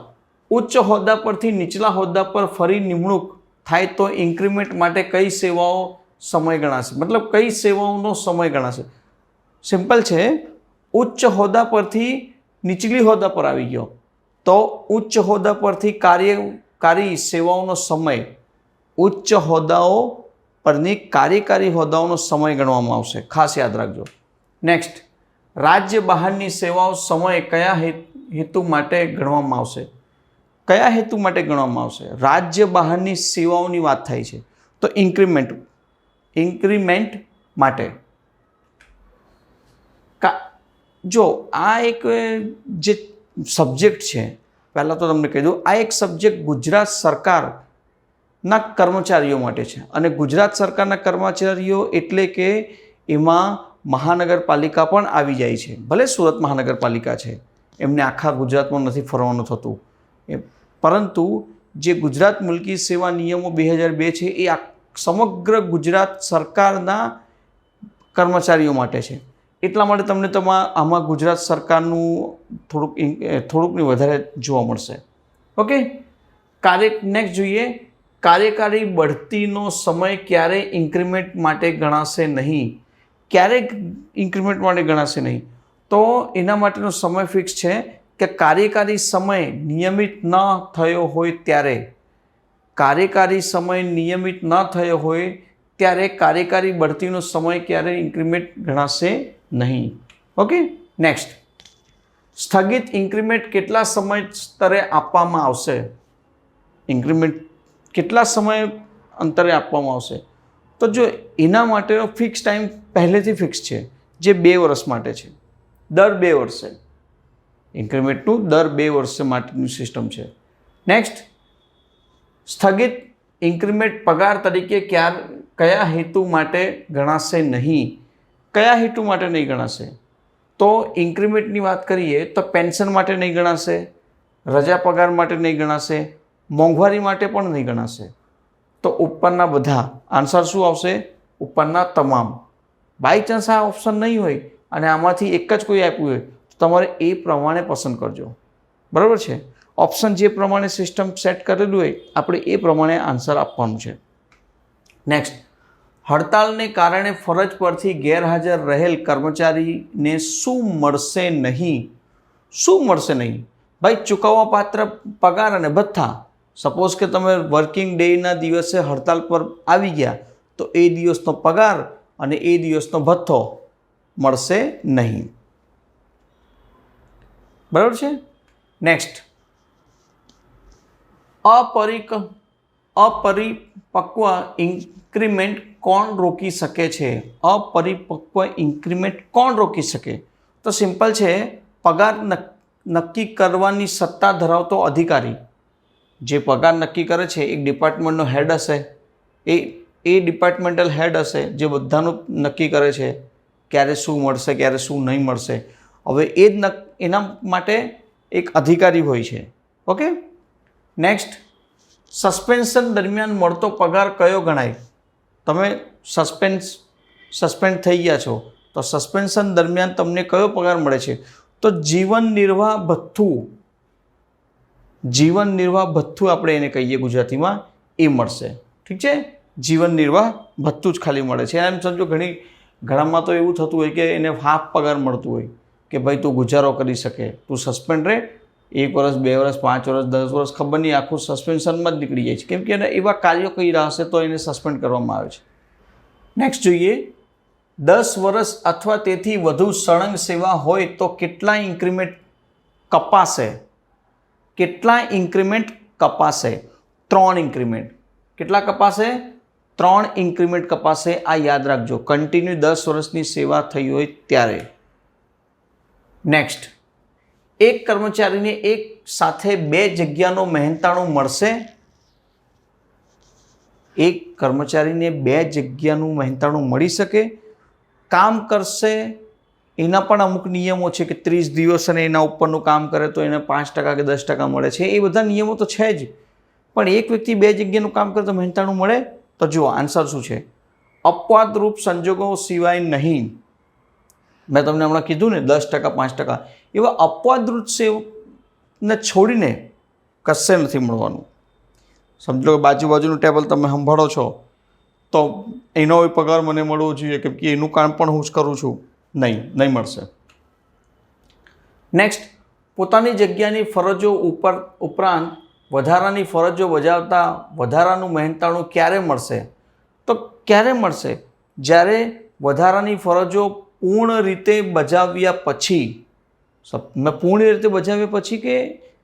ઉચ્ચ હોદ્દા પરથી નીચલા હોદ્દા પર ફરી નિમણૂક થાય તો ઇન્ક્રીમેન્ટ માટે કઈ સેવાઓ સમય ગણાશે? મતલબ કઈ સેવાઓનો સમય ગણાશે? સિમ્પલ છે. ઉચ્ચ હોદ્દા પરથી નીચલી હોદ્દા પર આવી ગયો તો ઉચ્ચ હોદ્દા પરથી કાર્યકારી સેવાઓનો સમય, ઉચ્ચ હોદ્દાઓ પરની કાર્યકારી હોદ્દાઓનો સમય ગણવામાં આવશે. ખાસ યાદ રાખજો. નેક્સ્ટ, રાજ્ય બહારની સેવાઓ સમય કયા હેતુ માટે ગણવામાં આવશે? કયા હેતુ માટે ગણવામાં આવશે? રાજ્ય બહારની સેવાઓની વાત થાય છે તો ઇન્ક્રીમેન્ટ માટે. જો આ એક જે સબ્જેક્ટ છે, પહેલાં તો તમને કહી દઉં, આ એક સબ્જેક્ટ ગુજરાત સરકારના કર્મચારીઓ માટે છે. અને ગુજરાત સરકારના કર્મચારીઓ એટલે કે એમાં મહાનગરપાલિકા પણ આવી જાય છે. ભલે સુરત મહાનગરપાલિકા છે, એમને આખા ગુજરાતમાં નથી ફરવાનું થતું, પરંતુ જે ગુજરાત મુલકી સેવા નિયમો 2002 છે એ સમગ્ર ગુજરાત સરકારના કર્મચારીઓ માટે છે. એટલા માટે તમને આમાં ગુજરાત સરકારનું થોડુંકની વધારે જોવા મળશે. ઓકે, નેક્સ્ટ જોઈએ. કાર્યકારી બઢતીનો સમય ક્યારે ઇન્ક્રીમેન્ટ માટે ગણાશે નહીં? ક્યારે ઇન્ક્રીમેન્ટ માટે ગણાશે નહીં? તો એના માટેનો સમય ફિક્સ છે કે કાર્યકારી સમય નિયમિત ન થયો હોય ત્યારે. કાર્યકારી સમય નિયમિત ન થયો હોય ત્યારે કાર્યકારી બઢતીનો સમય ક્યારે ઇન્ક્રીમેન્ટ ગણાશે નહીં. ઓકે, નેક્સ્ટ, સ્થગિત ઇન્ક્રીમેન્ટ કેટલા સમય સ્તરે આપવામાં આવશે? ઇન્ક્રીમેન્ટ કેટલા સમય અંતરે આપવામાં આવશે? તો જો એના માટેનો ફિક્સ ટાઈમ પહેલેથી ફિક્સ છે, જે 2 વર્ષ માટે છે. દર 2 વર્ષે ઇન્ક્રીમેન્ટનું દર 2 વર્ષ માટેની સિસ્ટમ છે. નેક્સ્ટ, સ્થગિત ઇન્ક્રીમેન્ટ પગાર તરીકે કયા હેતુ માટે ગણાશે નહીં? કયા હેતુ માટે નહીં ગણાશે? તો ઇન્ક્રીમેન્ટની વાત કરીએ તો પેન્શન માટે નહીં ગણાશે, રજા પગાર માટે નહીં ગણાશે, મોંઘવારી માટે પણ નહીં ગણાશે. તો ઉપરના બધા આન્સર શું આવશે? ઉપરના તમામ. બાય ચાન્સ આ ઓપ્શન નહીં હોય અને આમાંથી એક જ કોઈ આપ્યું હોય તો તમારે એ પ્રમાણે પસંદ કરજો. બરાબર છે? ઓપ્શન જે પ્રમાણે સિસ્ટમ સેટ કરેલું હોય આપણે એ પ્રમાણે આન્સર આપવાનું છે. નેક્સ્ટ, હડતાલને કારણે ફરજ પરથી ગેરહાજર રહેલ કર્મચારીને શું મળશે નહીં? શું મળશે નહીં? ભાઈ, ચૂકવવાપાત્ર પગાર અને ભથ્થા. સપોઝ કે તમે વર્કિંગ ડેના દિવસે હડતાલ પર આવી ગયા તો એ દિવસનો પગાર અને એ દિવસનો ભથ્થો મળશે નહીં. બરાબર છે? નેક્સ્ટ, અપરિપક્વ ઇન્ક્રીમેન્ટ કોણ રોકી શકે છે? અપરિપક્વ ઇન્ક્રીમેન્ટ કોણ રોકી શકે? તો સિમ્પલ છે, પગાર નક્કી કરવાની સત્તા ધરાવતો અધિકારી, જે પગાર નક્કી કરે છે એક ડિપાર્ટમેન્ટનો હેડ હશે, એ ડિપાર્ટમેન્ટલ હેડ હશે જે બધાનું નક્કી કરે છે ક્યારે શું મળશે ક્યારે શું નહીં મળશે. હવે એ જ એના માટે એક અધિકારી હોય છે. ઓકે. નેક્સ્ટ, સસ્પેન્શન દરમિયાન મળતો પગાર કયો ગણાય? તમે સસ્પેન્ડ થઈ ગયા છો તો સસ્પેન્શન દરમિયાન તમને કયો પગાર મળે છે? તો જીવન નિર્વાહ ભથ્થું આપણે એને કહીએ ગુજરાતીમાં, એ મળશે. ઠીક છે, જીવન નિર્વાહ ભથ્થું જ ખાલી મળે છે. એમ સમજો ઘણામાં તો એવું થતું હોય કે એને હાફ પગાર મળતું હોય કે ભાઈ તું ગુજારો કરી શકે, તું સસ્પેન્ડ રહે 1 વર્ષ 2 વર્ષ 5 વર્ષ 10 વર્ષ ખબર નહીં, આખું સસ્પેન્શનમાં જ નીકળી જાય છે, કેમ કે એને એવા કાર્યો કરી રહ્યા હશે તો એને સસ્પેન્ડ કરવામાં આવે છે. નેક્સ્ટ જોઈએ, 10 વર્ષ અથવા તેથી વધુ સળંગ સેવા હોય તો કેટલા ઇન્ક્રીમેન્ટ કપાશે? 3 ઇન્ક્રીમેન્ટ. કેટલા કપાશે? 3 ઇન્ક્રીમેન્ટ કપાશે. આ યાદ રાખજો, કન્ટિન્યુ 10 વર્ષની સેવા થઈ હોય ત્યારે. નેક્સ્ટ, એક કર્મચારીને એક સાથે 2 જગ્યાનો મહેનતાણું મળશે? એક કર્મચારીને 2 જગ્યાનું મહેનતાણું મળી શકે? કામ કરશે એના પણ અમુક નિયમો છે કે 30 દિવસ અને એના ઉપરનું કામ કરે તો એને 5% કે 10% મળે છે. એ બધા નિયમો તો છે જ, પણ એક વ્યક્તિ 2 જગ્યાનું કામ કરે તો મહેનતાણું મળે? તો જુઓ આન્સર શું છે, અપવાદરૂપ સંજોગો સિવાય નહીં. મેં તમને હમણાં કીધું ને 10% 5%, એવા અપવાદરૂપ સેવને છોડીને કશે નથી મળવાનું. સમજો કે બાજુનું ટેબલ તમે સંભાળો છો તો એનો પગાર મને મળવો જોઈએ કેમ કે એનું કામ પણ હું જ કરું છું, નહીં મળશે. નેક્સ્ટ, પોતાની જગ્યાની ફરજો ઉપરાંત વધારાની ફરજો બજાવતા વધારાનું મહેનતાણું ક્યારે મળશે? તો ક્યારે મળશે? જ્યારે વધારાની ફરજો પૂર્ણ રીતે બજાવ્યા પછી. પૂર્ણ રીતે બજાવ્યા પછી કે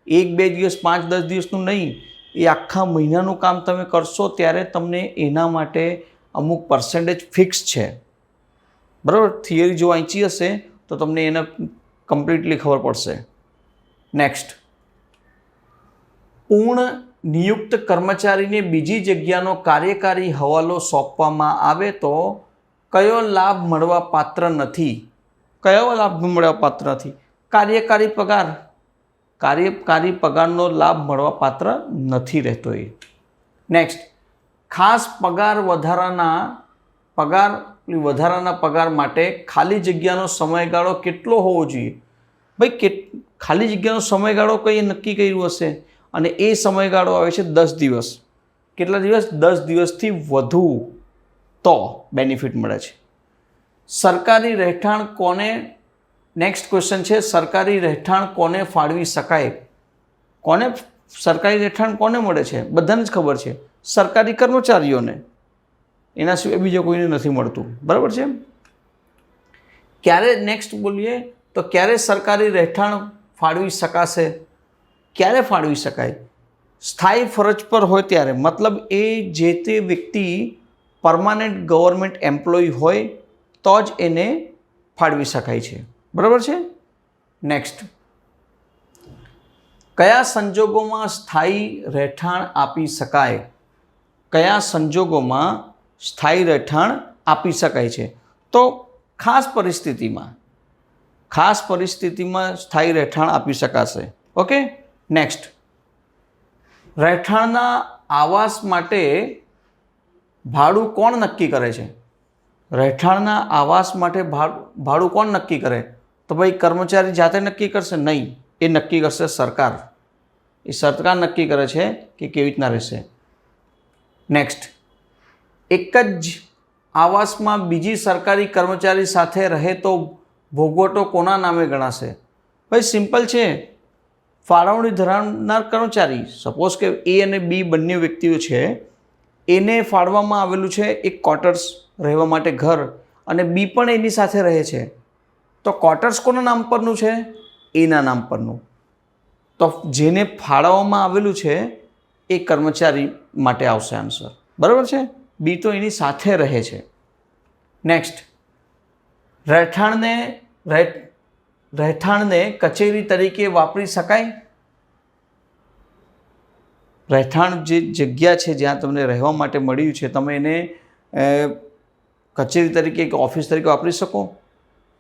1-2 દિવસ 5-10 દિવસનું નહીં, એ આખા મહિનાનું કામ તમે કરશો ત્યારે તમને એના માટે અમુક પર્સન્ટેજ ફિક્સ છે. બરાબર, થિયરી જો વાંચી હશે તો તમને એને કમ્પ્લીટલી ખબર પડશે. નેક્સ્ટ, પૂર્ણ નિયુક્ત કર્મચારીને બીજી જગ્યાનો કાર્યકારી હવાલો સોંપવામાં આવે તો કયો લાભ મળવા પાત્ર નથી? કાર્યકારી પગારનો લાભ મળવા પાત્ર નથી રહેતો એ. નેક્સ્ટ, ખાસ વધારાના પગાર માટે ખાલી જગ્યાનો સમયગાળો કેટલો હોવો જોઈએ? ભાઈ ખાલી જગ્યાનો સમયગાળો કંઈ નક્કી કર્યું હશે અને એ સમયગાળો આવે છે 10 દિવસ. કેટલા દિવસ? 10 દિવસથી વધુ તો બેનિફિટ મળે છે. સરકારી રહેઠાણ કોને, નેક્સ્ટ ક્વેશ્ચન છે, સરકારી રહેઠાણ કોને ફાળવી શકાય? સરકારી રહેઠાણ કોને મળે છે? બધાને જ ખબર છે, સરકારી કર્મચારીઓને. એના સિવાય બીજા કોઈને નથી મળતું. બરાબર છે. ક્યારે, નેક્સ્ટ બોલીએ તો ક્યારે સરકારી રહેઠાણ ફાળવી શકાશે? ક્યારે ફાળવી શકાય? સ્થાયી ફરજ પર હોય ત્યારે, મતલબ એ જે તે વ્યક્તિ પરમાનન્ટ ગવર્મેન્ટ એમ્પ્લોય હોય તો જ એને ફાળવી શકાય છે. બરાબર છે. નેક્સ્ટ, કયા સંજોગોમાં સ્થાયી રહેઠાણ આપી શકાય? કયા સંજોગોમાં સ્થાયી રહેઠાણ આપી શકાય છે? તો ખાસ પરિસ્થિતિમાં સ્થાયી રહેઠાણ આપી શકાશે. ઓકે. નેક્સ્ટ, રહેઠાણના આવાસ માટે ભાડું કોણ નક્કી કરે છે? રહેઠાણના આવાસ માટે ભાડું કોણ નક્કી કરે? તો ભાઈ કર્મચારી જાતે નક્કી કરશે? નહીં, એ નક્કી કરશે સરકાર. એ સરકાર નક્કી કરે છે કે કેવી રીતના રહેશે. નેક્સ્ટ, એક જ આવાસમાં બીજી સરકારી કર્મચારી સાથે રહે તો ભોગવટો કોના નામે ગણાશે? ભાઈ સિમ્પલ છે, ફાળવણી ધરાવનાર કર્મચારી. સપોઝ કે એ અને બી બંને વ્યક્તિઓ છે, એને ફાળવામાં આવેલું છે એક ક્વાર્ટર્સ રહેવા માટે ઘર, અને બી પણ એની સાથે રહે છે. તો ક્વાર્ટર્સ કોના નામ પરનું છે? એના નામ પરનું. તો જેને ફાળવવામાં આવેલું છે એ કર્મચારી માટે આવશે આન્સર. બરાબર છે. બી તો એની સાથે રહે છે. નેક્સ્ટ, રહેઠાણને કચેરી તરીકે વાપરી શકાય? રહેઠાણ જે જગ્યા છે જ્યાં તમને રહેવા માટે મળ્યું છે, તમે એને કચેરી તરીકે કે ઓફિસ તરીકે વાપરી શકો?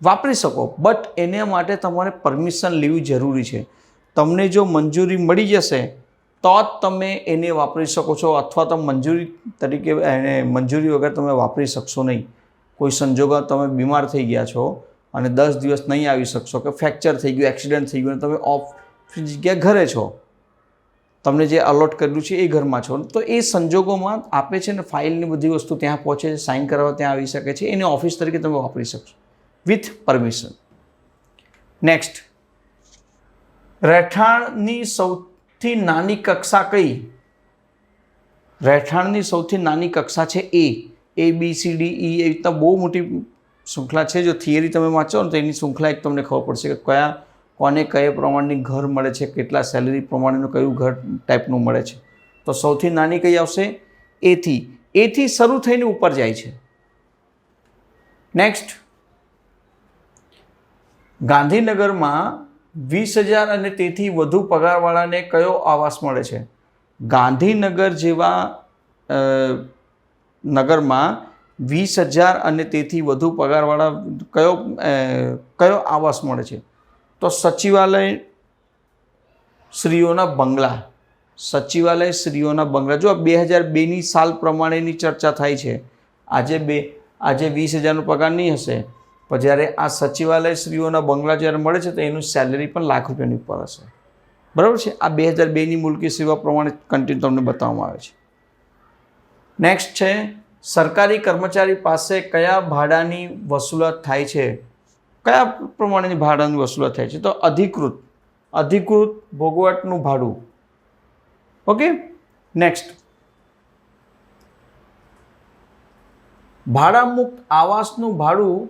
વાપરી શકો, બટ એના માટે તમારે પરમિશન લેવી જરૂરી છે. તમને જો મંજૂરી મળી જશે તો જ તમે એને વાપરી શકો છો, અથવા તો મંજૂરી તરીકે એને મંજૂરી વગર તમે વાપરી શકશો નહીં. કોઈ સંજોગો તમે બીમાર થઈ ગયા છો અને 10 દિવસ નહીં આવી શકશો, કે ફ્રેક્ચર થઈ ગયું, એક્સિડન્ટ થઈ ગયું, તમે ઓફ જગ્યા ઘરે છો, તમને જે અલોટ કરેલું છે એ ઘરમાં છો, તો એ સંજોગોમાં આપે છે ને ફાઇલની બધી વસ્તુ ત્યાં પહોંચે છે, સાઇન કરવા ત્યાં આવી શકે છે, એને ઓફિસ તરીકે તમે વાપરી શકશો વિથ પરમિશન. નેક્સ્ટ, રહેઠાણની સૌથી નાની કક્ષા કઈ? રહેઠાણની સૌથી નાની કક્ષા છે A, B, C, D, E, એ રીતના બહુ મોટી શૃંખલા છે. જો થિયરી તમે વાંચો ને તો એની શૃંખલા એક તમને ખબર પડશે કે કયા કોને કયા પ્રમાણની ઘર મળે છે, કેટલા સેલરી પ્રમાણેનું કયું ઘર ટાઈપનું મળે છે. તો સૌથી નાની કઈ આવશે? A થી શરૂ થઈને ઉપર જાય છે. નેક્સ્ટ, ગાંધીનગરમાં 20,000 અને તેથી વધુ પગારવાળાને કયો આવાસ મળે છે? ગાંધીનગર જેવા નગરમાં 20,000 અને તેથી વધુ પગારવાળા કયો આવાસ મળે છે? તો સચિવાલય શ્રીઓના બંગલા. સચિવાલય શ્રીઓના બંગલા. જો 2002ની સાલ પ્રમાણેની ચર્ચા થાય છે. આજે 20,000નો પગાર નહીં હશે, પણ જ્યારે આ સચિવાલય શ્રીઓના બંગલા જ્યારે મળે છે તો એનું સેલરી પણ લાખ રૂપિયાની ઉપર હશે. બરાબર છે? આ 2002ની મુલકી સેવા પ્રમાણે કન્ટિન્યુ તમને બતાવવામાં આવે છે. નેક્સ્ટ છે, સરકારી કર્મચારી પાસે કયા ભાડાની વસૂલાત થાય છે? કયા પ્રમાણેની ભાડાની વસૂલાત થાય છે? તો અધિકૃત ભોગવટનું ભાડું. ઓકે. નેક્સ્ટ, ભાડામુક્ત આવાસનું ભાડું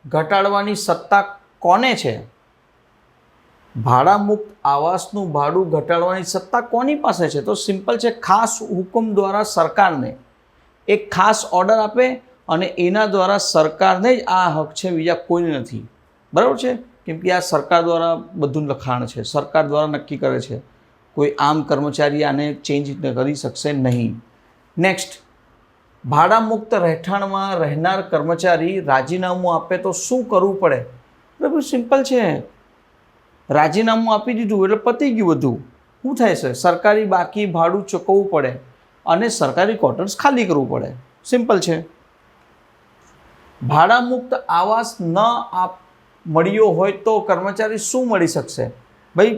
ઘટાડવાની સત્તા કોને છે? ભાડામુક્ત આવાસનું ભાડું ઘટાડવાની સત્તા કોની પાસે છે? તો સિમ્પલ છે, ખાસ હુકમ દ્વારા સરકારને એક ખાસ ઓર્ડર આપે અને એના દ્વારા સરકારને જ આ હક છે, બીજા કોઈને નથી. બરાબર છે? કેમ કે આ સરકાર દ્વારા બધું લખાણ છે, સરકાર દ્વારા નક્કી કરે છે. કોઈ આમ કર્મચારી આને ચેન્જ કરી શકશે નહીં. નેક્સ્ટ, ભાડામુક્ત રહેઠાણમાં રહેનાર કર્મચારી રાજીનામું આપે તો શું કરવું પડે? બરાબર, સિમ્પલ છે. રાજીનામું આપી દીધું એટલે પતી ગયું બધું. શું થાય છે? સરકારી બાકી ભાડું ચૂકવવું પડે અને સરકારી ક્વાર્ટર્સ ખાલી કરવું પડે. સિમ્પલ છે. ભાડામુક્ત આવાસ ન મળ્યો હોય તો કર્મચારી શું મળી શકશે? ભાઈ,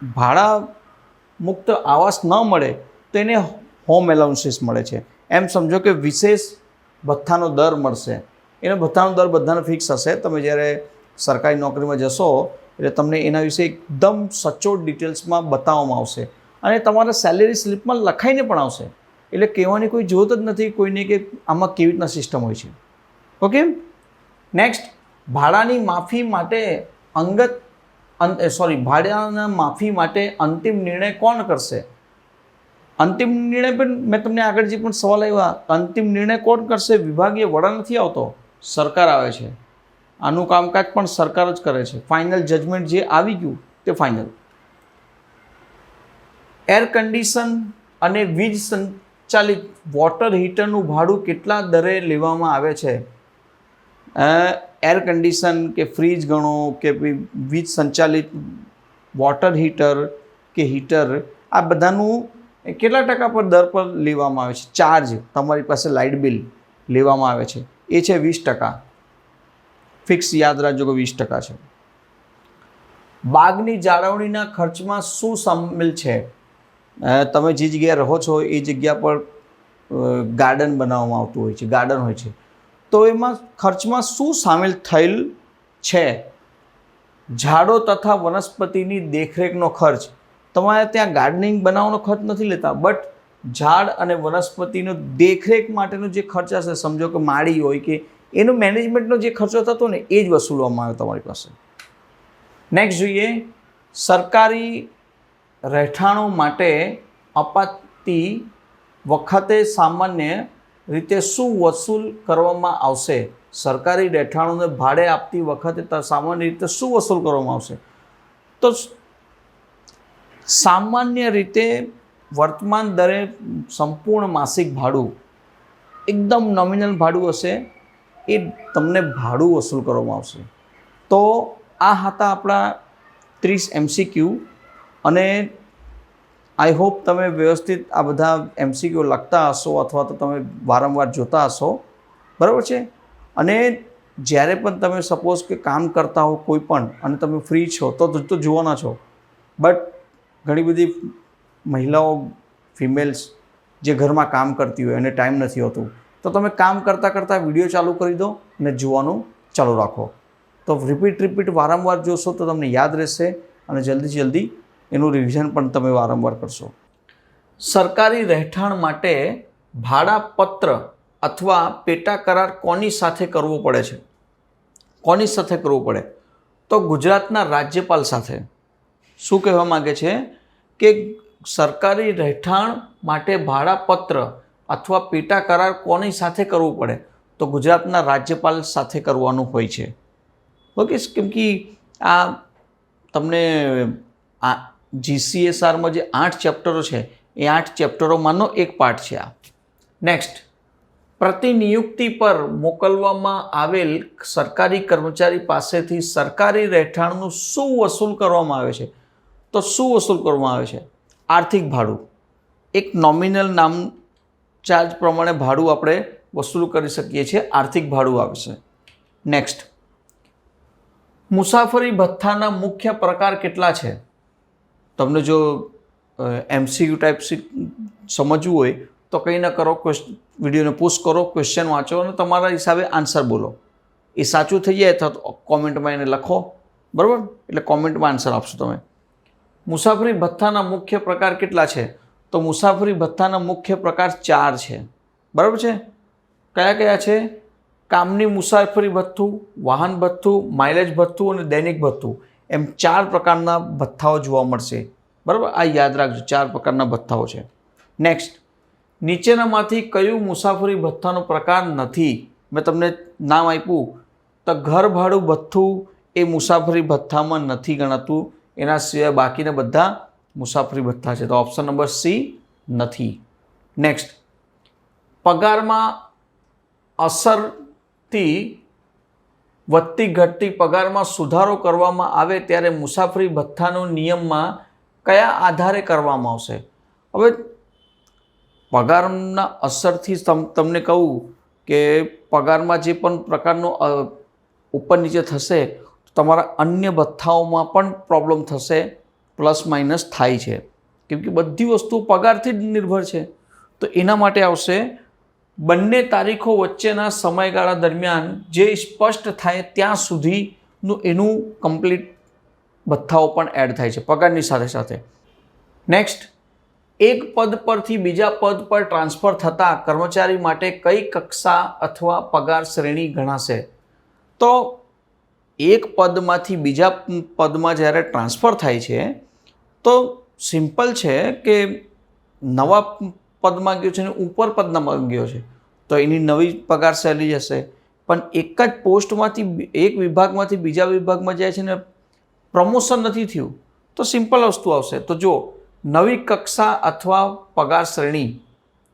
ભાડામુક્ત આવાસ ન મળે તો એને હોમ એલાઉન્સીસ મળે છે. એમ સમજો કે વિશેષ ભથ્થાનો દર મળશે. એનો ભથ્થાનો દર બધાને ફિક્સ હશે. તમે જ્યારે સરકારી નોકરીમાં જશો એટલે તમને એના વિશે એકદમ સચોટ ડિટેલ્સમાં બતાવવામાં આવશે અને તમારા સેલેરી સ્લિપમાં લખાઈને પણ આવશે. એટલે કહેવાની કોઈ જરૂરત જ નથી કોઈને કે આમાં કેવી રીતના સિસ્ટમ હોય છે. ઓકે. નેક્સ્ટ, ભાડાની માફી માટે ભાડાના માફી માટે અંતિમ નિર્ણય કોણ કરશે? અંતિમ નિર્ણય પણ મેં તમને આગળ જે પણ સવાલ આવ્યા, અંતિમ નિર્ણય કોણ કરશે? વિભાગીય વડા નથી આવતો, સરકાર આવે છે. આનું કામકાજ પણ સરકાર જ કરે છે. ફાઇનલ જજમેન્ટ જે આવી ગયું તે ફાઇનલ. એર કન્ડિશન અને વીજ સંચાલિત વોટર હીટરનું ભાડું કેટલા દરે લેવામાં આવે છે? એર કન્ડિશન કે ફ્રીજ ગણો કે વીજ સંચાલિત વોટર હીટર કે હીટર, આ બધાનું કેટલા ટકા પર દર પર લેવામાં આવે છે? ચાર્જ, તમારી પાસે લાઇટ બિલ લેવામાં આવે છે એ છે 20%. ફિક્સ યાદ રાખજો કે 20% છે. બાગની જાળવણીના ખર્ચમાં શું સામેલ છે? તમે જે જગ્યાએ રહો છો એ જગ્યા પર ગાર્ડન બનાવવામાં આવતું હોય છે, ગાર્ડન હોય છે, તો એમાં ખર્ચમાં શું સામેલ થયેલ છે? ઝાડો તથા વનસ્પતિની દેખરેખનો ખર્ચ. તમારે ત્યાં ગાર્ડનિંગ બનાવવાનો ખર્ચ નથી લેતા, બટ ઝાડ અને વનસ્પતિનો દેખરેખ માટેનો જે ખર્ચ હશે, સમજો કે માળી હોય કે એનો મેનેજમેન્ટનો જે ખર્ચો થતો ને એ જ વસૂલવામાં આવે તમારી પાસે. નેક્સ્ટ જોઈએ, સરકારી રહેઠાણો માટે અપાતી વખતે સામાન્ય રીતે શું વસૂલ કરવામાં આવશે? સરકારી રહેઠાણોને ભાડે આપતી વખતે સામાન્ય રીતે શું વસૂલ કરવામાં આવશે? તો સામાન્ય રીતે વર્તમાન દરે સંપૂર્ણ માસિક ભાડું એકદમ નોમિનલ ભાડું હશે, એ તમને ભાડું વસૂલ કરવામાં આવશે. તો આ હતા આપણા 30 MCQ, અને આઈ હોપ તમે વ્યવસ્થિત આ બધા MCQ લખતા હશો અથવા તો તમે વારંવાર જોતા હશો, બરાબર છે. અને જ્યારે પણ તમે સપોઝ કે કામ કરતા હો કોઈ પણ અને તમે ફ્રી છો તો જોવાના છો, બટ ઘણી બધી મહિલાઓ ફિમેલ્સ જે ઘરમાં કામ કરતી હોય અને ટાઈમ નથી હોતું, તો તમે કામ કરતાં કરતાં વિડીયો ચાલુ કરી દો અને જોવાનું ચાલુ રાખો. તો રિપીટ વારંવાર જોશો તો તમને યાદ રહેશે અને જલ્દી એનું રિવિઝન પણ તમે વારંવાર કરશો. સરકારી રહેઠાણ માટે ભાડાપત્ર અથવા પેટા કરાર કોની સાથે કરવો પડે છે? કોની સાથે કરવો પડે? તો ગુજરાતના રાજ્યપાલ સાથે. શું કહેવા માગે છે કે સરકારી રહેઠાણ માટે ભાડાપત્ર અથવા પેટા કરાર કોની સાથે કરવું પડે? તો ગુજરાતના રાજ્યપાલ સાથે કરવાનું હોય છે. ઓકે, કેમ કે આ તમને આ GCSRમાં જે 8 ચેપ્ટરો છે એ 8 ચેપ્ટરોમાંનો એક પાર્ટ છે આ. નેક્સ્ટ, પ્રતિનિયુક્તિ પર મોકલવામાં આવેલ સરકારી કર્મચારી પાસેથી સરકારી રહેઠાણનું શું વસૂલ કરવામાં આવે છે? તો શું વસૂલ કરવામાં આવે છે? આર્થિક ભાડું. એક નોમિનલ નામ ચાર્જ પ્રમાણે ભાડું આપણે વસૂલ કરી શકીએ છીએ, આર્થિક ભાડું આવે છે. નેક્સ્ટ, મુસાફરી ભથ્થાના મુખ્ય પ્રકાર કેટલા છે? તમને જો MCQ ટાઈપ સમજવું હોય તો કંઈ ન કરો, વિડીયોને પોસ્ટ કરો, ક્વેશ્ચન વાંચો અને તમારા હિસાબે આન્સર બોલો. એ સાચું થઈ જાય તો કોમેન્ટમાં એને લખો, બરાબર? એટલે કોમેન્ટમાં આન્સર આપશો તમે. મુસાફરી ભથ્થાના મુખ્ય પ્રકાર કેટલા છે? તો મુસાફરી ભથ્થાના મુખ્ય પ્રકાર 4 છે, બરાબર છે. કયા છે? કામની મુસાફરી ભથ્થું, વાહન ભથ્થું, માઇલેજ ભથ્થું અને દૈનિક ભથ્થું. એમ 4 પ્રકારના ભથ્થાઓ જોવા મળશે, બરાબર? આ યાદ રાખજો, 4 પ્રકારના ભથ્થાઓ છે. નેક્સ્ટ, નીચેનામાંથી કયું મુસાફરી ભથ્થાનો પ્રકાર નથી? મેં તમને નામ આપ્યું તો ઘર ભાડું ભથ્થું એ મુસાફરી ભથ્થામાં નથી ગણાતું, એના સિવાય બાકીના બધા મુસાફરી ભથ્થા છે. તો ઓપ્શન નંબર C નથી. નેક્સ્ટ, પગારમાં અસરથી વધતી ઘટતી પગારમાં સુધારો કરવામાં આવે ત્યારે મુસાફરી ભથ્થાનો નિયમમાં કયા આધારે કરવામાં આવશે? હવે પગારના અસરથી તમને કહું કે પગારમાં જે પણ પ્રકારનો ઉપર નીચે થશે તો તમારા અન્ય ભથ્થાઓમાં પણ પ્રોબ્લેમ થશે, પ્લસ માઇનસ થાય છે, કેમ કે બધી વસ્તુઓ પગારથી જ નિર્ભર છે. તો એના માટે આવશે બંને તારીખો વચ્ચેના સમયગાળા દરમિયાન જે સ્પષ્ટ થાય ત્યાં સુધીનું એનું કમ્પ્લીટ ભથ્થાઓ પણ એડ થાય છે પગારની સાથે સાથે. નેક્સ્ટ, એક પદ પરથી બીજા પદ પર ટ્રાન્સફર થતાં કર્મચારી માટે કઈ કક્ષા અથવા પગાર શ્રેણી ગણાશે? તો એક પદમાંથી બીજા પદમાં જ્યારે ટ્રાન્સફર થાય છે તો સિમ્પલ છે કે નવા પદમાં ગયો છે અને ઉપર પદમાં ગયો છે તો એની નવી પગાર શૈલી જશે. પણ એક જ પોસ્ટમાંથી એક વિભાગમાંથી બીજા વિભાગમાં જાય છે ને પ્રમોશન નથી થયું તો સિમ્પલ વસ્તુ આવશે. તો જો નવી કક્ષા અથવા પગાર શ્રેણી,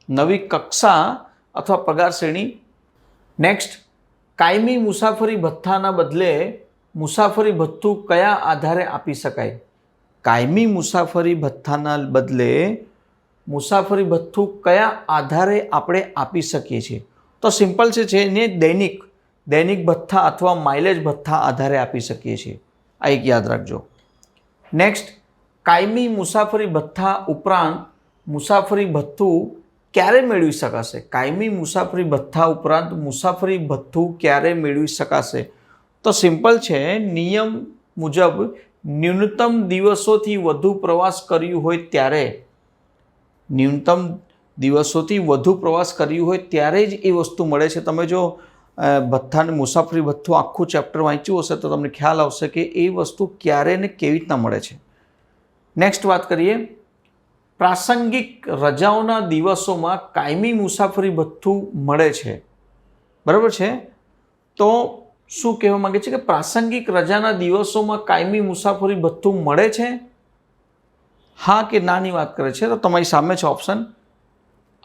નવી કક્ષા અથવા પગાર શ્રેણી. નેક્સ્ટ, કાયમી મુસાફરી ભથ્થાના બદલે મુસાફરી ભથ્થું કયા આધારે આપી શકાય? કાયમી મુસાફરી ભથ્થાના બદલે મુસાફરી ભથ્થું કયા આધારે આપણે આપી શકીએ છીએ? તો સિમ્પલ છે એને દૈનિક ભથ્થા અથવા માઇલેજ ભથ્થા આધારે આપી શકીએ છીએ. આ એક યાદ રાખજો. નેક્સ્ટ, કાયમી મુસાફરી ભથ્થા ઉપરાંત મુસાફરી ભથ્થું ક્યારે મેળવી શકાશે? કાયમી મુસાફરી ભથ્થા ઉપરાંત મુસાફરી ભથ્થું ક્યારે મેળવી શકાશે? તો સિમ્પલ છે, નિયમ મુજબ ન્યૂનતમ દિવસોથી વધુ પ્રવાસ કર્યું હોય ત્યારે, ન્યૂનતમ દિવસોથી વધુ પ્રવાસ કર્યું હોય ત્યારે જ એ વસ્તુ મળે છે. તમે જો ભથ્થાને મુસાફરી ભથ્થું આખું ચેપ્ટર વાંચ્યું હશે તો તમને ખ્યાલ આવશે કે એ વસ્તુ ક્યારે ને કેવી રીતના મળે છે. નેક્સ્ટ વાત કરીએ, પ્રાસંગિક રજાઓના દિવસોમાં કાયમી મુસાફરી ભથ્થું મળે છે, બરાબર છે? તો શું કહેવા માંગે છે કે પ્રાસંગિક રજાના દિવસોમાં કાયમી મુસાફરી ભથ્થું મળે છે? હા કે નાની વાત કરે છે. તો તમારી સામે છે ઓપ્શન.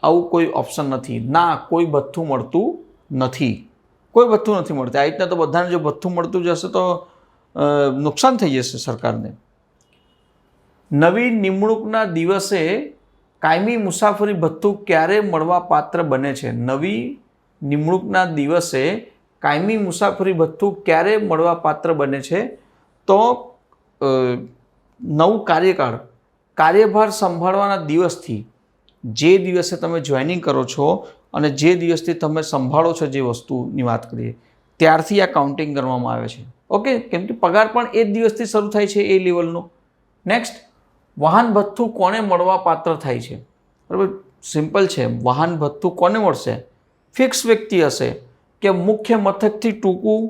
આવું કોઈ ઓપ્શન નથી. ના, કોઈ ભથ્થું મળતું નથી. કોઈ ભથ્થું નથી મળતું. આ રીતના તો બધાને જો ભથ્થું મળતું જશે તો નુકસાન થઈ જશે સરકારને. નવી નિમણૂકના દિવસે કાયમી મુસાફરી ભથ્થું ક્યારે મળવા પાત્ર બને છે? નવી નિમણૂકના દિવસે કાયમી મુસાફરી ભથ્થું ક્યારે મળવા પાત્ર બને છે? તો નવું કાર્યભાર સંભાળવાના દિવસથી, જે દિવસે તમે જોઈનિંગ કરો છો અને જે દિવસથી તમે સંભાળો છો, જે વસ્તુની વાત કરીએ ત્યારથી આ કાઉન્ટિંગ કરવામાં આવે છે. ઓકે, કેમ કે પગાર પણ એ જ દિવસથી શરૂ થાય છે, એ લેવલનો. નેક્સ્ટ, વાહન ભથ્થું કોને મળવા પાત્ર થાય છે? બરાબર, સિમ્પલ છે. વાહન ભથ્થું કોને મળશે? ફિક્સ વ્યક્તિ હશે કે મુખ્ય મથકથી ટૂંકું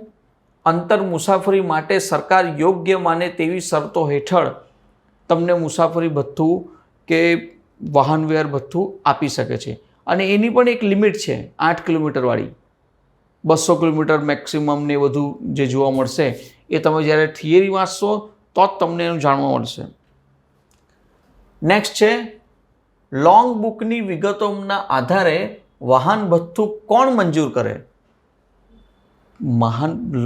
અંતર મુસાફરી માટે સરકાર યોગ્ય માને તેવી શરતો હેઠળ તમને મુસાફરી ભથ્થું કે વાહન વ્યવહાર ભથ્થું આપી શકે છે. અને એની પણ એક લિમિટ છે, 8 કિલોમીટરવાળી. 200 કિલોમીટર મેક્સિમમ ને બધું જે જોવા મળશે એ તમે જ્યારે થિયરી વાંચશો તો જ તમને એનું જાણવા મળશે. નેક્સ્ટ છે, લોંગ બુકની વિગતોના આધારે વાહન ભથ્થું કોણ મંજૂર કરે?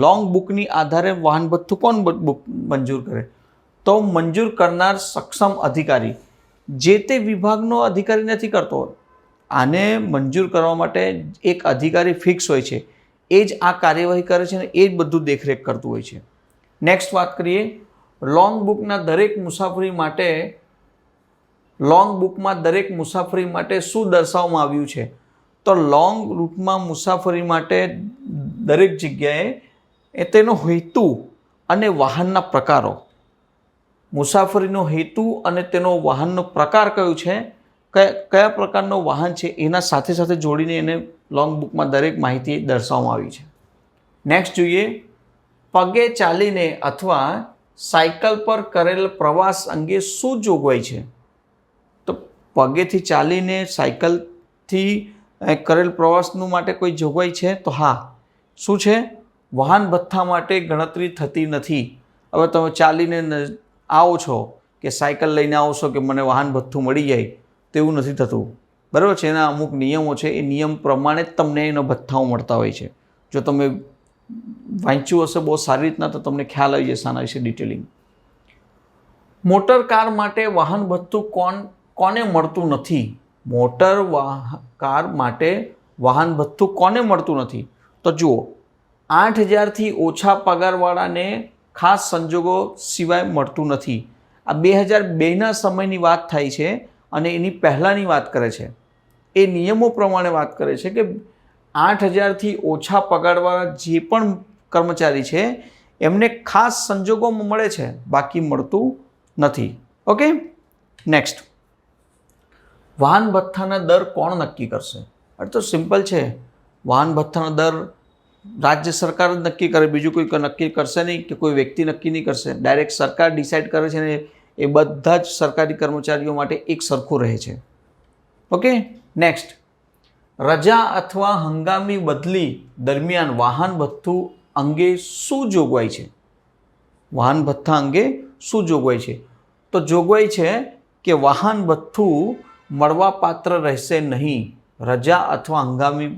લોંગ બુકની આધારે વાહન ભથ્થું કોણ મંજૂર કરે? તો મંજૂર કરનાર સક્ષમ અધિકારી, જે તે વિભાગનો અધિકારી નથી કરતો. આને મંજૂર કરવા માટે એક અધિકારી ફિક્સ હોય છે, એ જ આ કાર્યવાહી કરે છે અને એ જ બધું દેખરેખ કરતું હોય છે. નેક્સ્ટ વાત કરીએ, લોંગ બુકમાં દરેક મુસાફરી માટે શું દર્શાવવામાં આવ્યું છે? તો લોંગ રૂટમાં મુસાફરી માટે દરેક જગ્યાએ તેનો હેતુ અને વાહનના પ્રકારો, મુસાફરીનો હેતુ અને તેનો વાહનનો પ્રકાર કયો છે, કયા પ્રકારનો વાહન છે, એના સાથે સાથે જોડીને એને લોંગ બુકમાં દરેક માહિતી દર્શાવવામાં આવી છે. નેક્સ્ટ જોઈએ, પગે ચાલીને અથવા સાયકલ પર કરેલ પ્રવાસ અંગે શું જોગવાઈ છે? તો પગેથી ચાલીને, સાયકલથી કરેલ પ્રવાસનું માટે કોઈ જોગવાઈ છે? તો હા. શું છે? વાહન ભથ્થા માટે ગણતરી થતી નથી. હવે તમે ચાલીને આવો છો કે સાયકલ લઈને આવો છો કે મને વાહન ભથ્થું મળી જાય, તેવું નથી થતું, બરાબર છે? એના અમુક નિયમો છે, એ નિયમ પ્રમાણે જ તમને એના ભથ્થાઓ મળતા હોય છે. જો તમે વાંચ્યું હશે બહુ સારી રીતના તો તમને ખ્યાલ આવી જશે આના વિશે ડિટેલિંગ. મોટર કાર માટે વાહન ભથ્થું કોને મળતું નથી? મોટર કાર માટે વાહન ભથ્થું કોને મળતું નથી? તો જુઓ, 8,000થી ઓછા પગારવાળાને ખાસ સંજોગો સિવાય મળતું નથી. આ 2002ના સમયની વાત થાય છે અને એની પહેલાંની વાત કરે છે. એ નિયમો પ્રમાણે વાત કરે છે કે 8,000થી ઓછા પગારવાળા જે પણ કર્મચારી છે એમને ખાસ સંજોગોમાં મળે છે, બાકી મળતું નથી. ઓકે, નેક્સ્ટ, વાહન ભથ્થાના દર કોણ નક્કી કરશે? તો સિમ્પલ છે. વાહન ભથ્થાનો દર રાજ્ય સરકાર જ નક્કી કરે, બીજું કોઈ નક્કી કરશે નહીં કે કોઈ વ્યક્તિ નક્કી નહીં કરશે. ડાયરેક્ટ સરકાર ડિસાઇડ કરે છે ને એ બધા જ સરકારી કર્મચારીઓ માટે એક સરખું રહે છે. ઓકે, નેક્સ્ટ, રજા અથવા હંગામી બદલી દરમિયાન વાહન ભથ્થું અંગે શું જોગવાઈ છે? વાહન ભથ્થા અંગે શું જોગવાઈ છે? તો જોગવાઈ છે કે વાહન ભથ્થું મળવાપાત્ર રહેશે નહીં. રજા અથવા હંગામી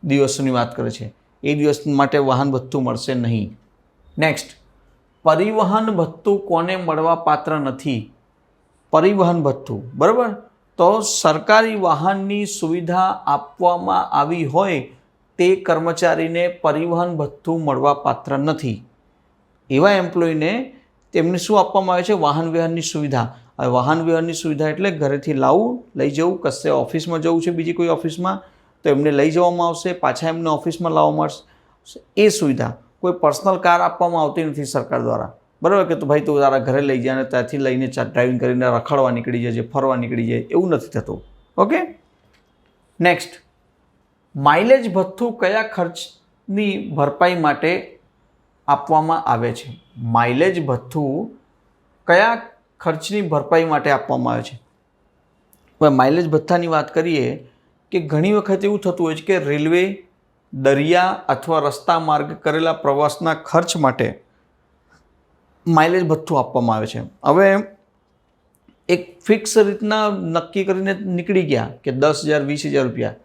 દિવસોની વાત કરે છે, એ દિવસ માટે વાહન ભથ્થું મળશે નહીં. નેક્સ્ટ, પરિવહન ભથ્થું કોને મળવા પાત્ર નથી? પરિવહન ભથ્થું, બરાબર. તો સરકારી વાહનની સુવિધા આપવામાં આવી હોય તે કર્મચારીને પરિવહન ભથ્થું મળવા પાત્ર નથી. એવા એમ્પ્લોયને તેમને શું આપવામાં આવે છે? વાહન વ્યવહારની સુવિધા. હવે વાહન વ્યવહારની સુવિધા એટલે ઘરેથી લાવવું, લઈ જવું, કશે ઓફિસમાં જવું છે બીજી કોઈ ઓફિસમાં તો એમને લઈ જવામાં આવશે, પાછા એમને ઓફિસમાં લાવવામાં આવશે, એ સુવિધા. કોઈ પર્સનલ કાર આપવામાં આવતી નથી સરકાર દ્વારા, બરાબર, કે તો ભાઈ તું તારા ઘરે લઈ જાય અને ત્યાંથી લઈને ડ્રાઇવિંગ કરીને રખડવા નીકળી જાય, ફરવા નીકળી જાય, એવું નથી થતું. ઓકે, નેક્સ્ટ, માઇલેજ ભથ્થું કયા ખર્ચની ભરપાઈ માટે આપવામાં આવે છે? માઇલેજ ભથ્થું કયા ખર્ચની ભરપાઈ માટે આપવામાં આવે છે? હવે માઇલેજ ભથ્થાની વાત કરીએ કે ઘણી વખત એવું થતું હોય છે કે રેલવે દરિયા અથવા રસ્તા માર્ગ કરેલા પ્રવાસના ખર્ચ માટે માઇલેજ ભથ્થું આપવામાં આવે છે. હવે એક ફિક્સ રીતના નક્કી કરીને નીકળી ગયા કે 10,000 20,000 રૂપિયા,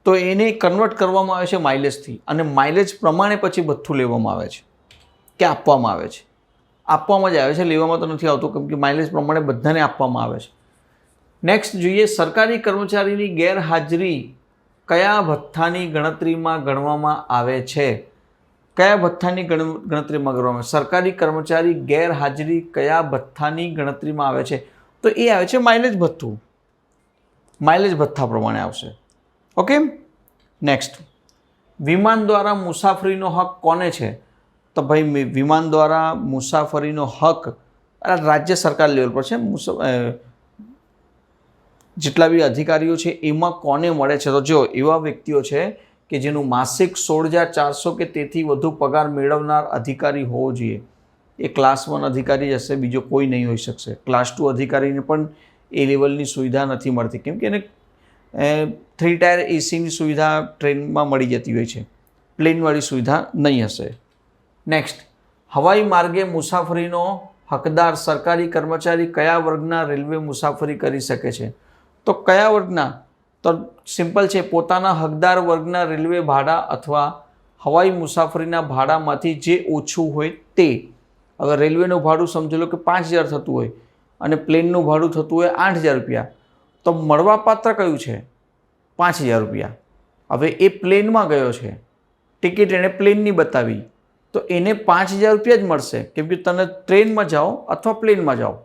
તો એને કન્વર્ટ કરવામાં આવે છે માઇલેજથી, અને માઇલેજ પ્રમાણે પછી ભથ્થું લેવામાં આવે છે કે આપવામાં આવે છે. આપવામાં જ આવે છે, લેવામાં તો નથી આવતું, કેમ કે માઇલેજ પ્રમાણે બધાને આપવામાં આવે છે. નેક્સ્ટ જોઈએ, સરકારી કર્મચારીની ગેરહાજરી કયા ભથ્થાની ગણતરીમાં ગણવામાં આવે છે? કયા ભથ્થાની ગણતરીમાં ગણવામાં આવે? સરકારી કર્મચારી ગેરહાજરી કયા ભથ્થાની ગણતરીમાં આવે છે? તો એ આવે છે માઇલેજ ભથ્થું. માઇલેજ ભથ્થા પ્રમાણે આવશે. ઓકે. નેક્સ્ટ, વિમાન દ્વારા મુસાફરીનો હક કોને છે? તો ભાઈ વિમાન દ્વારા મુસાફરીનો હક રાજ્ય સરકાર લેવલ પર છે. જેટલા બી અધિકારીઓ છે એમાં કોને મળે છે? તો જો એવા વ્યક્તિઓ છે કે જેનું માસિક 16,400 કે તેથી વધુ પગાર મેળવનાર અધિકારી હોવો જોઈએ. એ ક્લાસ 1 અધિકારી જ હશે, બીજો કોઈ નહીં હોઈ શકશે. ક્લાસ 2 અધિકારીને પણ એ લેવલની સુવિધા નથી મળતી, કેમ કે એને 3 ટાયર એસીની સુવિધા ટ્રેનમાં મળી જતી હોય છે, પ્લેનવાળી સુવિધા નહીં હશે. નેક્સ્ટ, હવાઈ માર્ગે મુસાફરીનો હકદાર સરકારી કર્મચારી કયા વર્ગના રેલવે મુસાફરી કરી શકે છે? તો કયા વર્ગના? તો સિમ્પલ છે, પોતાના હકદાર વર્ગના રેલવે ભાડા અથવા હવાઈ મુસાફરીના ભાડામાંથી જે ઓછું હોય તે. હવે રેલવેનું ભાડું સમજી લો કે 5,000 થતું હોય અને પ્લેનનું ભાડું થતું હોય 8,000 રૂપિયા, તો મળવાપાત્ર કયું છે? 5,000 રૂપિયા. હવે એ પ્લેનમાં ગયો છે, ટિકિટ એણે પ્લેનની બતાવી, તો એને 5,000 રૂપિયા જ મળશે, કેમ કે તમે ટ્રેનમાં જાઓ અથવા પ્લેનમાં જાઓ,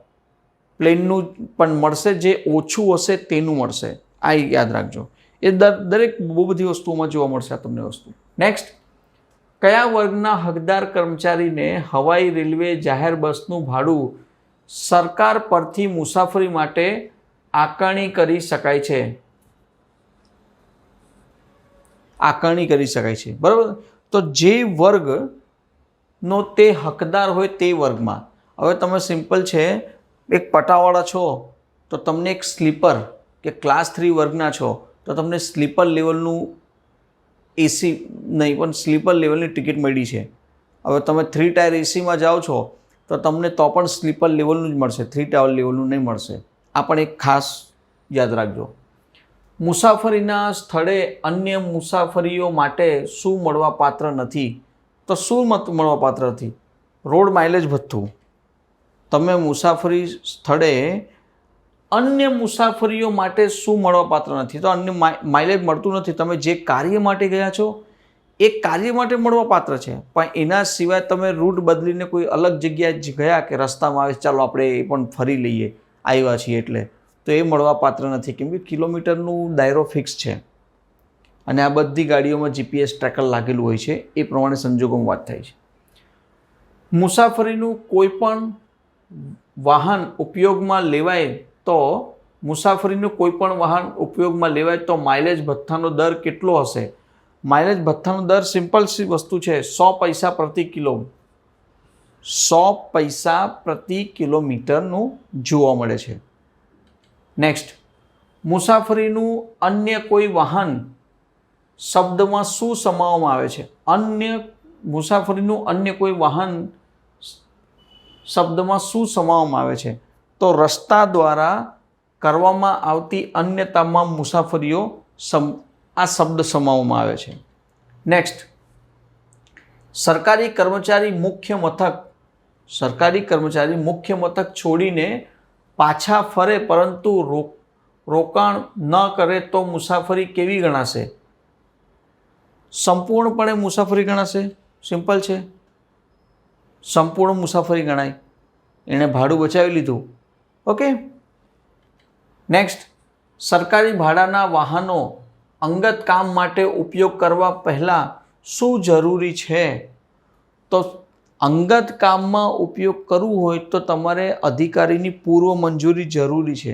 પ્લેનનું પણ મળશે, જે ઓછું હશે તેનું મળશે. આ યાદ રાખજો. એ દરેક બહુ બધી વસ્તુઓમાં જોવા મળશે આ તમને વસ્તુ. નેક્સ્ટ, કયા વર્ગના હકદાર કર્મચારીને હવાઈ રેલવે જાહેર બસનું ભાડું સરકાર પરથી મુસાફરી માટે આકારણી કરી શકાય છે? આકારણી કરી શકાય છે, બરાબર. તો જે વર્ગનો તે હકદાર હોય તે વર્ગમાં. હવે તમે સિમ્પલ છે, એક પટાવાળા છો તો તમને એક સ્લીપર કે ક્લાસ 3 વર્ગના છો તો તમને સ્લીપર લેવલનું એસી નહીં પણ સ્લીપર લેવલની ટિકિટ મળી છે. હવે તમે 3 ટાયર એસીમાં જાઓ છો તો તમને તો પણ સ્લીપર લેવલનું જ મળશે, 3 ટાયર લેવલનું નહીં મળશે. આ પણ એક ખાસ યાદ રાખજો. મુસાફરીના સ્થળે અન્ય મુસાફરીઓ માટે શું મળવાપાત્ર નથી? તો શું મળવાપાત્ર નથી? રોડ માઇલેજ ભથ્થું. તમે મુસાફરી સ્થળે અન્ય મુસાફરીઓ માટે શું મળવાપાત્ર નથી? તો અન્ય માઇલેજ મળતું નથી. તમે જે કાર્ય માટે ગયા છો એ કાર્ય માટે મળવાપાત્ર છે, પણ એના સિવાય તમે રૂટ બદલીને કોઈ અલગ જગ્યાએ ગયા કે રસ્તામાં આવે ચાલો આપણે એ પણ ફરી લઈએ આવ્યા છીએ એટલે, તો એ મળવાપાત્ર નથી, કેમ કે કિલોમીટરનું દાયરો ફિક્સ છે અને આ બધી ગાડીઓમાં GPS ટ્રેકર લાગેલું હોય છે, એ પ્રમાણે સંજોગોમાં વાત થાય છે. મુસાફરીનું કોઈ પણ વાહન ઉપયોગમાં લેવાય તો માઇલેજ ભથ્થાનો દર કેટલો હશે? માઇલેજ ભથ્થાનો દર સિમ્પલ વસ્તુ છે, 100 પૈસા પ્રતિ કિલો. 100 પૈસા પ્રતિ કિલોમીટરનું જોવા મળે છે. નેક્સ્ટ, મુસાફરીનું અન્ય કોઈ વાહન શબ્દમાં શું સમાવવામાં આવે છે? મુસાફરીનું અન્ય કોઈ વાહન શબ્દમાં શું સમાવવામાં આવે છે? તો રસ્તા દ્વારા કરવામાં આવતી અન્ય તમામ મુસાફરીઓ આ શબ્દ સમાવવામાં આવે છે. નેક્સ્ટ, સરકારી કર્મચારી મુખ્ય મથક છોડીને પાછા ફરે પરંતુ રોકાણ ન કરે તો મુસાફરી કેવી ગણાશે? સંપૂર્ણપણે મુસાફરી ગણાશે. સિમ્પલ છે, સંપૂર્ણ મુસાફરી ગણાય. એણે ભાડું બચાવી લીધું. ઓકે. નેક્સ્ટ, સરકારી ભાડાના વાહનો અંગત કામ માટે ઉપયોગ કરવા પહેલાં શું જરૂરી છે? તો અંગત કામમાં ઉપયોગ કરવું હોય તો તમારે અધિકારીની પૂર્વ મંજૂરી જરૂરી છે.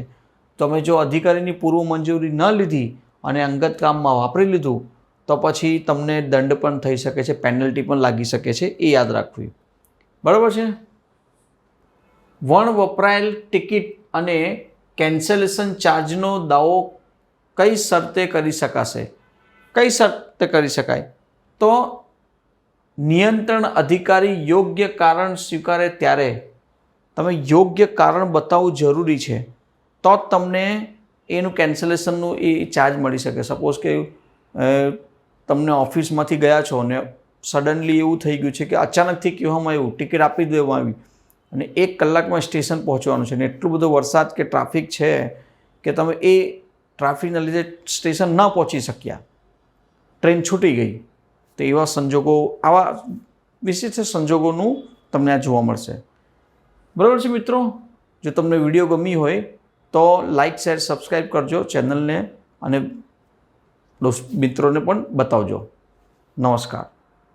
તમે જો અધિકારીની પૂર્વ મંજૂરી ન લીધી અને અંગત કામમાં વાપરી લીધું તો પછી તમને દંડ પણ થઈ શકે છે, પેનલ્ટી પણ લાગી શકે છે, એ યાદ રાખવું. બરાબર છે. વપરાયેલ ટિકિટ અને કેન્સલેશન ચાર્જનો દાવો કઈ શરતે કરી શકાશે? કઈ શરતે કરી શકાય? તો નિયંત્રણ અધિકારી યોગ્ય કારણ સ્વીકારે ત્યારે. તમે યોગ્ય કારણ બતાવવું જરૂરી છે, તો જ તમને એનું કેન્સલેશનનું એ ચાર્જ મળી શકે. સપોઝ કે તમને ઓફિસમાંથી ગયા છો અને સડનલી એવું થઈ ગયું છે કે અચાનકથી કહેવામાં આવ્યું ટિકિટ આપી દેવામાં આવી અને 1 કલાકમાં સ્ટેશન પહોંચવાનું છે ને એટલું બધો વરસાદ કે ટ્રાફિક છે કે તમે એ ટ્રાફિકના લીધે સ્ટેશન ન પહોંચી શક્યા, ટ્રેન છૂટી ગઈ. તો એવા સંજોગો, આવા વિશિષ્ટ સંજોગોનું તમને આ જોવા મળશે. બરાબર છે મિત્રો? જો તમને વિડીયો ગમી હોય તો લાઇક, શેર, સબસ્ક્રાઈબ કરજો ચેનલને અને મિત્રોને પણ બતાવજો. નમસ્કાર.